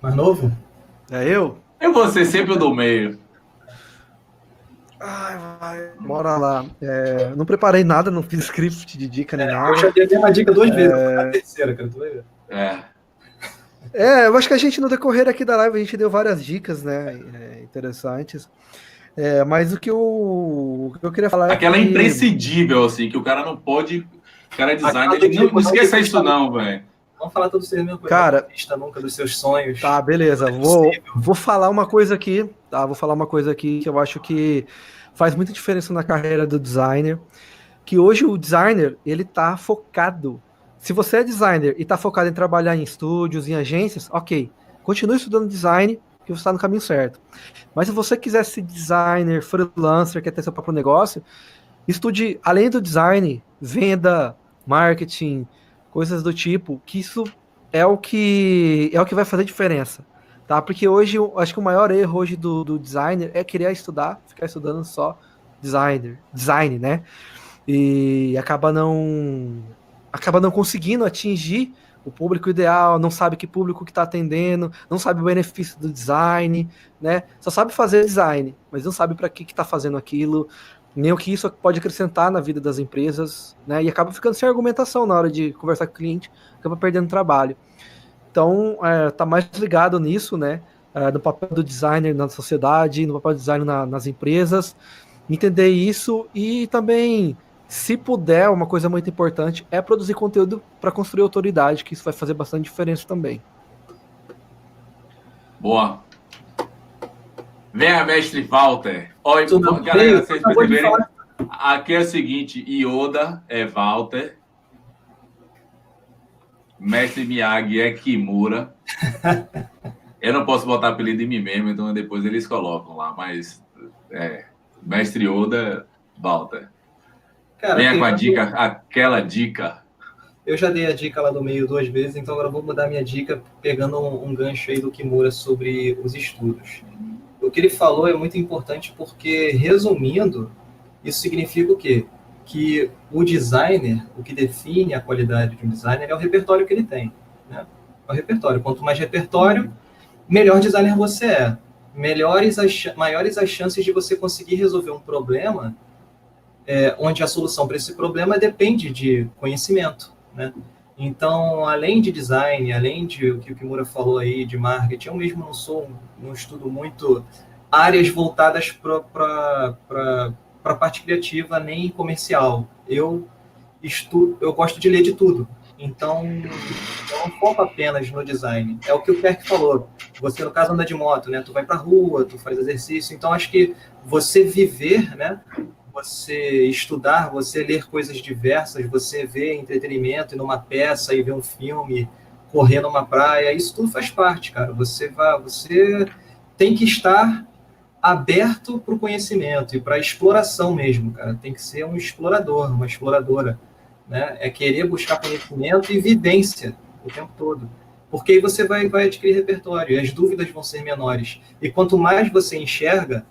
Mais novo? É eu? Eu vou ser sempre o do meio. Vai. Bora lá. Não preparei nada, não fiz script de dica nem nada. Eu já dei a mesma dica 2 vezes, a terceira, cara, tu vai ver. Eu acho que a gente, no decorrer aqui da live, a gente deu várias dicas, né, interessantes. Mas o que eu queria falar Aquela imprescindível, assim, que o cara não pode... O cara é designer, ele não esqueça isso não, velho. Vamos falar todos vocês mesmo. Cara, não vista nunca dos seus sonhos. Tá, beleza. Vou falar uma coisa aqui, tá? Vou falar uma coisa aqui que eu acho que faz muita diferença na carreira do designer. Que hoje o designer, ele tá focado. Se você é designer e tá focado em trabalhar em estúdios, em agências, ok. Continue estudando design, que você está no caminho certo. Mas se você quiser ser designer, freelancer, quer ter seu próprio negócio, estude, além do design, venda, marketing, coisas do tipo, que isso é o que vai fazer diferença, tá? Porque hoje, acho que o maior erro hoje do designer é querer ficar estudando só design, né? E acaba não conseguindo atingir o público ideal, não sabe que público que está atendendo, não sabe o benefício do design, né? Só sabe fazer design, mas não sabe para que está fazendo aquilo, nem o que isso pode acrescentar na vida das empresas, né? E acaba ficando sem argumentação na hora de conversar com o cliente, acaba perdendo trabalho. Então, tá mais ligado nisso, né? No papel do designer na sociedade, no papel do designer nas empresas, entender isso e também, se puder, uma coisa muito importante é produzir conteúdo para construir autoridade, que isso vai fazer bastante diferença também. Boa. Venha, mestre Walter. Olha, galera, vocês perceberem, aqui é o seguinte, Yoda é Walter, mestre Miyagi é Kimura. Eu não posso botar apelido em mim mesmo, então depois eles colocam lá, mas mestre Yoda, Walter. Cara, venha com a dica, aquela dica. Eu já dei a dica lá do meio 2 vezes, então agora eu vou mudar minha dica pegando um gancho aí do Kimura sobre os estudos. O que ele falou é muito importante porque, resumindo, isso significa o quê? Que o designer, o que define a qualidade de um designer é o repertório que ele tem, né? É o repertório. Quanto mais repertório, melhor designer você é. maiores as chances de você conseguir resolver um problema onde a solução para esse problema depende de conhecimento, né? Então, além de design, além de o que o Kimura falou aí, de marketing, eu mesmo não estudo muito áreas voltadas para a parte criativa nem comercial. Eu gosto de ler de tudo. Então, eu não foco apenas no design. É o que o Perk falou. Você, no caso, anda de moto, né? Tu vai pra rua, tu faz exercício. Então, acho que você viver, né? Você estudar, você ler coisas diversas, você ver entretenimento e numa peça e ver um filme, correr numa praia, isso tudo faz parte, cara. Você tem que estar aberto para o conhecimento e para a exploração mesmo, cara. Tem que ser um explorador, uma exploradora, né? É querer buscar conhecimento e vivência o tempo todo. Porque aí você vai adquirir repertório e as dúvidas vão ser menores. E quanto mais você enxerga,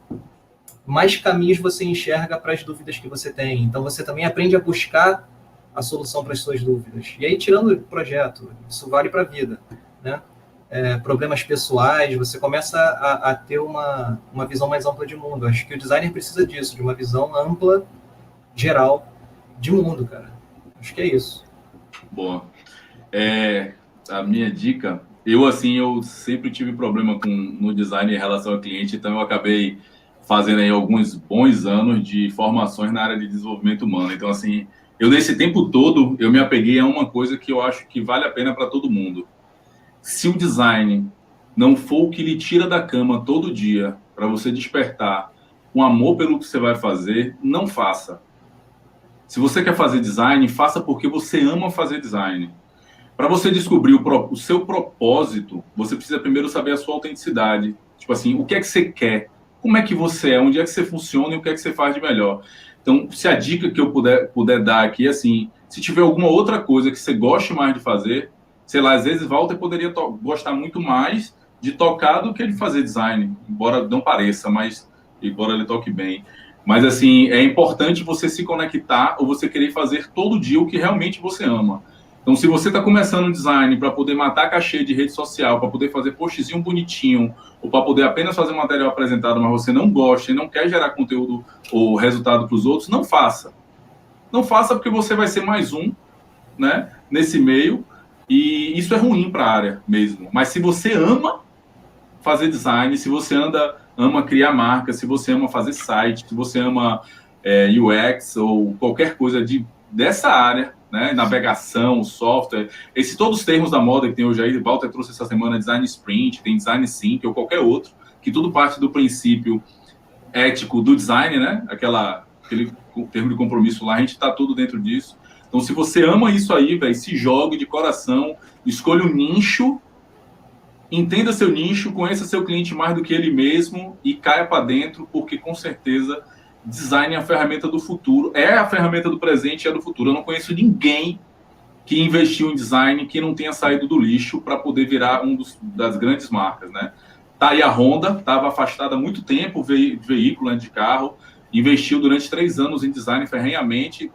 mais caminhos você enxerga para as dúvidas que você tem. Então, você também aprende a buscar a solução para as suas dúvidas. E aí, tirando o projeto, isso vale para a vida, né? Problemas pessoais, você começa a ter uma visão mais ampla de mundo. Acho que o designer precisa disso, de uma visão ampla, geral, de mundo, cara. Acho que é isso. Boa. A minha dica, eu sempre tive problema no design em relação ao cliente, então eu acabei fazendo aí alguns bons anos de formações na área de desenvolvimento humano. Então, assim, eu nesse tempo todo, eu me apeguei a uma coisa que eu acho que vale a pena para todo mundo. Se o design não for o que lhe tira da cama todo dia para você despertar um amor pelo que você vai fazer, não faça. Se você quer fazer design, faça porque você ama fazer design. Para você descobrir o seu propósito, você precisa primeiro saber a sua autenticidade. Tipo assim, o que é que você quer? Como é que você é? Onde é que você funciona e o que é que você faz de melhor? Então, se a dica que eu puder dar aqui é assim, se tiver alguma outra coisa que você goste mais de fazer, sei lá, às vezes Walter poderia gostar muito mais de tocar do que de fazer design, embora não pareça, mas embora ele toque bem. Mas, assim, é importante você se conectar ou você querer fazer todo dia o que realmente você ama. Então, se você está começando um design para poder matar cachê de rede social, para poder fazer postzinho bonitinho, ou para poder apenas fazer um material apresentado, mas você não gosta e não quer gerar conteúdo ou resultado para os outros, não faça. Não faça porque você vai ser mais um, né, nesse meio, e isso é ruim para a área mesmo. Mas se você ama fazer design, se você ama criar marca, se você ama fazer site, se você ama UX ou qualquer coisa dessa área, né, navegação, software, todos os termos da moda que tem hoje aí, Walter trouxe essa semana design sprint, tem design sync ou qualquer outro, que tudo parte do princípio ético do design, né, aquele termo de compromisso lá, a gente está tudo dentro disso. Então, se você ama isso aí, velho, se jogue de coração, escolha um nicho, entenda seu nicho, conheça seu cliente mais do que ele mesmo e caia para dentro, porque com certeza design é a ferramenta do futuro, é a ferramenta do presente e é do futuro. Eu não conheço ninguém que investiu em design que não tenha saído do lixo para poder virar das grandes marcas, né? Tá aí a Honda, estava afastada há muito tempo, veículo de carro, investiu durante 3 anos em design ferrenhamente,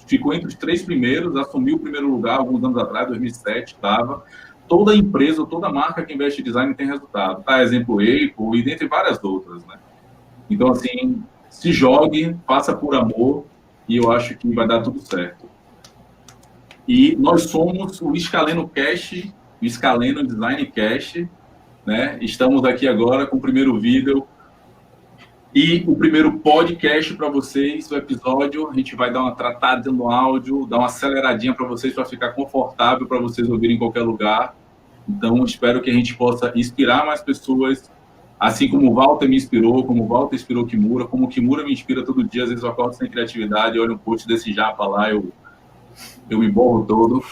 ficou entre os 3 primeiros, assumiu o primeiro lugar alguns anos atrás, 2007, estava. Toda empresa, toda marca que investe em design tem resultado. Tá, exemplo, Apple e dentre várias outras, né? Então, assim, se jogue, faça por amor e eu acho que vai dar tudo certo. E nós somos o Scaleno Cast, o Scaleno Design Cast, né? Estamos aqui agora com o primeiro vídeo e o primeiro podcast para vocês, o episódio. A gente vai dar uma tratada no áudio, dar uma aceleradinha para vocês, para ficar confortável para vocês ouvirem em qualquer lugar. Então, espero que a gente possa inspirar mais pessoas, assim como o Walter me inspirou, como o Walter inspirou o Kimura, como o Kimura me inspira todo dia. Às vezes eu acordo sem criatividade, olho um post desse japa lá, eu me borro todo.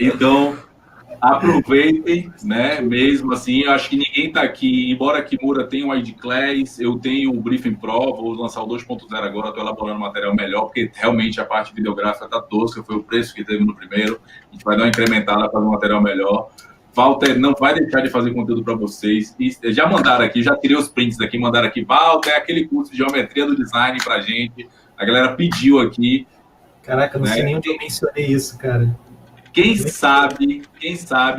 Então, aproveitem, né? Mesmo assim, eu acho que ninguém está aqui, embora a Kimura tenha um ID Class, eu tenho um Briefing Pro, vou lançar o 2.0 agora, estou elaborando material melhor, porque realmente a parte videográfica está tosca, foi o preço que teve no primeiro, a gente vai dar uma incrementada para fazer um material melhor. Walter não vai deixar de fazer conteúdo para vocês, e já mandaram aqui, já tirei os prints aqui, mandaram aqui, Walter, aquele curso de geometria do design para a gente, a galera pediu aqui. Caraca, não sei nem onde eu mencionei isso, cara. Quem sabe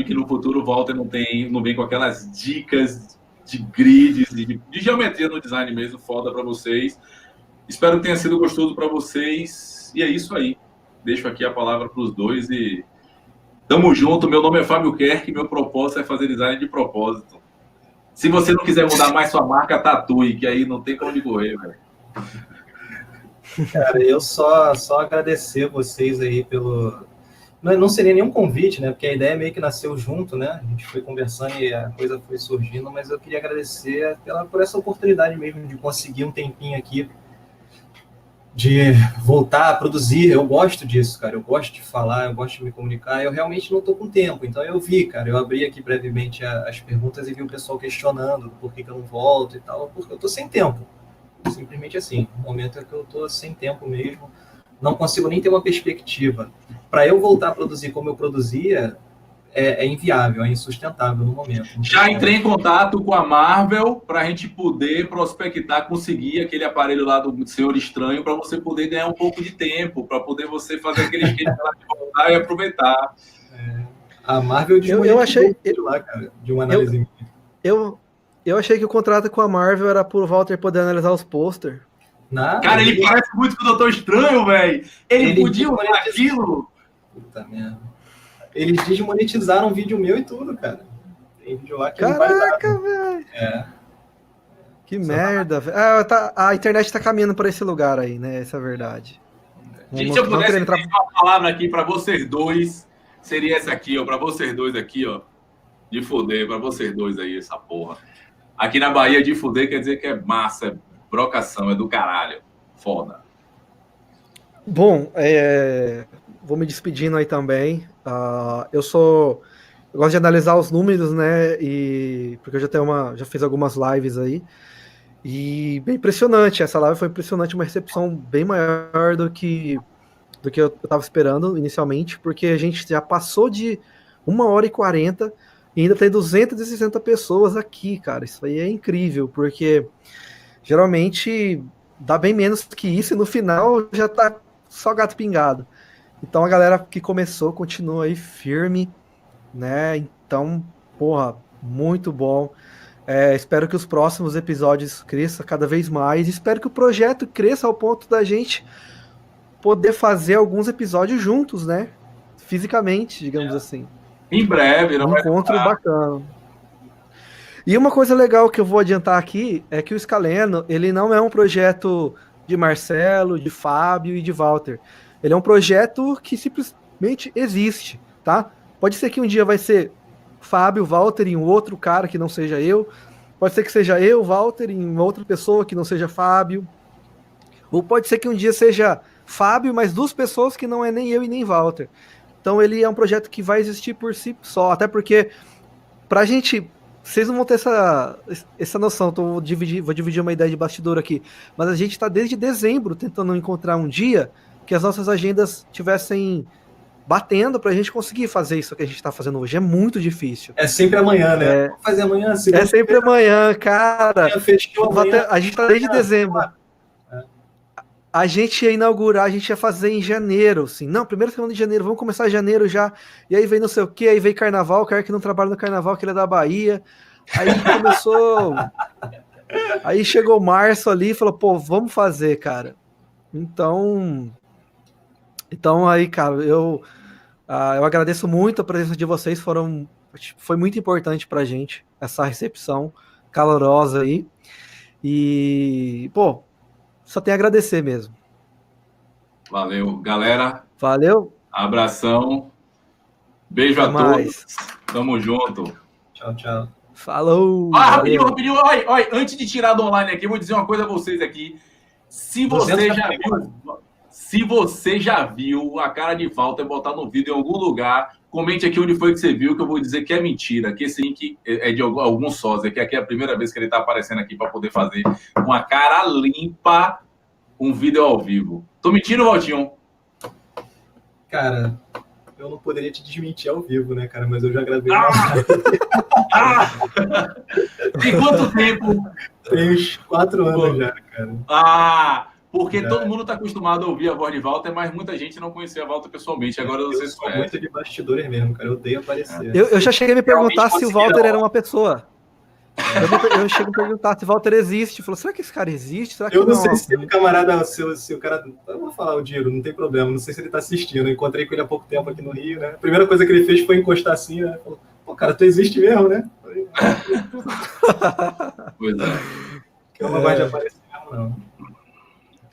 que no futuro o Walter não vem com aquelas dicas de grids, de geometria no design mesmo, foda para vocês. Espero que tenha sido gostoso para vocês. E é isso aí. Deixo aqui a palavra para os dois e tamo junto. Meu nome é Fábio Kerk, meu propósito é fazer design de propósito. Se você não quiser mudar mais sua marca, tatue, que aí não tem pra onde correr, velho. Cara, eu só agradecer vocês aí pelo... Não seria nenhum convite, né? Porque a ideia meio que nasceu junto, né? A gente foi conversando e a coisa foi surgindo, mas eu queria agradecer por essa oportunidade mesmo de conseguir um tempinho aqui de voltar a produzir. Eu gosto disso, cara. Eu gosto de falar, eu gosto de me comunicar. Eu realmente não estou com tempo. Então eu vi, cara. Eu abri aqui brevemente as perguntas e vi o pessoal questionando por que eu não volto e tal, porque eu estou sem tempo. Simplesmente assim. O momento é que eu estou sem tempo mesmo. Não consigo nem ter uma perspectiva. Para eu voltar a produzir como eu produzia, é inviável, é insustentável no momento. Já entrei em contato com a Marvel para a gente poder prospectar, conseguir aquele aparelho lá do Senhor Estranho para você poder ganhar um pouco de tempo, para poder você fazer aquele esquema lá de voltar e aproveitar. A Marvel eu achei lá, cara, de uma análise. Eu achei que o contrato com a Marvel era por Walter poder analisar os posters. Cara, ele parece muito com o Doutor Estranho, velho. Ele podia usar aquilo. Puta merda. Eles desmonetizaram um vídeo meu e tudo, cara. Tem vídeo lá que caraca, velho. Que merda, velho. A internet tá caminhando para esse lugar aí, né? Essa é a verdade. Gente, se eu pudesse ter uma palavra aqui para vocês dois, seria essa aqui, ó. Para vocês dois aqui, ó. De foder, para vocês dois aí, essa porra. Aqui na Bahia, de foder quer dizer que é massa, é brocação, é do caralho. Foda. Bom, vou me despedindo aí também. Eu gosto de analisar os números, né? Porque eu já fiz algumas lives aí. E bem impressionante. Essa live foi impressionante, uma recepção bem maior do que eu estava esperando inicialmente, porque a gente já passou de 1h40 e ainda tem 260 pessoas aqui, cara. Isso aí é incrível, porque geralmente dá bem menos que isso e no final já tá só gato pingado. Então a galera que começou continua aí firme, né? Então, porra, muito bom. Espero que os próximos episódios cresçam cada vez mais. Espero que o projeto cresça ao ponto da gente poder fazer alguns episódios juntos, né? Fisicamente, digamos assim. Em breve, não um encontro bacana. E uma coisa legal que eu vou adiantar aqui é que o Scaleno, ele não é um projeto de Marcelo, de Fábio e de Walter. Ele é um projeto que simplesmente existe, tá? Pode ser que um dia vai ser Fábio, Walter e um outro cara que não seja eu. Pode ser que seja eu, Walter e uma outra pessoa que não seja Fábio. Ou pode ser que um dia seja Fábio, mas duas pessoas que não é nem eu e nem Walter. Então ele é um projeto que vai existir por si só. Até porque, pra gente... Vocês não vão ter essa noção, então vou dividir uma ideia de bastidor aqui. Mas a gente está desde dezembro tentando encontrar um dia que as nossas agendas tivessem batendo para a gente conseguir fazer isso que a gente está fazendo hoje. É muito difícil. É sempre amanhã, né? Vamos fazer amanhã. É sempre amanhã, cara. Amanhã. A gente está desde dezembro. A gente ia inaugurar, a gente ia fazer em janeiro, assim. Não, primeira semana de janeiro, vamos começar janeiro já. E aí vem não sei o quê, aí vem carnaval, o cara que não trabalha no carnaval, que ele é da Bahia. Aí começou... Aí chegou março ali e falou, pô, vamos fazer, cara. Então aí, cara, eu agradeço muito a presença de vocês, foi muito importante pra gente, essa recepção calorosa aí. E, pô, só tem a agradecer mesmo. Valeu, galera. Valeu. Abração. Beijo a todos. Tamo junto. Tchau, tchau. Falou. Rapidinho. Olha, antes de tirar do online aqui, eu vou dizer uma coisa a vocês aqui. Se você já viu a cara de Walter botar no vídeo em algum lugar, comente aqui onde foi que você viu, que eu vou dizer que é mentira, que esse link é de algum sósia, que aqui é a primeira vez que ele está aparecendo aqui para poder fazer uma cara limpa um vídeo ao vivo. Tô mentindo, Valtinho? Cara, eu não poderia te desmentir ao vivo, né, cara? Mas eu já gravei. Tem quanto tempo? Tem uns 4 anos já, cara. Porque todo mundo está acostumado a ouvir a voz de Walter, mas muita gente não conhecia a Walter pessoalmente. Agora vocês sou muito de bastidores mesmo, cara. Eu odeio aparecer. Eu já cheguei a me perguntar se o Walter era uma pessoa. Eu chego a perguntar se o Walter existe. Falou, será que esse cara existe? Será que eu não sei se o camarada, se o cara... Eu vou falar o Diro, não tem problema. Não sei se ele tá assistindo. Eu encontrei com ele há pouco tempo aqui no Rio, né? A primeira coisa que ele fez foi encostar assim, né? Falou, pô, cara, tu existe mesmo, né? Pois é. Que eu não gosto de aparecer mesmo, não.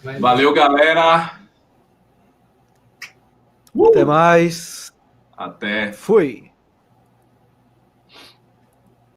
Mas... Valeu, galera. Até mais. Até. Fui.